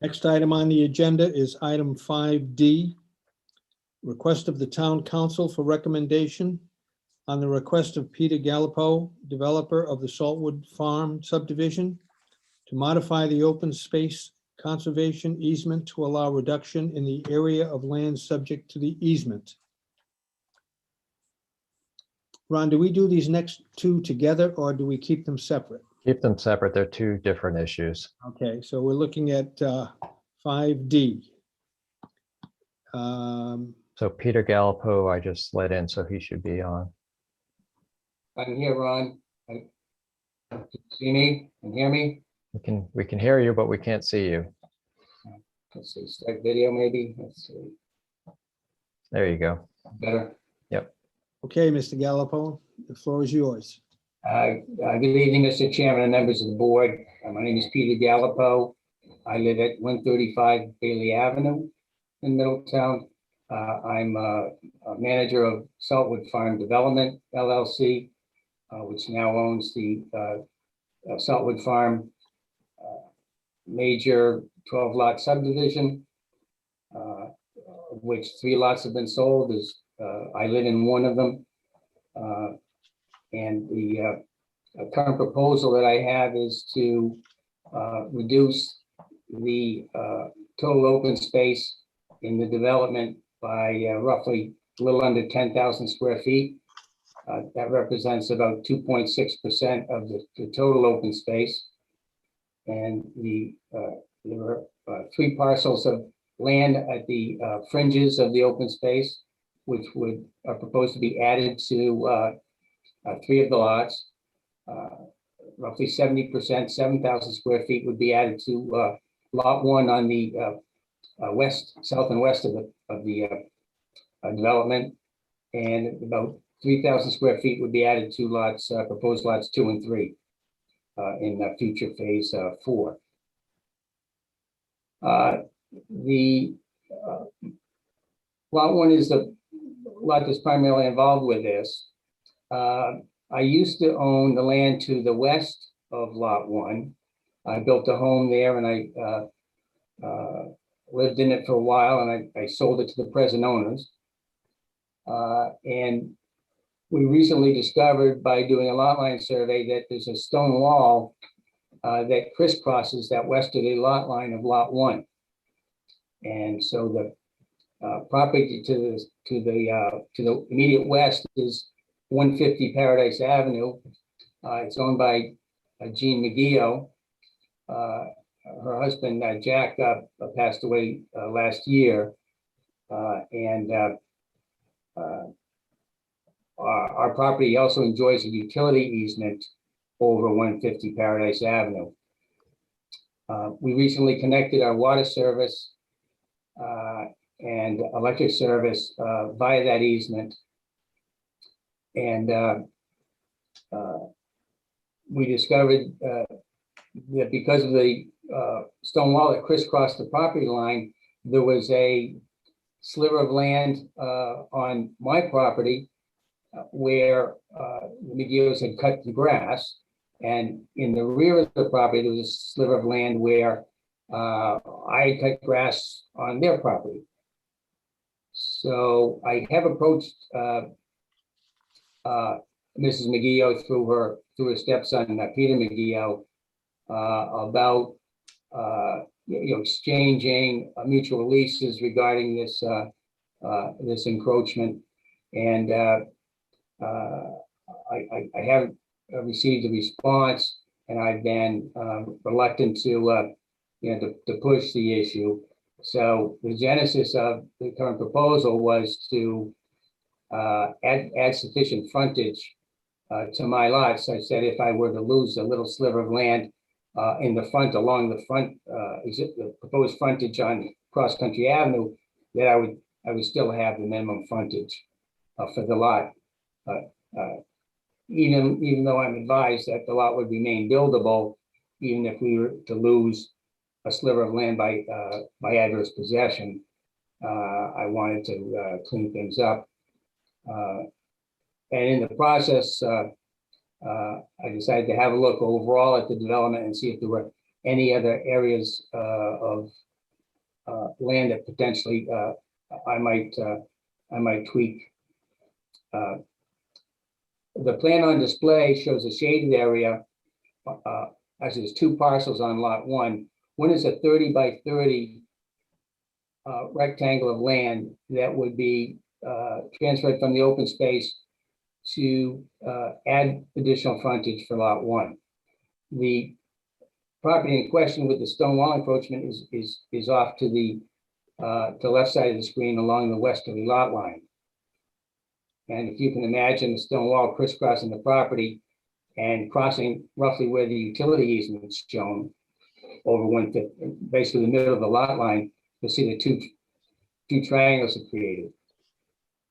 Next item on the agenda is item 5D. Request of the town council for recommendation on the request of Peter Galipo, developer of the Saltwood Farm subdivision, to modify the open space conservation easement to allow reduction in the area of land subject to the easement. Ron, do we do these next 2 together or do we keep them separate? Keep them separate. They're 2 different issues. Okay, so we're looking at 5D. So Peter Galipo, I just let in, so he should be on. I'm here, Ron. See me and hear me? We can hear you, but we can't see you. Let's see, start video maybe. Let's see. There you go. Better. Yep. Okay, Mr. Galipo, the floor is yours. Good evening, Mr. Chairman and members of the board. My name is Peter Galipo. I live at 135 Bailey Avenue in Middletown. I'm a manager of Saltwood Farm Development LLC, which now owns the Saltwood Farm major 12-lot subdivision, of which 3 lots have been sold. I live in one of them. And the current proposal that I have is to reduce the total open space in the development by roughly a little under 10,000 square feet. That represents about 2.6% of the total open space. And there are 3 parcels of land at the fringes of the open space, which are proposed to be added to 3 of the lots. Roughly 70%, 7,000 square feet would be added to lot 1 on the south and west of the development, and about 3,000 square feet would be added to lots, proposed lots 2 and 3 in future phase 4. The lot 1 is the lot that's primarily involved with this. I used to own the land to the west of lot 1. I built a home there, and I lived in it for a while, and I sold it to the present owners. And we recently discovered by doing a lot line survey that there's a stone wall that crisscrosses that westerly lot line of lot 1. And so the property to the immediate west is 150 Paradise Avenue. It's owned by Jean McGeo. Her husband, Jack, passed away last year. And our property also enjoys a utility easement over 150 Paradise Avenue. We recently connected our water service and electric service via that easement. And we discovered that because of the stone wall that crisscrossed the property line, there was a sliver of land on my property where the McGeows had cut the grass. And in the rear of the property, there was a sliver of land where I cut grass on their property. So I have approached Mrs. McGeo through her stepson, Peter McGeo, about exchanging mutual leases regarding this this encroachment. And I haven't received a response, and I've been reluctant to push the issue. So the genesis of the current proposal was to add sufficient frontage to my lot, such that if I were to lose a little sliver of land in the front, along the front, the proposed frontage on Cross Country Avenue, that I would still have the minimum frontage for the lot. Even though I'm advised that the lot would remain buildable, even if we were to lose a sliver of land by adverse possession, I wanted to clean things up. And in the process, I decided to have a look overall at the development and see if there were any other areas of land that potentially I might tweak. The plan on display shows a shaded area. Actually, there's 2 parcels on lot 1. One is a 30 by 30 rectangle of land that would be transferred from the open space to add additional frontage for lot 1. The property in question with the stone wall encroachment is off to the left side of the screen along the westerly lot line. And if you can imagine the stone wall crisscrossing the property and crossing roughly where the utility easement is shown over 150, basically the middle of the lot line, you'll see the two triangles are created.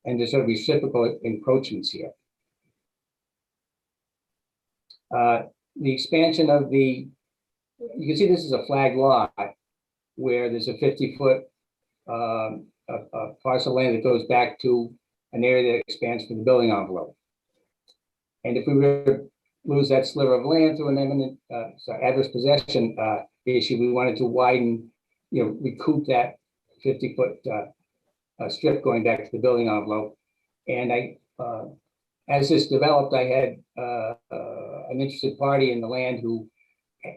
And there's sort of reciprocal encroachments here. The expansion of you can see this is a flag lot where there's a 50-foot parcel land that goes back to an area that expands for the building envelope. And if we were to lose that sliver of land through an eminent adverse possession issue, we wanted to widen, recoup that 50-foot strip going back to the building envelope. And as this developed, I had an interested party in the land who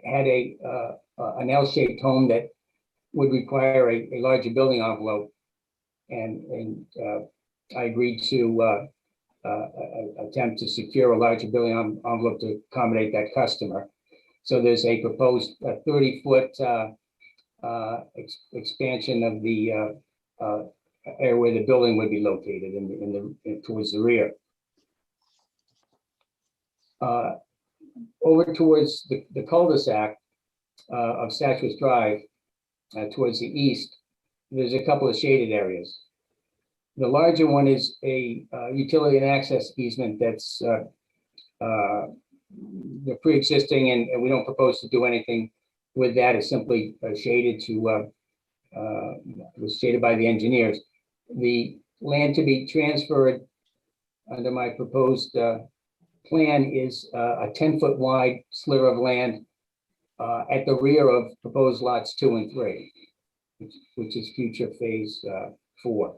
had an L-shaped home that would require a larger building envelope. And I agreed to attempt to secure a larger building envelope to accommodate that customer. So there's a proposed 30-foot expansion of the area where the building would be located towards the rear. Over towards the cul-de-sac of Satchwitz Drive, towards the east, there's a couple of shaded areas. The larger one is a utility and access easement that's they're pre-existing, and we don't propose to do anything with that. It's simply shaded was shaded by the engineers. The land to be transferred under my proposed plan is a 10-foot wide sliver of land at the rear of proposed lots 2 and 3. which is future phase 4.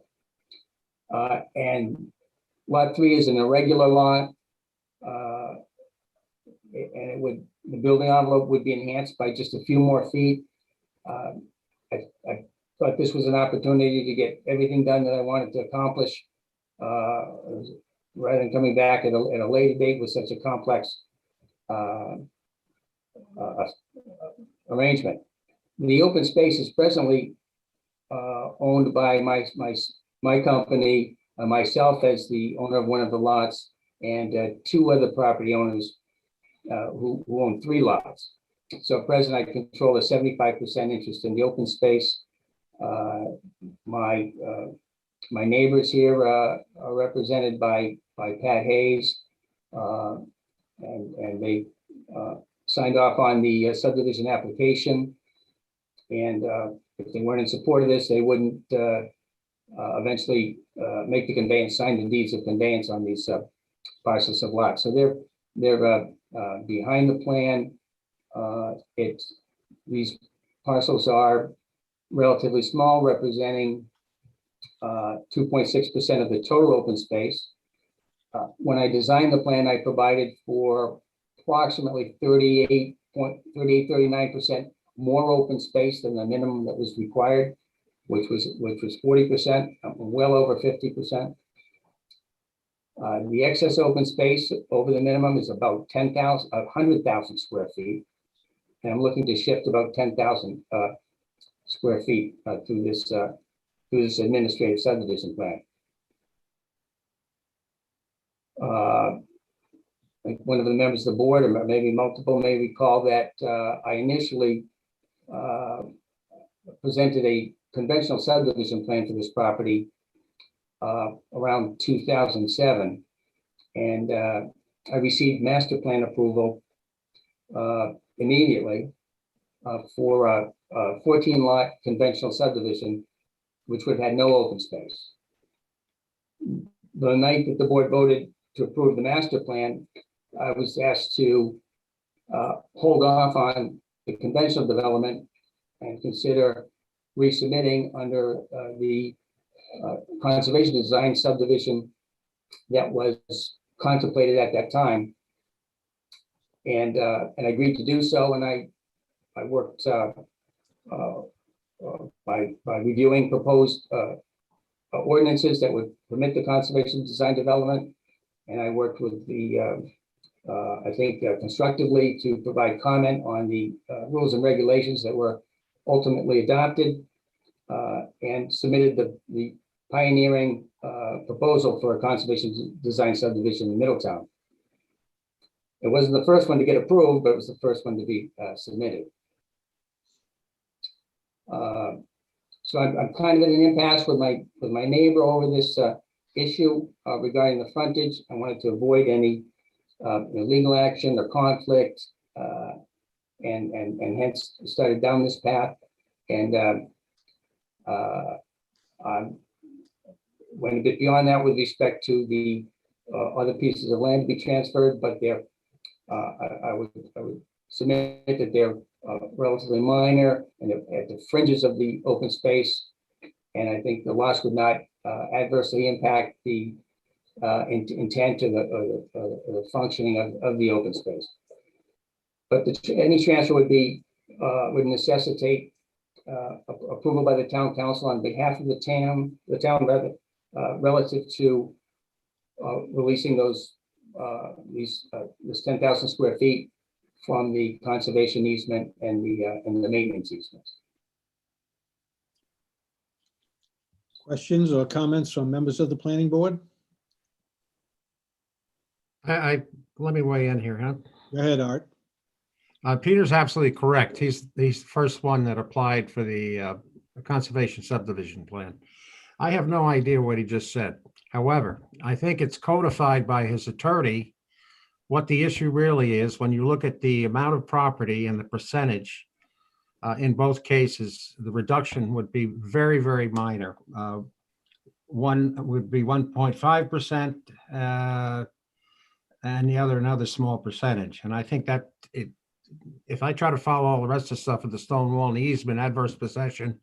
And lot 3 is an irregular lot. And the building envelope would be enhanced by just a few more feet. I thought this was an opportunity to get everything done that I wanted to accomplish, rather than coming back at a later date with such a complex arrangement. The open space is presently owned by my company, myself as the owner of one of the lots, and 2 other property owners who own 3 lots. So at present, I control a 75% interest in the open space. My neighbors here are represented by Pat Hayes, and they signed off on the subdivision application. And if they weren't in support of this, they wouldn't eventually make the conveyance, sign the deeds of conveyance on these parcels of lots. So they're behind the plan. These parcels are relatively small, representing 2.6% of the total open space. When I designed the plan, I provided for approximately 39% more open space than the minimum that was required, which was 40%, well over 50%. The excess open space over the minimum is about 100,000 square feet. And I'm looking to shift about 10,000 square feet through this administrative subdivision plan. I think one of the members of the board, or maybe multiple, may recall that I initially presented a conventional subdivision plan for this property around 2007. And I received master plan approval immediately for a 14-lot conventional subdivision, which would have had no open space. The night that the board voted to approve the master plan, I was asked to hold off on the conventional development and consider resubmitting under the conservation design subdivision that was contemplated at that time. And I agreed to do so, and I worked by reviewing proposed ordinances that would permit the conservation design development. And I worked with the, I think constructively, to provide comment on the rules and regulations that were ultimately adopted, and submitted the pioneering proposal for a conservation design subdivision in Middletown. It wasn't the first one to get approved, but it was the first one to be submitted. So I'm kind of in an impasse with my neighbor over this issue regarding the frontage. I wanted to avoid any legal action or conflict, and hence started down this path. And went a bit beyond that with respect to the other pieces of land to be transferred, but they're I would submit that they're relatively minor and at the fringes of the open space. And I think the loss would not adversely impact the intent or the functioning of the open space. But any transfer would necessitate approval by the town council on behalf of the town relative to releasing this 10,000 square feet from the conservation easement and the maintenance easement. Questions or comments from members of the planning board? Let me weigh in here, huh? Go ahead, Art. Peter's absolutely correct. He's the first one that applied for the conservation subdivision plan. I have no idea what he just said. However, I think it's codified by his attorney what the issue really is when you look at the amount of property and the percentage. In both cases, the reduction would be very, very minor. One would be 1.5%, and the other another small percentage. And I think that if I try to follow all the rest of the stuff with the stone wall and the easement, adverse possession,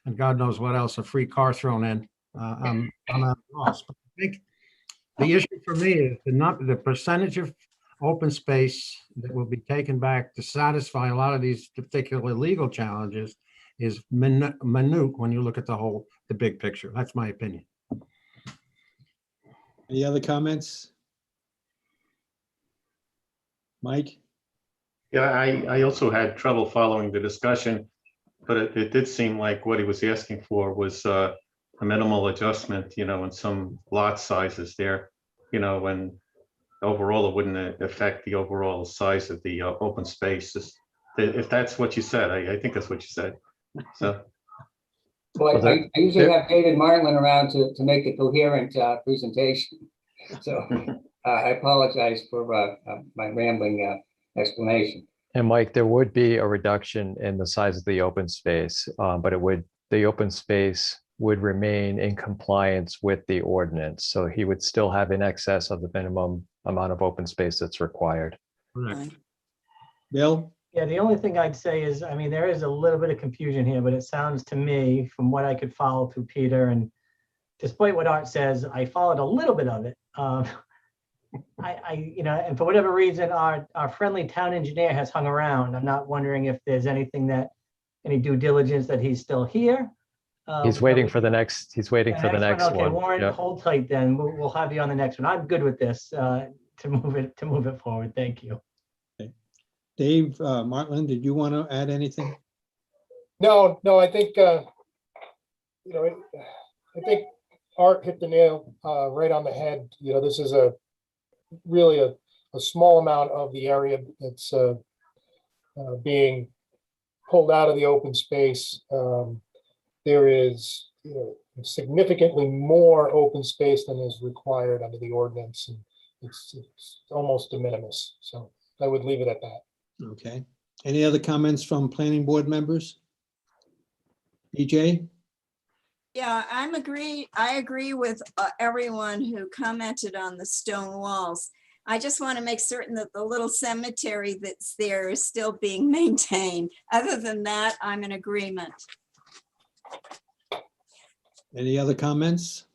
and God knows what else, a free car thrown in, I'm at a loss. But I think the issue for me is the percentage of open space that will be taken back to satisfy a lot of these particular legal challenges is minute when you look at the big picture. That's my opinion. Any other comments? Mike? Yeah, I also had trouble following the discussion, but it did seem like what he was asking for was a minimal adjustment, in some lot sizes there, when overall it wouldn't affect the overall size of the open spaces. If that's what you said, I think that's what you said. So. Well, I usually have David Marlin around to make a coherent presentation. So I apologize for my rambling explanation. And Mike, there would be a reduction in the size of the open space, but the open space would remain in compliance with the ordinance. So he would still have in excess of the minimum amount of open space that's required. Correct. Bill? Yeah, the only thing I'd say is, I mean, there is a little bit of confusion here, but it sounds to me, from what I could follow through Peter, and despite what Art says, I followed a little bit of it. And for whatever reason, our friendly town engineer has hung around. I'm not wondering if there's any due diligence that he's still here. He's waiting for the next, Okay, one. Warren, Yep. hold tight then. We'll have you on the next one. I'm good with this, to move it forward. Thank you. Dave Martland, did you want to add anything? No, I think, I think Art hit the nail right on the head. This is really a small amount of the area that's being pulled out of the open space. There is significantly more open space than is required under the ordinance, and it's almost de minimis. So I would leave it at that. Okay. Any other comments from planning board members? EJ? Yeah, I agree with everyone who commented on the stone walls. I just want to make certain that the little cemetery that's there is still being maintained. Other than that, I'm in agreement. Any other comments?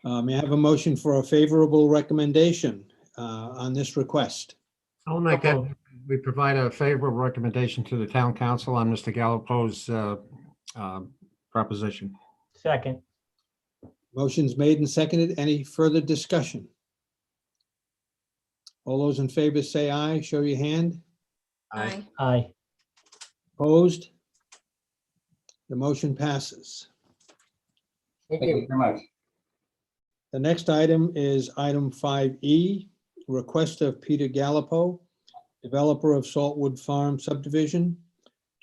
May I have a motion for a favorable recommendation on this request? I'll make that, we provide a favorable recommendation to the town council on Mr. Galipo's proposition. Second. Motion's made and seconded. Any further discussion? All those in favor say aye. Show your hand. Aye. Aye. Opposed? The motion passes. Thank you very much. The next item is item 5E, request of Peter Galipo, developer of Saltwood Farm Subdivision,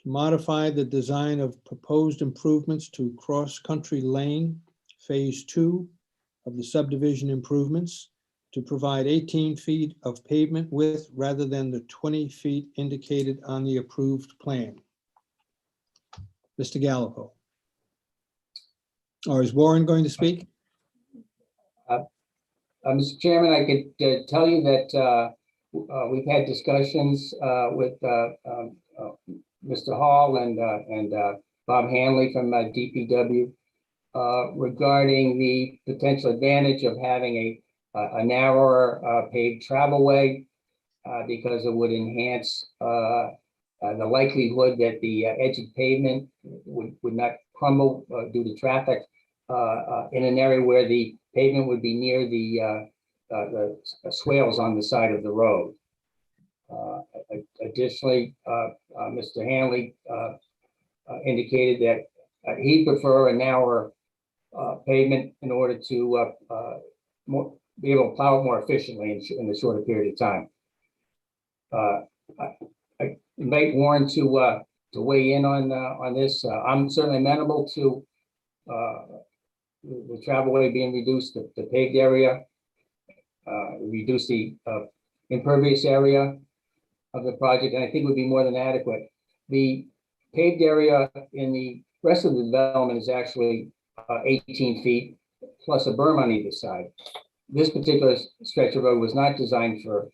to modify the design of proposed improvements to Cross Country Lane, Phase 2 of the subdivision improvements, to provide 18 feet of pavement width rather than the 20 feet indicated on the approved plan. Mr. Galipo. Or is Warren going to speak? Mr. Chairman, I could tell you that we've had discussions with Mr. Hall and Bob Hanley from DPW regarding the potential advantage of having a narrower paved travelway because it would enhance the likelihood that the edge of pavement would not crumble due to traffic in an area where the pavement would be near the swales on the side of the road. Additionally, Mr. Hanley indicated that he'd prefer a narrower pavement in order to be able to plow it more efficiently in a shorter period of time. I invite Warren to weigh in on this. I'm certainly amenable to the travelway being reduced, the paved area, reduce the impervious area of the project, and I think would be more than adequate. The paved area in the rest of the development is actually 18 feet plus a berm on either side. This particular stretch of road was not designed for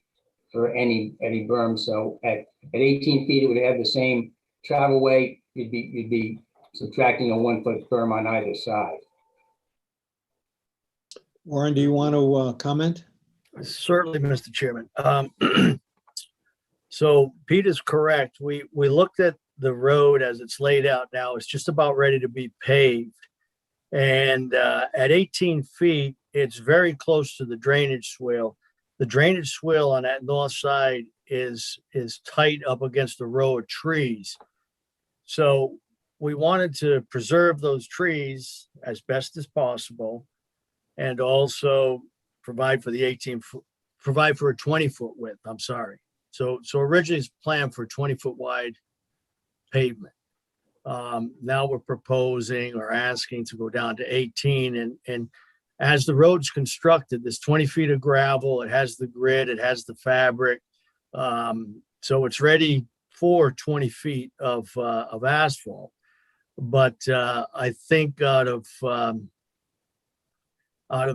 any berm, so at 18 feet, it would have the same travelway you'd be subtracting a 1 foot berm on either side. Warren, do you want to comment? Certainly, Mr. Chairman. So Peter's correct. We looked at the road as it's laid out now. It's just about ready to be paved. And at 18 feet, it's very close to the drainage swale. The drainage swale on that north side is tight up against a row of trees. So we wanted to preserve those trees as best as possible and also provide for the 18 foot, provide for a 20-foot width, I'm sorry. So originally it's planned for 20-foot wide pavement. Now we're proposing or asking to go down to 18, and as the road's constructed, there's 20 feet of gravel, it has the grid, it has the fabric. So it's ready for 20 feet of asphalt. But I think out of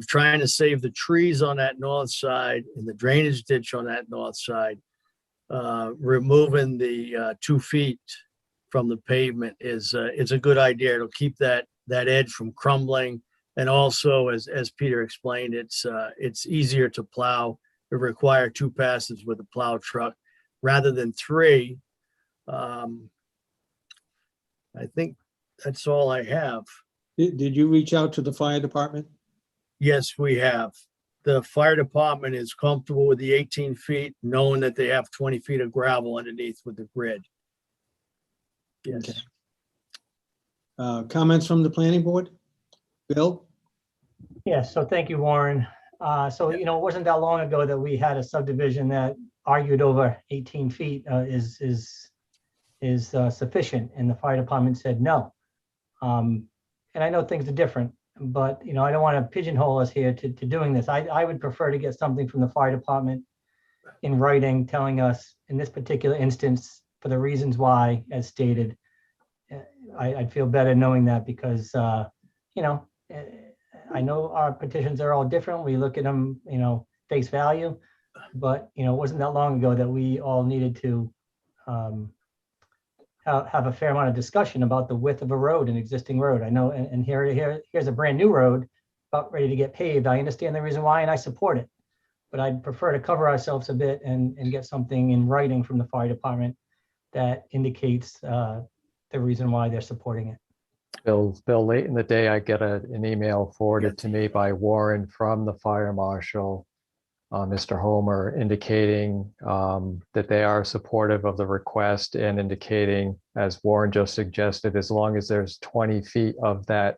trying to save the trees on that north side and the drainage ditch on that north side, removing the 2 feet from the pavement is a good idea. It'll keep that edge from crumbling. And also, as Peter explained, it's easier to plow. It requires 2 passes with a plow truck rather than 3. I think that's all I have. Did you reach out to the fire department? Yes, we have. The fire department is comfortable with the 18 feet, knowing that they have 20 feet of gravel underneath with the grid. Yes. Okay. Comments from the planning board? Bill? Yes, so thank you, Warren. So, it wasn't that long ago that we had a subdivision that argued over 18 feet is sufficient, and the fire department said no. And I know things are different, but, I don't want to pigeonhole us here to doing this. I would prefer to get something from the fire department in writing telling us, in this particular instance, for the reasons why, as stated. I'd feel better knowing that because, I know our petitions are all different. We look at them, face value. But, it wasn't that long ago that we all needed to have a fair amount of discussion about the width of a road, an existing road. I know, and here's a brand new road about ready to get paved. I understand the reason why, and I support it. But I'd prefer to cover ourselves a bit and get something in writing from the fire department that indicates the reason why they're supporting it. Bill, late in the day, I get an email forwarded to me by Warren from the fire marshal, Mr. Homer, indicating that they are supportive of the request and indicating, as Warren just suggested, as long as there's 20 feet of that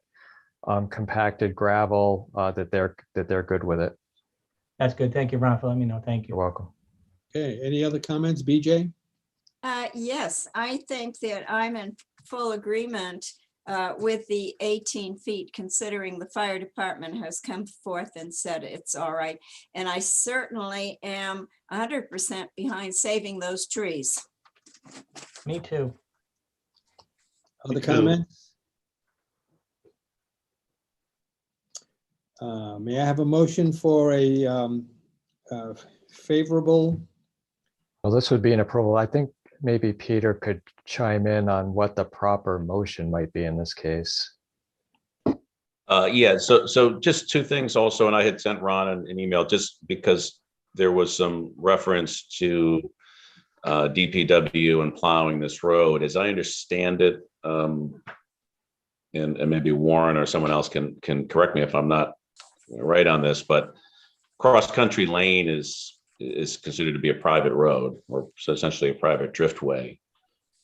compacted gravel, that they're good with it. That's good. Thank you, Ron, for letting me know. Thank you. You're welcome. Okay, any other comments, BJ? Yes, I think that I'm in full agreement with the 18 feet, considering the fire department has come forth and said it's all right. And I certainly am 100% behind saving those trees. Me too. Other comments? May I have a motion for a favorable? Well, this would be an approval. I think maybe Peter could chime in on what the proper motion might be in this case. Yeah, so just 2 things also, and I had sent Ron an email just because there was some reference to DPW and plowing this road. As I understand it, and maybe Warren or someone else can correct me if I'm not right on this, but Cross Country Lane is considered to be a private road, or essentially a private driftway.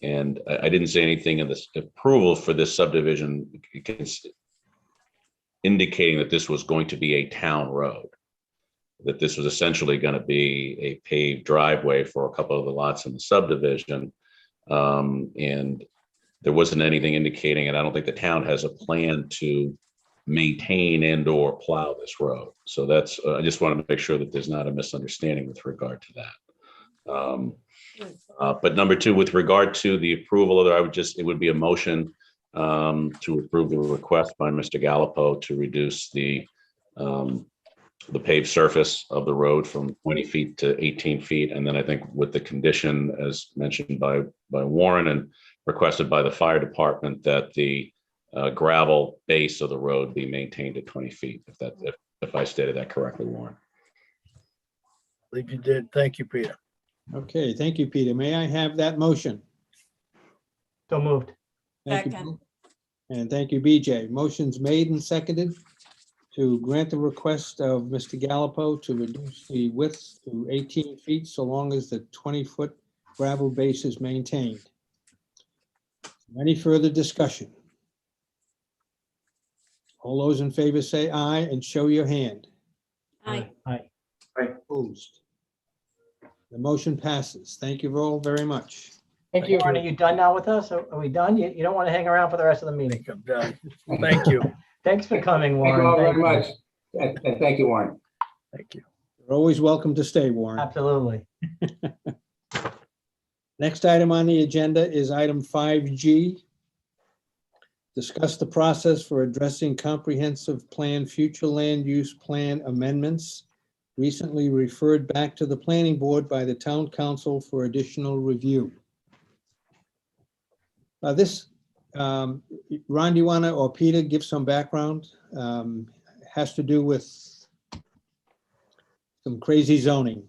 And I didn't say anything in this approval for this subdivision indicating that this was going to be a town road, that this was essentially going to be a paved driveway for a couple of the lots in the subdivision. And there wasn't anything indicating, and I don't think the town has a plan to maintain and or plow this road. So that's, I just want to make sure that there's not a misunderstanding with regard to that. But number 2, with regard to the approval of it, it would be a motion to approve the request by Mr. Galipo to reduce the the paved surface of the road from 20 feet to 18 feet. And then I think with the condition, as mentioned by Warren and requested by the fire department, that the gravel base of the road be maintained at 20 feet, if I stated that correctly, Warren. I believe you did. Thank you, Peter. Okay, thank you, Peter. May I have that motion? So moved. Thank you, Second. Bill. And thank you, BJ. Motion's made and seconded to grant the request of Mr. Galipo to reduce the width to 18 feet so long as the 20-foot gravel base is maintained. Any further discussion? All those in favor say aye and show your hand. Aye. Aye. Opposed? The motion passes. Thank you all very much. Thank you. Warren, are you done now with us? Are we done? You don't want to hang around for the rest of the meeting? I'm done. Thank you. Thanks for coming, Thank you all Warren. very much. And thank you, Warren. Thank you. You're always welcome to stay, Warren. Absolutely. Next item on the agenda is item 5G. Discuss the process for addressing comprehensive plan, future land use plan amendments recently referred back to the planning board by the town council for additional review. Ron, do you want to, or Peter, give some background? Has to do with some crazy zoning.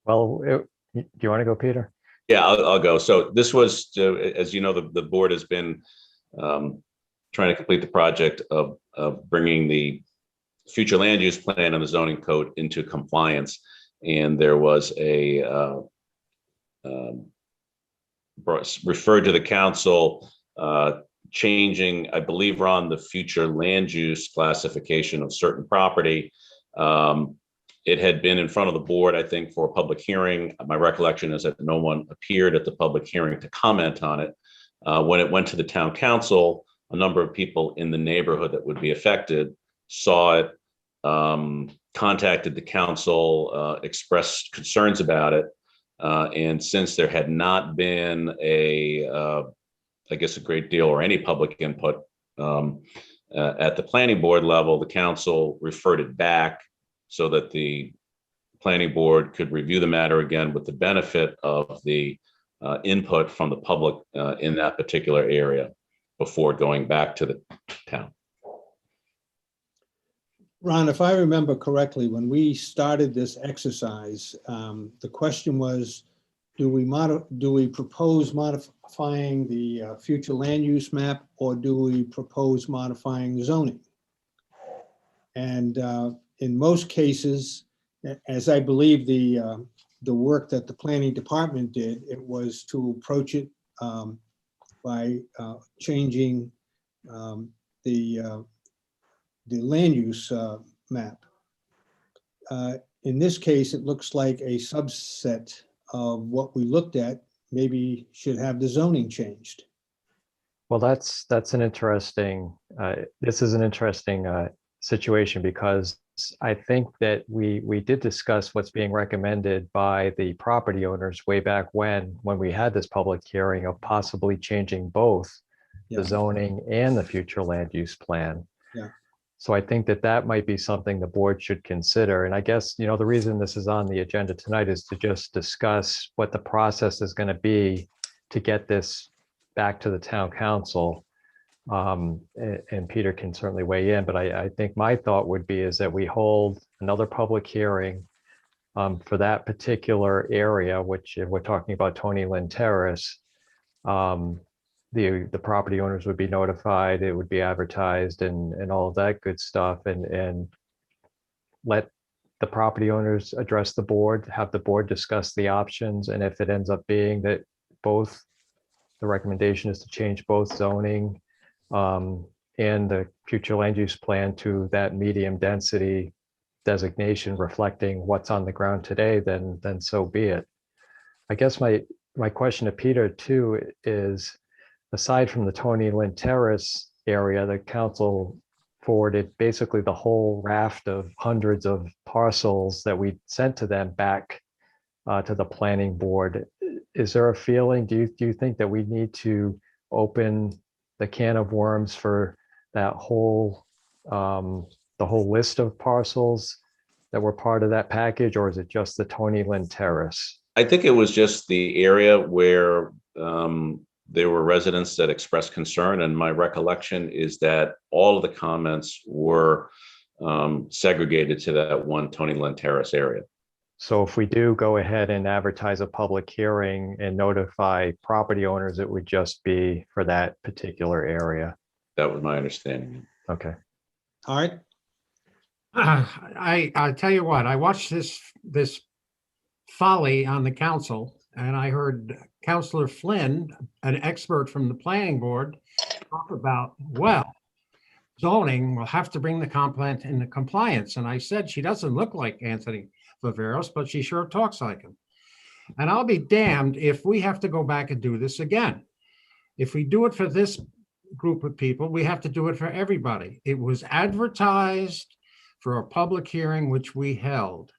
Well, do you want to go, Peter? Yeah, I'll go. So this was, as you know, the board has been trying to complete the project of bringing the future land use plan and the zoning code into compliance. And there was a referred to the council changing, I believe, Ron, the future land use classification of certain property. It had been in front of the board, I think, for a public hearing. My recollection is that no one appeared at the public hearing to comment on it. When it went to the town council, a number of people in the neighborhood that would be affected saw it, contacted the council, expressed concerns about it. And since there had not been I guess a great deal or any public input at the planning board level, the council referred it back so that the planning board could review the matter again with the benefit of the input from the public in that particular area before going back to the town. Ron, if I remember correctly, when we started this exercise, the question was, do we propose modifying the future land use map, or do we propose modifying zoning? And in most cases, as I believe the work that the planning department did, it was to approach it by changing the land use map. In this case, it looks like a subset of what we looked at maybe should have the zoning changed. Well, that's an interesting, this is an interesting situation, because I think that we did discuss what's being recommended by the property owners way back when we had this public hearing of possibly changing both the zoning and the future land use plan. Yeah. So I think that might be something the board should consider. And I guess, the reason this is on the agenda tonight is to just discuss what the process is going to be to get this back to the town council. And Peter can certainly weigh in, but I think my thought would be is that we hold another public hearing for that particular area, which if we're talking about Tony Lynn Terrace, the property owners would be notified, it would be advertised and all of that good stuff, and let the property owners address the board, have the board discuss the options. And if it ends up being that both, the recommendation is to change both zoning and the future land use plan to that medium density designation reflecting what's on the ground today, then so be it. I guess my question to Peter too is, aside from the Tony Lynn Terrace area, the council forwarded basically the whole raft of hundreds of parcels that we sent to them back to the planning board. Is there a feeling, do you think that we need to open the can of worms for that whole the whole list of parcels that were part of that package, or is it just the Tony Lynn Terrace? I think it was just the area where there were residents that expressed concern, and my recollection is that all of the comments were segregated to that one Tony Lynn Terrace area. So if we do go ahead and advertise a public hearing and notify property owners, it would just be for that particular area. That was my understanding. Okay. All right. I'll tell you what, I watched this folly on the council, and I heard Councillor Flynn, an expert from the planning board, talk about, well, zoning will have to bring the complaint into compliance. And I said, she doesn't look like Anthony Viveros, but she sure talks like him. And I'll be damned if we have to go back and do this again. If we do it for this group of people, we have to do it for everybody. It was advertised for a public hearing, which we held,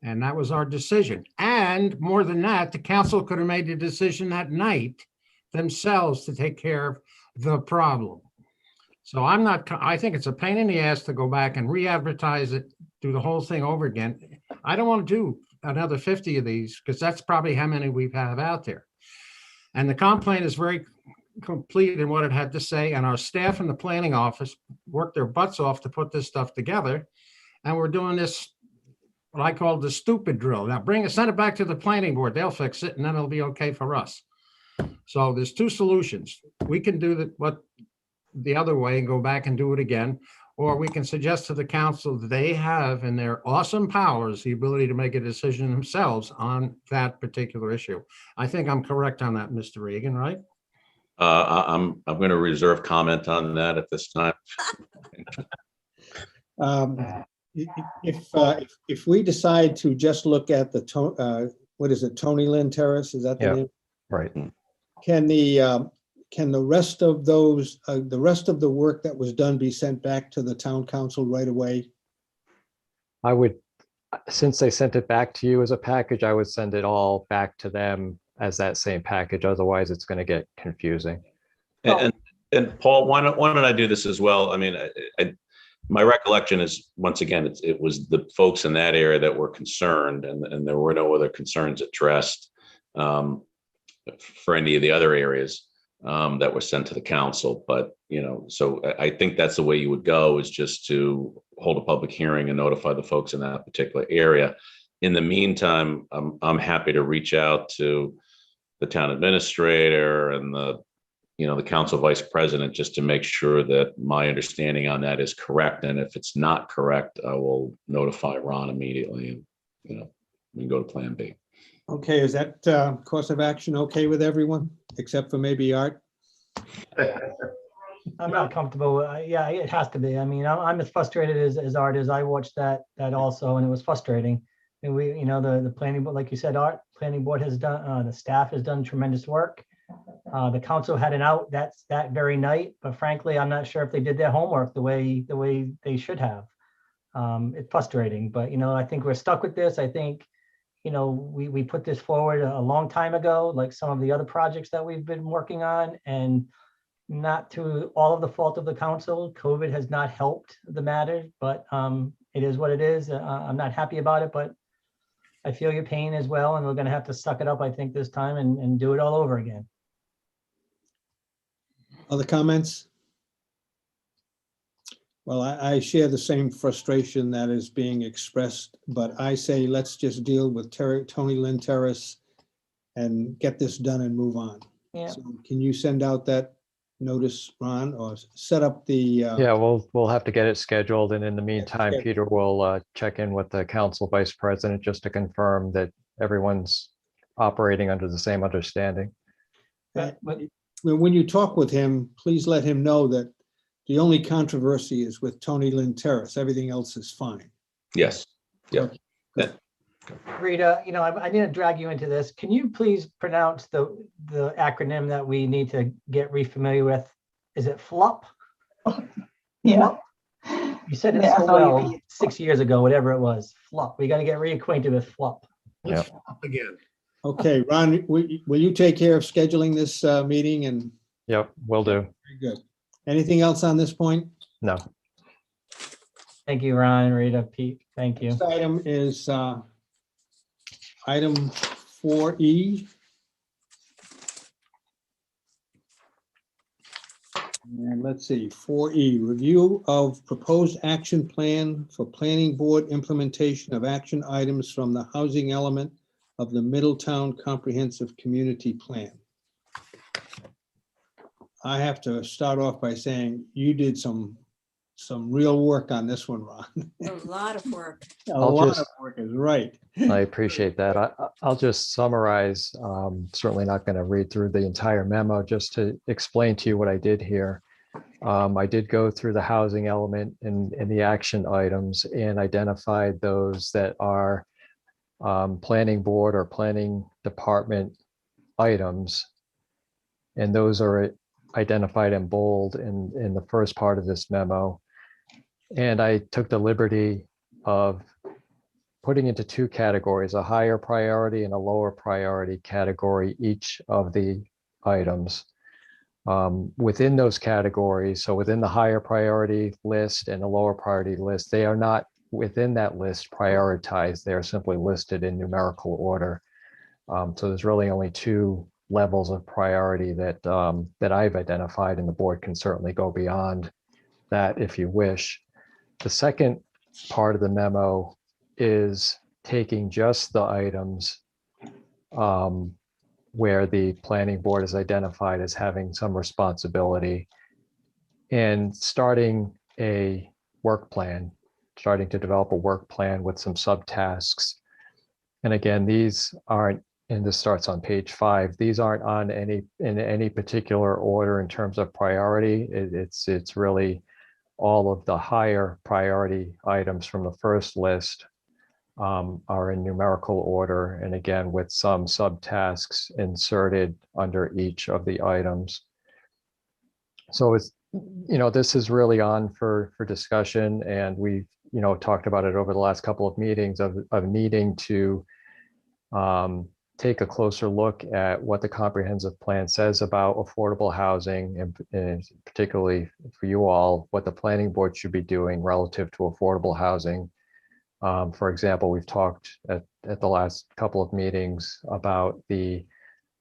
and that was our decision. And more than that, the council could have made a decision that night themselves to take care of the problem. So I think it's a pain in the ass to go back and re-advertise it, do the whole thing over again. I don't want to do another 50 of these, because that's probably how many we have out there. And the complaint is very complete in what it had to say, and our staff in the planning office worked their butts off to put this stuff together. And we're doing this, what I call the stupid drill. Now send it back to the planning board, they'll fix it, and then it'll be okay for us. So there's two solutions. We can do the other way and go back and do it again, or we can suggest to the council that they have in their awesome powers the ability to make a decision themselves on that particular issue. I think I'm correct on that, Mr. Regan, right? I'm going to reserve comment on that at this time. If we decide to just look at the, what is it, Tony Lynn Terrace, is that the name? Right. Can the rest of those, the rest of the work that was done be sent back to the town council right away? I would, since they sent it back to you as a package, I would send it all back to them as that same package. Otherwise, it's going to get confusing. And Paul, why don't I do this as well? I mean, my recollection is, once again, it was the folks in that area that were concerned, and there were no other concerns addressed for any of the other areas that were sent to the council. But, so I think that's the way you would go, is just to hold a public hearing and notify the folks in that particular area. In the meantime, I'm happy to reach out to the town administrator and the council vice president, just to make sure that my understanding on that is correct. And if it's not correct, I will notify Ron immediately, and we can go to plan B. Okay, is that course of action okay with everyone, except for maybe Art? I'm not comfortable. Yeah, it has to be. I mean, I'm as frustrated as Art is. I watched that also, and it was frustrating. And we, the planning board, like you said, Art, planning board has done, the staff has done tremendous work. The council had an out that very night, but frankly, I'm not sure if they did their homework the way they should have. It's frustrating, but I think we're stuck with this. I think, we put this forward a long time ago, like some of the other projects that we've been working on, and not to all of the fault of the council. COVID has not helped the matter, but it is what it is. I'm not happy about it, but I feel your pain as well, and we're going to have to suck it up, I think, this time and do it all over again. Other comments? Well, I share the same frustration that is being expressed, but I say let's just deal with Tony Lynn Terrace and get this done and move on. Yeah. So can you send out that notice, Ron, or set up the? Yeah, we'll have to get it scheduled, and in the meantime, Peter will check in with the council vice president just to confirm that everyone's operating under the same understanding. When you talk with him, please let him know that the only controversy is with Tony Lynn Terrace. Everything else is fine. Yes. Yeah. Rita, I need to drag you into this. Can you please pronounce the acronym that we need to get re-familiar with? Is it FLUP? Yeah. You said it so well 6 years ago, whatever it was. FLUP. We got to get reacquainted with FLUP. Yeah. Again. Okay, Ron, will you take care of scheduling this meeting? And Yep, will do. very good. Anything else on this point? No. Thank you, Ron, Rita, Pete. Thank you. Next item is item 4E. And let's see, 4E, review of proposed action plan for planning board implementation of action items from the housing element of the Middletown Comprehensive Community Plan. I have to start off by saying you did some real work on this one, Ron. A lot of work. A I'll lot just- of work is right. I appreciate that. I'll just summarize, certainly not going to read through the entire memo, just to explain to you what I did here. I did go through the housing element in the action items and identified those that are planning board or planning department items. And those are identified in bold in the first part of this memo. And I took the liberty of putting into two categories, a higher priority and a lower priority category, each of the items. Within those categories, so within the higher priority list and the lower priority list, they are not within that list prioritized. They are simply listed in numerical order. So there's really only two levels of priority that that I've identified, and the board can certainly go beyond that if you wish. The second part of the memo is taking just the items where the planning board is identified as having some responsibility and starting a work plan, starting to develop a work plan with some subtasks. And again, these aren't, and this starts on page 5, these aren't on in any particular order in terms of priority. It's really all of the higher priority items from the first list are in numerical order, and again with some subtasks inserted under each of the items. So it's, this is really on for discussion, and we've talked about it over the last couple of meetings of needing to take a closer look at what the comprehensive plan says about affordable housing, and particularly for you all, what the planning board should be doing relative to affordable housing. For example, we've talked at the last couple of meetings about the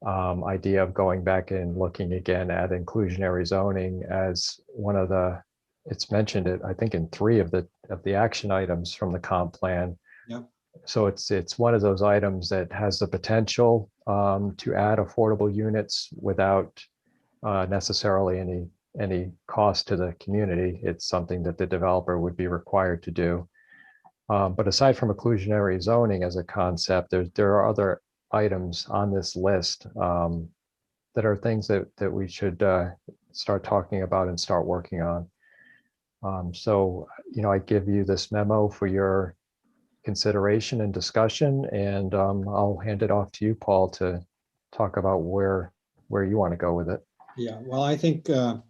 idea of going back and looking again at inclusionary zoning as one of the, it's mentioned it, I think, in 3 of the action items from the comp plan. Yep. So it's one of those items that has the potential to add affordable units without necessarily any cost to the community. It's something that the developer would be required to do. But aside from inclusionary zoning as a concept, there are other items on this list that are things that we should start talking about and start working on. So, I give you this memo for your consideration and discussion, and I'll hand it off to you, Paul, to talk about where you want to go with it. Yeah, well, I think, first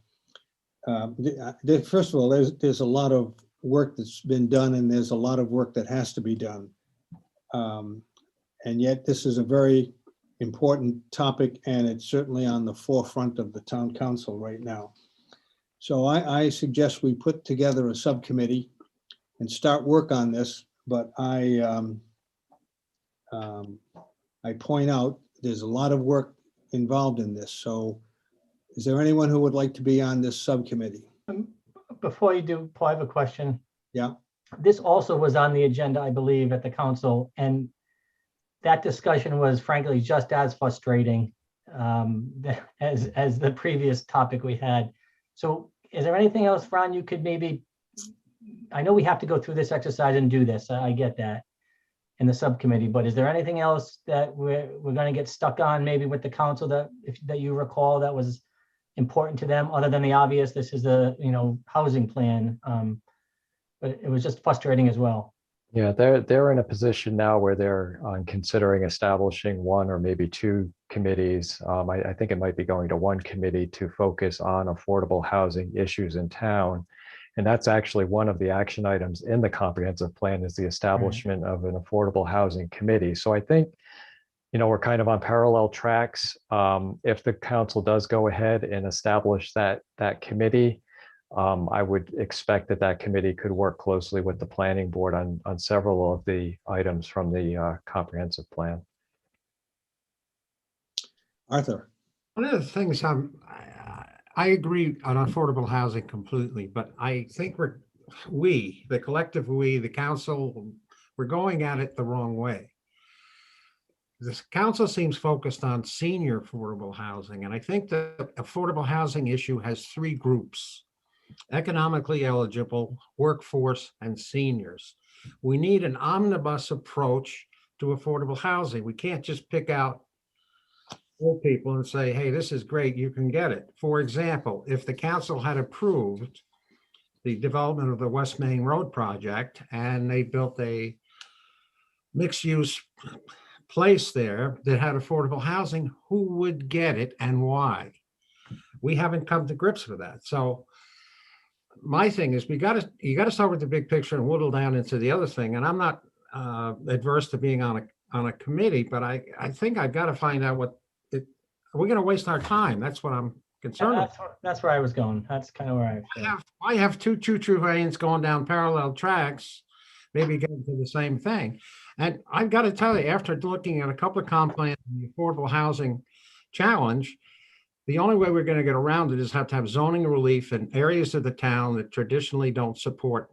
of all, there's a lot of work that's been done, and there's a lot of work that has to be done. And yet this is a very important topic, and it's certainly on the forefront of the town council right now. So I suggest we put together a subcommittee and start work on this, but I point out there's a lot of work involved in this. So is there anyone who would like to be on this subcommittee? Before you do, Paul, I have a question. Yeah. This also was on the agenda, I believe, at the council, and that discussion was frankly just as frustrating as the previous topic we had. So is there anything else, Ron, you could maybe, I know we have to go through this exercise and do this, I get that, in the subcommittee, but is there anything else that we're going to get stuck on maybe with the council that you recall that was important to them, other than the obvious, this is a housing plan, but it was just frustrating as well. Yeah, they're in a position now where they're considering establishing 1 or maybe 2 committees. I think it might be going to 1 committee to focus on affordable housing issues in town. And that's actually one of the action items in the comprehensive plan, is the establishment of an affordable housing committee. So I think, we're kind of on parallel tracks. If the council does go ahead and establish that committee, I would expect that that committee could work closely with the planning board on several of the items from the comprehensive plan. Arthur, One of the things I agree on affordable housing completely, but I think the collective we, the council, we're going at it the wrong way. This council seems focused on senior affordable housing, and I think the affordable housing issue has three groups: economically eligible, workforce, and seniors. We need an omnibus approach to affordable housing. We can't just pick out old people and say, hey, this is great, you can get it. For example, if the council had approved the development of the West Main Road project and they built a mixed-use place there that had affordable housing, who would get it and why? We haven't come to grips with that. So my thing is, you got to start with the big picture and whittle down into the other thing. And I'm not adverse to being on a committee, but I think I've got to find out we're going to waste our time. That's what I'm concerned about. That's where I was going. That's kind of where I have two trains going down parallel tracks, maybe getting to the same thing. And I've got to tell you, after looking at a couple of comp plans and the affordable housing challenge, the only way we're going to get around it is have to have zoning relief in areas of the town that traditionally don't support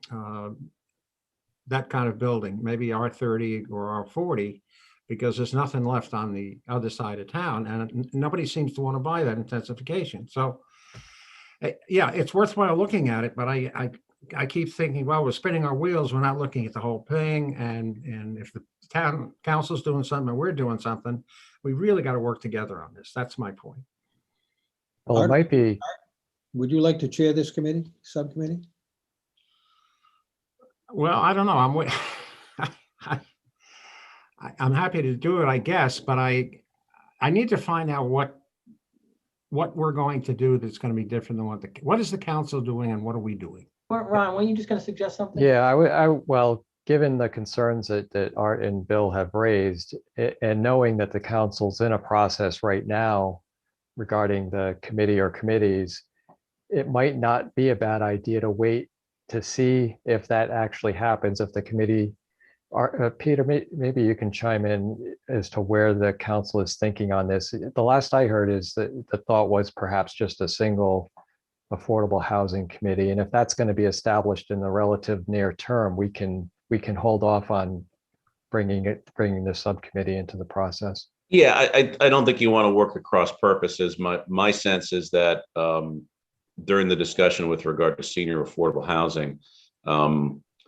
that kind of building, maybe R30 or R40, because there's nothing left on the other side of town, and nobody seems to want to buy that intensification. So, yeah, it's worthwhile looking at it, but I keep thinking, well, we're spinning our wheels. We're not looking at the whole thing, and if the town council's doing something and we're doing something, we really got to work together on this. That's my point. Well, it might be. would you like to chair this subcommittee? Well, I don't know. I'm happy to do it, I guess, but I need to find out what we're going to do that's going to be different than what is the council doing and what are we doing? Ron, were you just going to suggest something? Yeah, well, given the concerns that Art and Bill have raised, and knowing that the council's in a process right now regarding the committee or committees, it might not be a bad idea to wait to see if that actually happens, if the committee. Peter, maybe you can chime in as to where the council is thinking on this. The last I heard is that the thought was perhaps just a single affordable housing committee. And if that's going to be established in the relative near term, we can hold off on bringing the subcommittee into the process. Yeah, I don't think you want to work across purposes. My sense is that during the discussion with regard to senior affordable housing,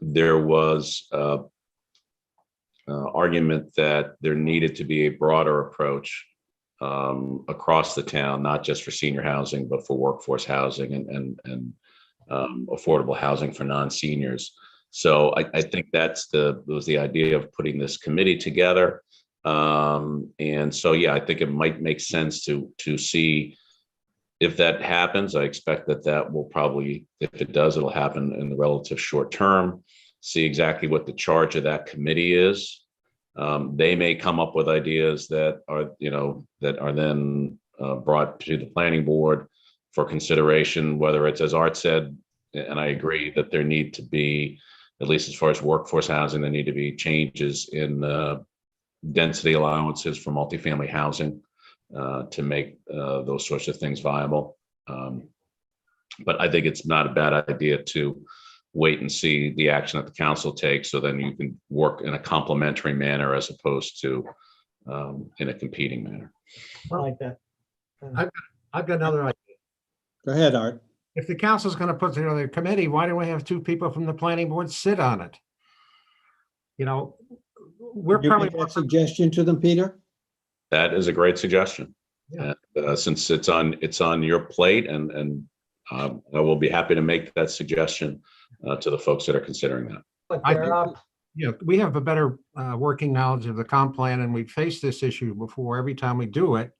there was argument that there needed to be a broader approach across the town, not just for senior housing, but for workforce housing and affordable housing for non-seniors. So I think was the idea of putting this committee together. And so, yeah, I think it might make sense to see if that happens. I expect that will probably, if it does, it'll happen in the relative short term. See exactly what the charge of that committee is. They may come up with ideas that are then brought to the planning board for consideration, whether it's, as Art said, and I agree, that there need to be, at least as far as workforce housing, there need to be changes in density allowances for multifamily housing to make those sorts of things viable. But I think it's not a bad idea to wait and see the action that the council takes, so then you can work in a complementary manner as opposed to in a competing manner. I like that. I've got another idea. Go ahead, Art. If the council's going to put together a committee, why don't we have two people from the planning board sit on it? We're You probably make that suggestion to them, Peter? That is a great suggestion. Yeah. Since it's on your plate, and I will be happy to make that suggestion to the folks that are considering that. We have a better working knowledge of the comp plan, and we've faced this issue before every time we do it.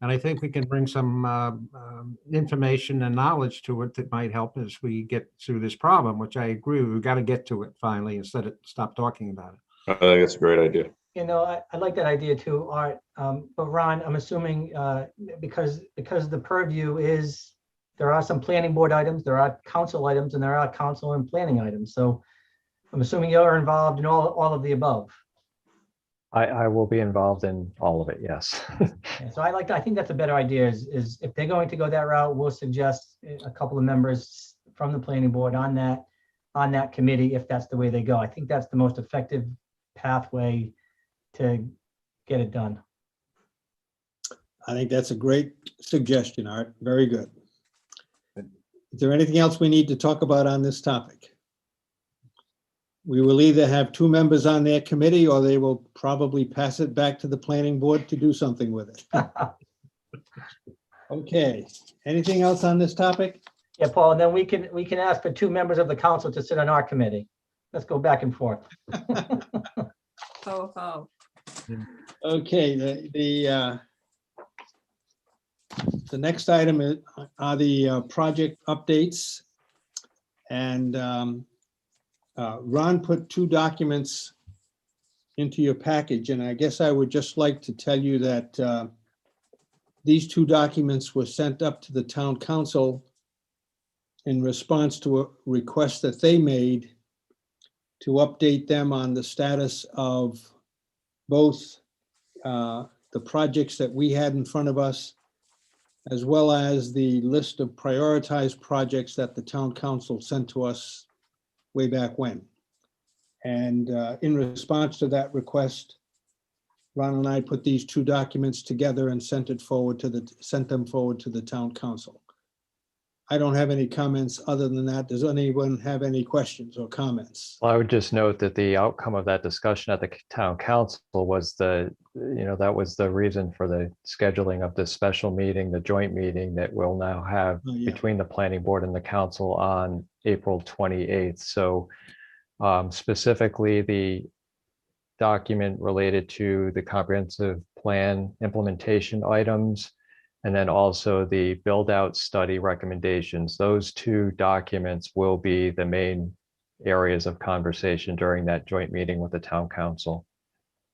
And I think we can bring some information and knowledge to it that might help as we get through this problem, which I agree, we've got to get to it finally instead of stop talking about it. I think it's a great idea. I like that idea too, Art. But Ron, I'm assuming because the purview is there are some planning board items, there are council items, and there are council and planning items. So I'm assuming you're involved in all of the above. I will be involved in all of it, yes. And so I think that's a better idea is if they're going to go that route, we'll suggest a couple of members from the planning board on that committee, if that's the way they go. I think that's the most effective pathway to get it done. I think that's a great suggestion, Art. Very good. Is there anything else we need to talk about on this topic? We will either have two members on their committee or they will probably pass it back to the planning board to do something with it. Okay, anything else on this topic? Yeah, Paul, and then we can ask for two members of the council to sit on our committee. Let's go back and forth. Ho, ho. Okay, the next item are the project updates. And Ron put two documents into your package, and I guess I would just like to tell you that these two documents were sent up to the town council in response to a request that they made to update them on the status of both the projects that we had in front of us, as well as the list of prioritized projects that the town council sent to us way back when. And in response to that request, Ron and I put these two documents together and sent them forward to the town council. I don't have any comments other than that. Does anyone have any questions or comments? Well, I would just note that the outcome of that discussion at the town council was that was the reason for the scheduling of this special meeting, the joint meeting that we'll now have between the planning board and the council on April 28th. So specifically the document related to the comprehensive plan implementation items, and then also the build out study recommendations. Those two documents will be the main areas of conversation during that joint meeting with the town council.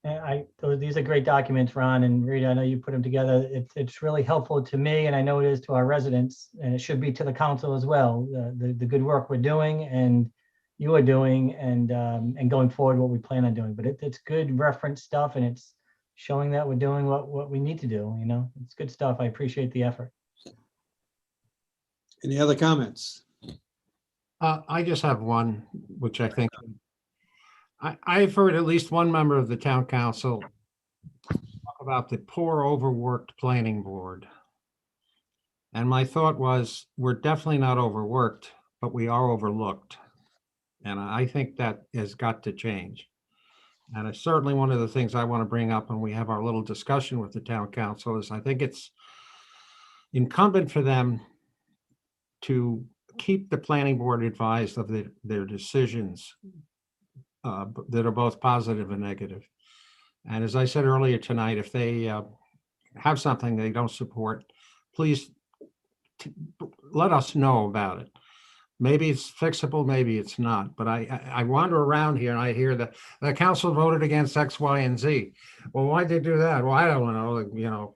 And these are great documents, Ron and Rita. I know you put them together. It's really helpful to me, and I know it is to our residents, and it should be to the council as well. The good work we're doing and you are doing, and going forward what we plan on doing. But it's good reference stuff, and it's showing that we're doing what we need to do. It's good stuff. I appreciate the effort. Any other comments? I just have one, which I think I've heard at least one member of the town council talk about the poor, overworked planning board. And my thought was, we're definitely not overworked, but we are overlooked. And I think that has got to change. And it's certainly one of the things I want to bring up when we have our little discussion with the town council is I think it's incumbent for them to keep the planning board advised of their decisions that are both positive and negative. And as I said earlier tonight, if they have something they don't support, please let us know about it. Maybe it's fixable, maybe it's not, but I wander around here and I hear that the council voted against X, Y, and Z. Well, why'd they do that? Well, I don't know,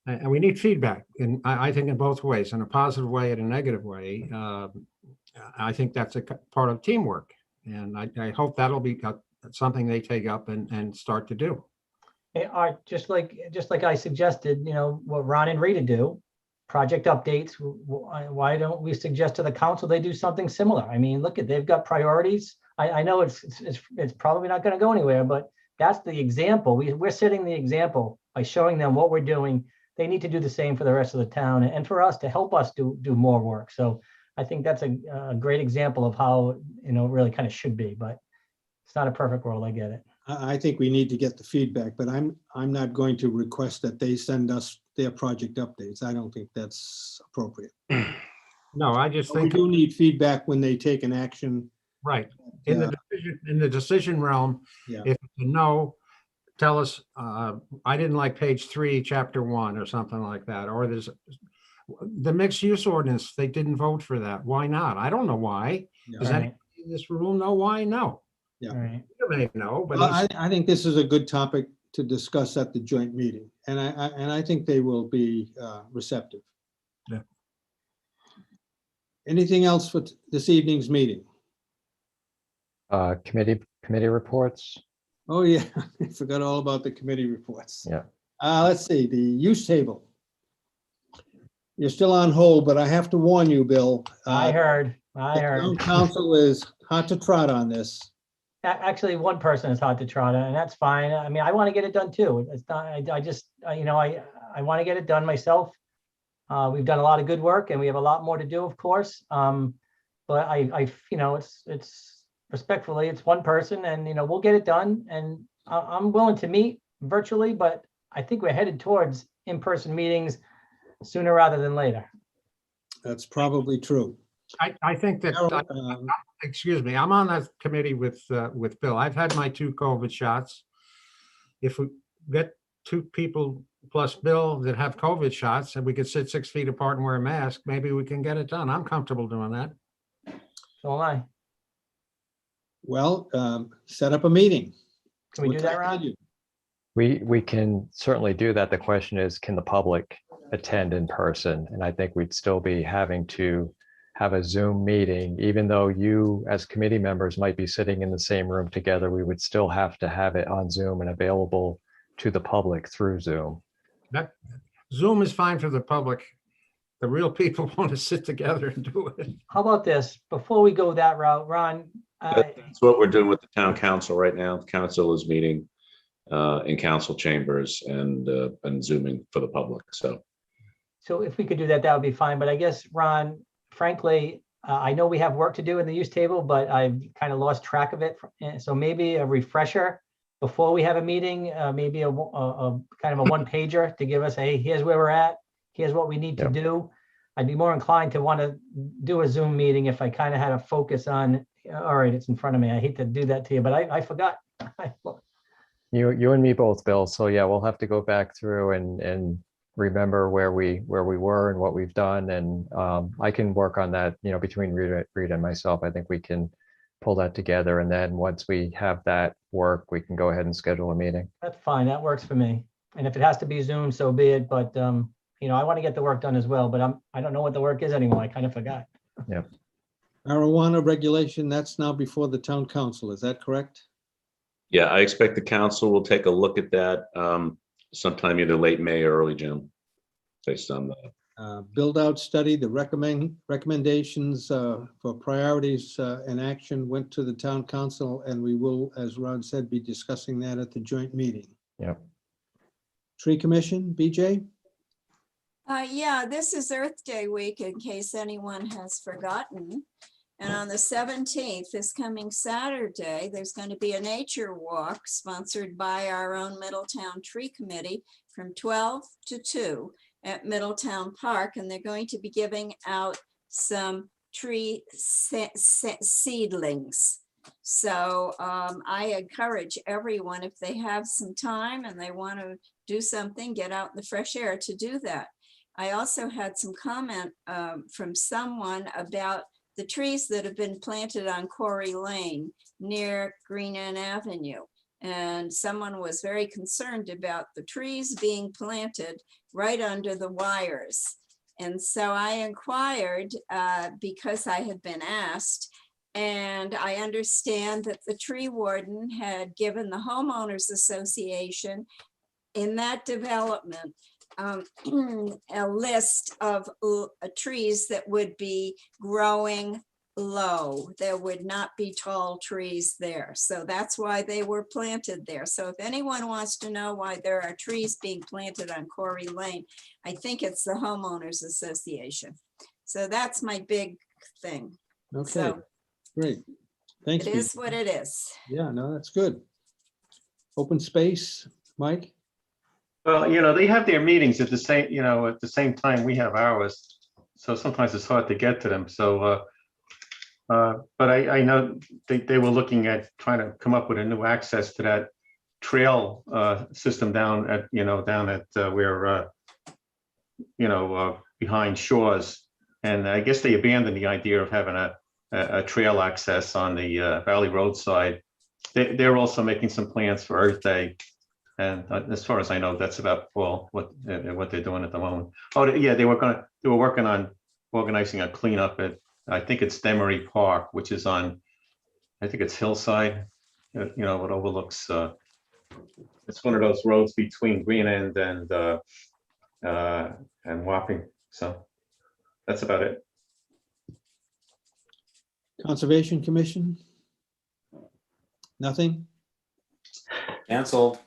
and we need feedback. And I think in both ways, in a positive way and a negative way. I think that's a part of teamwork. And I hope that'll be something they take up and start to do. Hey, Art, just like I suggested, what Ron and Rita do, project updates. Why don't we suggest to the council they do something similar? I mean, look they've got priorities. I know it's probably not going to go anywhere, but that's the example. We're setting the example by showing them what we're doing. They need to do the same for the rest of the town and for us to help us do more work. So I think that's a great example of how it really kind of should be, but it's not a perfect world. I get it. I think we need to get the feedback, but I'm not going to request that they send us their project updates. I don't think that's appropriate. No, I just think we do need feedback when they take an action. Right. In the decision realm, Yeah. If it's a no, tell us, I didn't like page 3, chapter 1 or something like that. Or there's the mixed use ordinance, they didn't vote for that. Why not? I don't know why. Yeah. Does anybody in this room know why? No. Yeah. You may know, but Well, I think this is a good topic to discuss at the joint meeting, and I think they will be receptive. Yeah. Anything else for this evening's meeting? Committee reports. Oh, yeah, I forgot all about the committee reports. Yeah. Let's see, the use table. You're still on hold, but I have to warn you, Bill. I heard. The town council is hot to trot on this. Actually, one person is hot to trot, and that's fine. I mean, I want to get it done too. It's not, I just, you know, I want to get it done myself. We've done a lot of good work and we have a lot more to do, of course. But you know, it's respectfully, it's one person and, you know, we'll get it done. And I'm willing to meet virtually, but I think we're headed towards in-person meetings sooner rather than later. That's probably true. I think that, excuse me, I'm on that committee with Bill. I've had my 2 COVID shots. If we get 2 people plus Bill that have COVID shots and we could sit 6 feet apart and wear a mask, maybe we can get it done. I'm comfortable doing that. So am I. Well, set up a meeting. Can we do that, Ron? We can certainly do that. The question is, can the public attend in person? And I think we'd still be having to have a Zoom meeting, even though you as committee members might be sitting in the same room together, we would still have to have it on Zoom and available to the public through Zoom. That Zoom is fine for the public. The real people want to sit together and do it. How about this? Before we go that route, Ron, That's what we're doing with the town council right now. The council is meeting in council chambers and Zooming for the public, so. so if we could do that, that would be fine. But I guess, Ron, frankly, I know we have work to do in the use table, but I've kind of lost track of it. So maybe a refresher before we have a meeting, maybe a kind of a one pager to give us, hey, here's where we're at. Here's what we need to do. I'd be more inclined to want to do a Zoom meeting if I kind of had a focus on, all right, it's in front of me. I hate to do that to you, but I forgot. You and me both, Bill. So yeah, we'll have to go back through and remember where we were and what we've done. And I can work on that, you know, between Rita and myself. I think we can pull that together. And then once we have that work, we can go ahead and schedule a meeting. That's fine. That works for me. And if it has to be Zoom, so be it. But you know, I want to get the work done as well, but I don't know what the work is anymore. I kind of forgot. Yeah. Marijuana regulation, that's now before the town council. Is that correct? Yeah, I expect the council will take a look at that sometime either late May or early June, based on the Build out study, the recommendations for priorities and action went to the town council, and we will, as Ron said, be discussing that at the joint meeting. Yeah. Tree Commission, BJ? Yeah, this is Earth Day week in case anyone has forgotten. And on the 17th, this coming Saturday, there's going to be a nature walk sponsored by our own Middletown Tree Committee from 12 to 2 at Middletown Park. And they're going to be giving out some tree seedlings. So I encourage everyone, if they have some time and they want to do something, get out in the fresh air to do that. I also had some comment from someone about the trees that have been planted on Corey Lane near Green Inn Avenue. And someone was very concerned about the trees being planted right under the wires. And so I inquired because I had been asked, and I understand that the tree warden had given the homeowners association in that development a list of trees that would be growing low. There would not be tall trees there. So that's why they were planted there. So if anyone wants to know why there are trees being planted on Corey Lane, I think it's the homeowners association. So that's my big thing. Okay, So great. Thanks. it is what it is. Yeah, no, that's good. Open space, Mike? Well, you know, they have their meetings at the same, you know, at the same time we have ours. So sometimes it's hard to get to them. So, but I know they were looking at trying to come up with a new access to that trail system down at, you know, where, you know, behind Shores. And I guess they abandoned the idea of having a trail access on the Valley Road side. They're also making some plans for Earth Day. And as far as I know, that's about all what they're doing at the moment. Oh, yeah, they were working on organizing a cleanup at I think it's Demery Park, which is on, I think it's Hillside. You know, it overlooks, it's one of those roads between Green End and Wapping. So that's about it. Conservation Commission? Nothing? Canceled.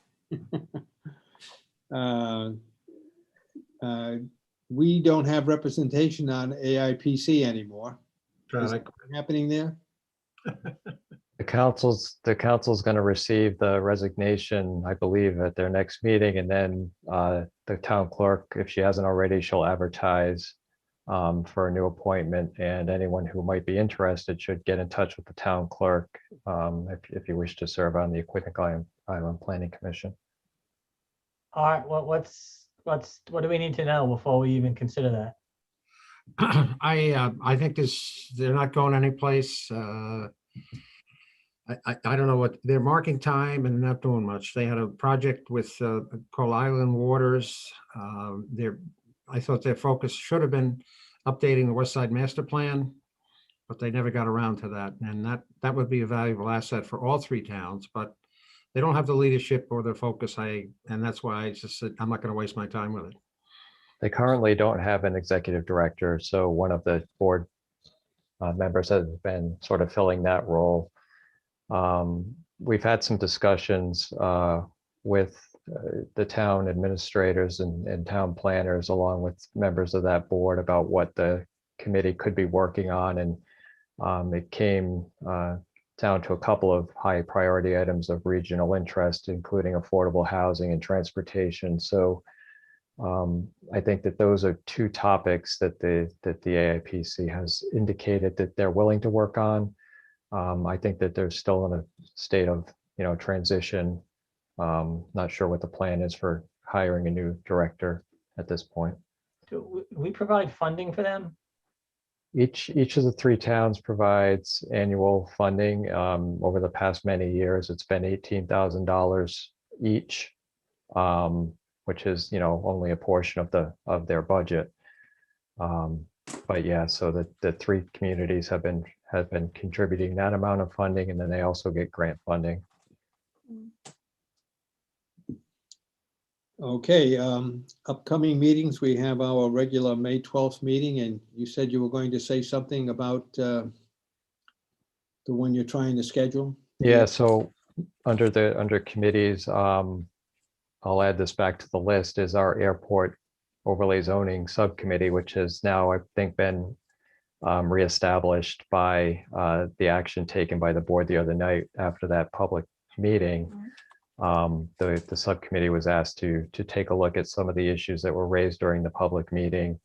We don't have representation on AIPC anymore. Is Right. something happening there? The council's going to receive the resignation, I believe, at their next meeting, and then the town clerk, if she hasn't already, she'll advertise for a new appointment, and anyone who might be interested should get in touch with the town clerk if you wish to serve on the Aquidneck Island Planning Commission. All right, well, what do we need to know before we even consider that? I think they're not going anyplace. I don't know what, they're marking time and not doing much. They had a project with Coal Island Waters. I thought their focus should have been updating the West Side Master Plan, but they never got around to that. And that would be a valuable asset for all three towns, but they don't have the leadership or the focus. And that's why I just said, I'm not going to waste my time with it. They currently don't have an executive director, so one of the board members has been sort of filling that role. We've had some discussions with the town administrators and town planners, along with members of that board, about what the committee could be working on. And it came down to a couple of high priority items of regional interest, including affordable housing and transportation. So I think that those are two topics that the AIPC has indicated that they're willing to work on. I think that they're still in a state of, transition. Not sure what the plan is for hiring a new director at this point. Do we provide funding for them? Each of the three towns provides annual funding. Over the past many years, it's been $18,000 each, which is, only a portion of their budget. But yeah, so the three communities have been contributing that amount of funding, and then they also get grant funding. Okay, upcoming meetings, we have our regular May 12th meeting, and you said you were going to say something about the one you're trying to schedule? Yeah, so under committees, I'll add this back to the list, is our airport overlay zoning subcommittee, which has now, I think, been reestablished by the action taken by the board the other night after that public meeting. The subcommittee was asked to take a look at some of the issues that were raised during the public meeting.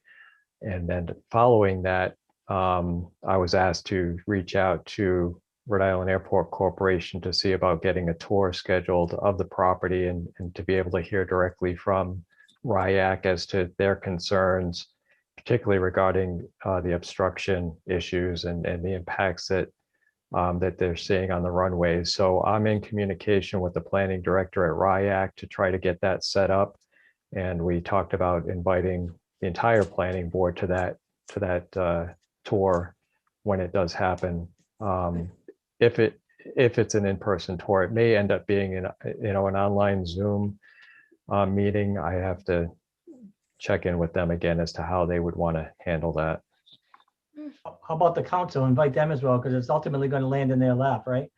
And then following that, I was asked to reach out to Rhode Island Airport Corporation to see about getting a tour scheduled of the property and to be able to hear directly from RIAC as to their concerns, particularly regarding the obstruction issues and the impacts that they're seeing on the runways. So I'm in communication with the planning director at RIAC to try to get that set up. And we talked about inviting the entire planning board to that tour when it does happen. If it's an in-person tour, it may end up being an online Zoom meeting. I have to check in with them again as to how they would want to handle that. How about the council? Invite them as well, because it's ultimately going to land in their lap, right?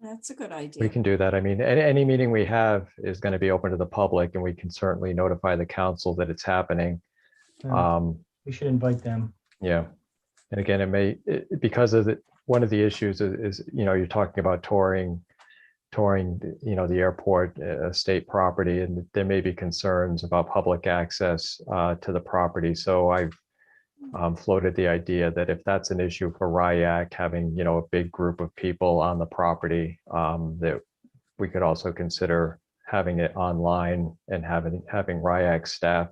That's a good idea. We can do that. I mean, any meeting we have is going to be open to the public, and we can certainly notify the council that it's happening. We should invite them. Yeah. And again, because of one of the issues is, you're talking about touring, the airport, state property, and there may be concerns about public access to the property. So I've floated the idea that if that's an issue for RIAC, having, a big group of people on the property, that we could also consider having it online and having RIAC staff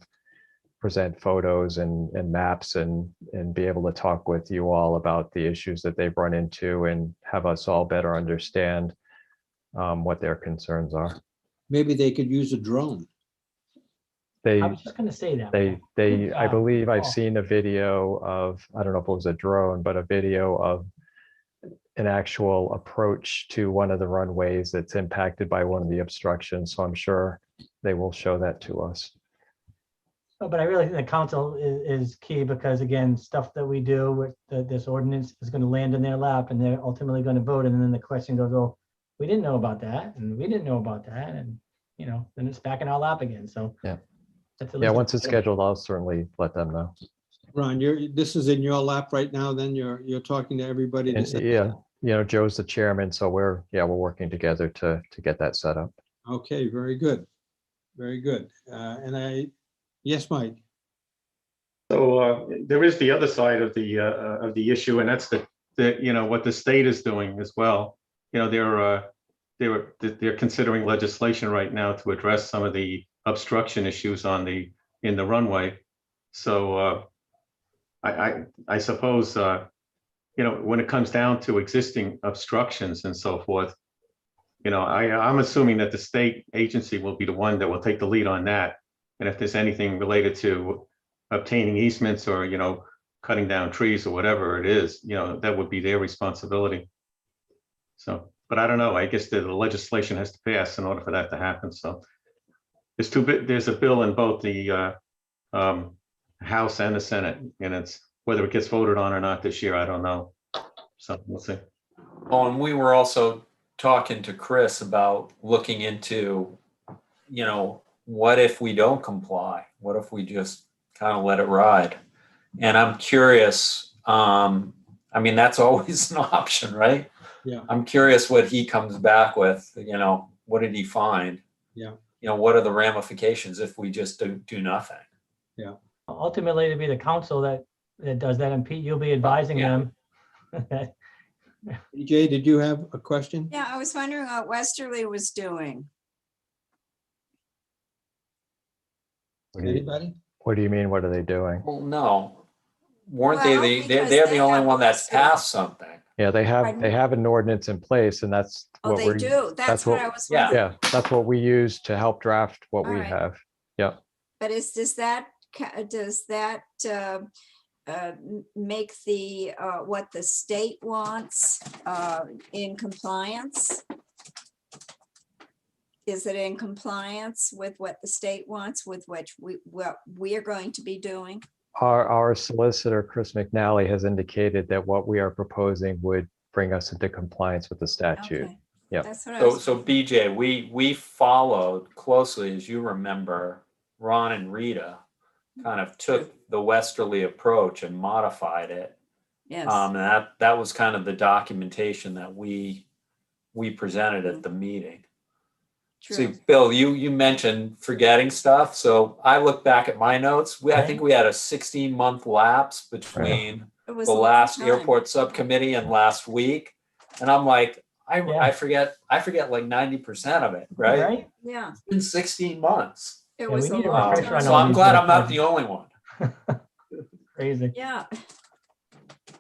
present photos and maps and be able to talk with you all about the issues that they've run into and have us all better understand what their concerns are. Maybe they could use a drone. They, I was just gonna say that. they, I job. believe I've Oh. seen a video of, I don't know if it was a drone, but a video of an actual approach to one of the runways that's impacted by one of the obstructions. So I'm sure they will show that to us. Oh, but I really think the council is key because again, stuff that we do with this ordinance is gonna land in their lap and they're ultimately gonna vote. And then the question goes, oh, we didn't know about that and we didn't know about that. And, you know, then it's back in our lap again. So. Yeah. That's at Yeah, least- once it's scheduled, I'll certainly let them know. Ron, this is in your lap right now, then you're talking to everybody. to And set- yeah, Joe's the chairman, so we're working together to get that set up. Okay, very good. Very good. Yes, Mike. So there is the other side of the issue, and that's the what the state is doing as well. They're considering legislation right now to address some of the obstruction issues in the runway. So I suppose when it comes down to existing obstructions and so forth, I'm assuming that the state agency will be the one that will take the lead on that. And if there's anything related to obtaining easements or, cutting down trees or whatever it is, that would be their responsibility. So, but I don't know, I guess the legislation has to pass in order for that to happen. So there's a bill in both the House and the Senate, and it's whether it gets voted on or not this year, I don't know. So we'll see. Oh, and we were also talking to Chris about looking into, what if we don't comply? What if we just kind of let it ride? And I'm curious, that's always an option, right? Yeah. I'm curious what he comes back with, what did he find? Yeah. What are the ramifications if we just do nothing? Yeah. Ultimately, it'd be the council that does that, and Pete, you'll be advising them. Jay, did you have a question? Yeah, I was wondering what Westerly was doing. Anybody? What do you mean? What are they doing? Well, no, weren't Well, they because they're they the only have one that's Westerly. passed something. Yeah, they Pardon? have an ordinance in place, and that's Oh, what they we're. do. That's what I was yeah. wondering. Yeah, that's what we use to help draft what All we right. have. Yeah. But does that make the what the state wants in compliance? Is it in compliance with what the state wants, with what we are going to be doing? Our solicitor, Chris McNally, has indicated that what we are proposing would bring us into compliance with the statute. Okay. Yeah. That's what I was. So BJ, we followed closely, as you remember, Ron and Rita kind of took the Westerly approach and modified it. Yes. And that was kind of the documentation that we presented at the meeting. True. See, Bill, you mentioned forgetting stuff. So I look back at my notes. I think we had a 16-month lapse between It was the a long last time. airport subcommittee and last week. And I'm like, Yeah. I forget like 90% of it, right? Right? Yeah, It's been 16 months. it Yeah, was we a need a long refresher on time. So all I'm these glad little I'm not things. the only one. Crazy. Yeah,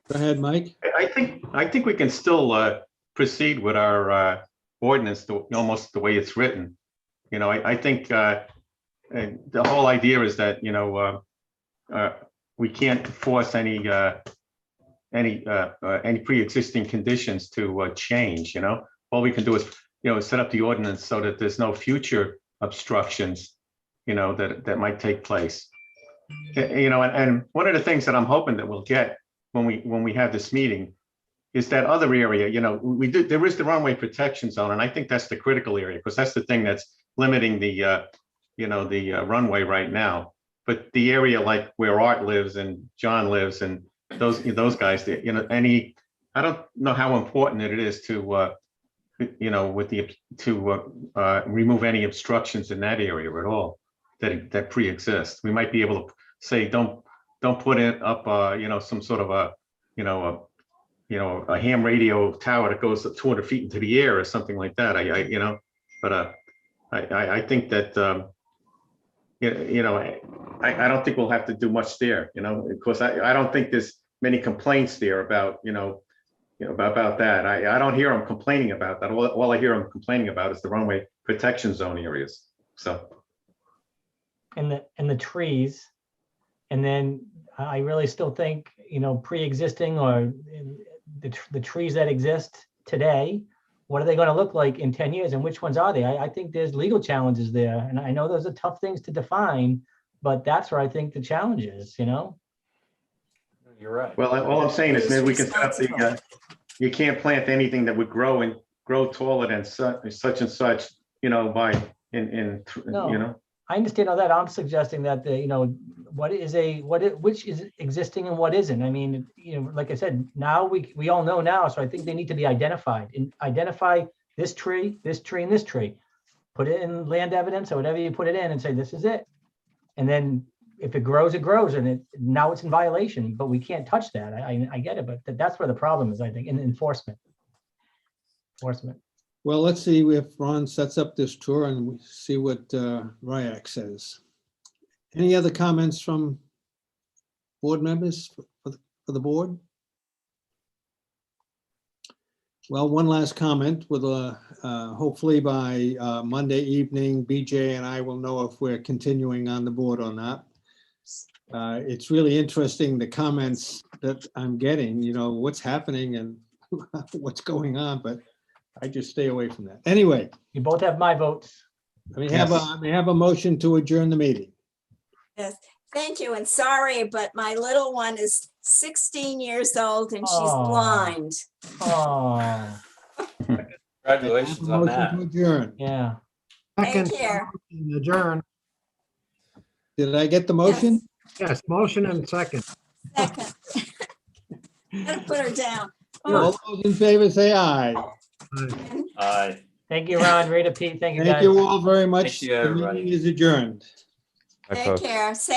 Go ahead, Mike. I think we can still proceed with our ordinance almost the way it's written. I think the whole idea is that we can't force any pre-existing conditions to change. All we can do is set up the ordinance so that there's no future obstructions that might take place. And one of the things that I'm hoping that we'll get when we have this meeting is that other area. There is the runway protection zone, and I think that's the critical area because that's the thing that's limiting the runway right now. But the area like where Art lives and John lives and those guys, I don't know how important it is to remove any obstructions in that area at all that pre-exist. We might be able to say don't put it up some sort of a ham radio tower that goes 200 feet into the air or something like that. I think that I don't think we'll have to do much there, because I don't think there's many complaints there about about that. I don't hear them complaining about that. All I hear them complaining about is the runway protection zone areas. So. and the trees. And then I really still think, pre-existing or the trees that exist today, what are they going to look like in 10 years and which ones are they? I think there's legal challenges there. And I know those are tough things to define, but that's where I think the challenge is, You're right. Well, all I'm saying is maybe we can set up the, you can't plant anything that would grow taller than such and such, by, No. I understand all that. I'm suggesting that which is existing and what isn't. I mean, like I said, now we all know now, so I think they need to be identified and identify this tree, and this tree. Put it in land evidence or whatever you put it in and say, this is it. And then if it grows, and now it's in violation, but we can't touch that. I get it, but that's where the problem is, I think, in enforcement. Well, let's see if Ron sets up this tour and we see what RIAC says. Any other comments from board members for the board? Well, one last comment with hopefully by Monday evening, BJ and I will know if we're continuing on the board or not. It's really interesting, the comments that I'm getting, what's happening and what's going on, but I just stay away from that. Anyway. You both have my votes. We have a motion to adjourn the meeting. Yes, thank you. And sorry, but my little one is 16 years old and she's blind. Oh. Congratulations on that. Motion to adjourn. Yeah. Take care. Adjourn. Did I get the motion? Yes, motion and second. Second. Gotta put her down. All those in favor say aye. Aye. Thank you, Ron, Rita, Pete. Thank you, guys. Thank you all very much. Thank you, The everybody. meeting is adjourned. Take care.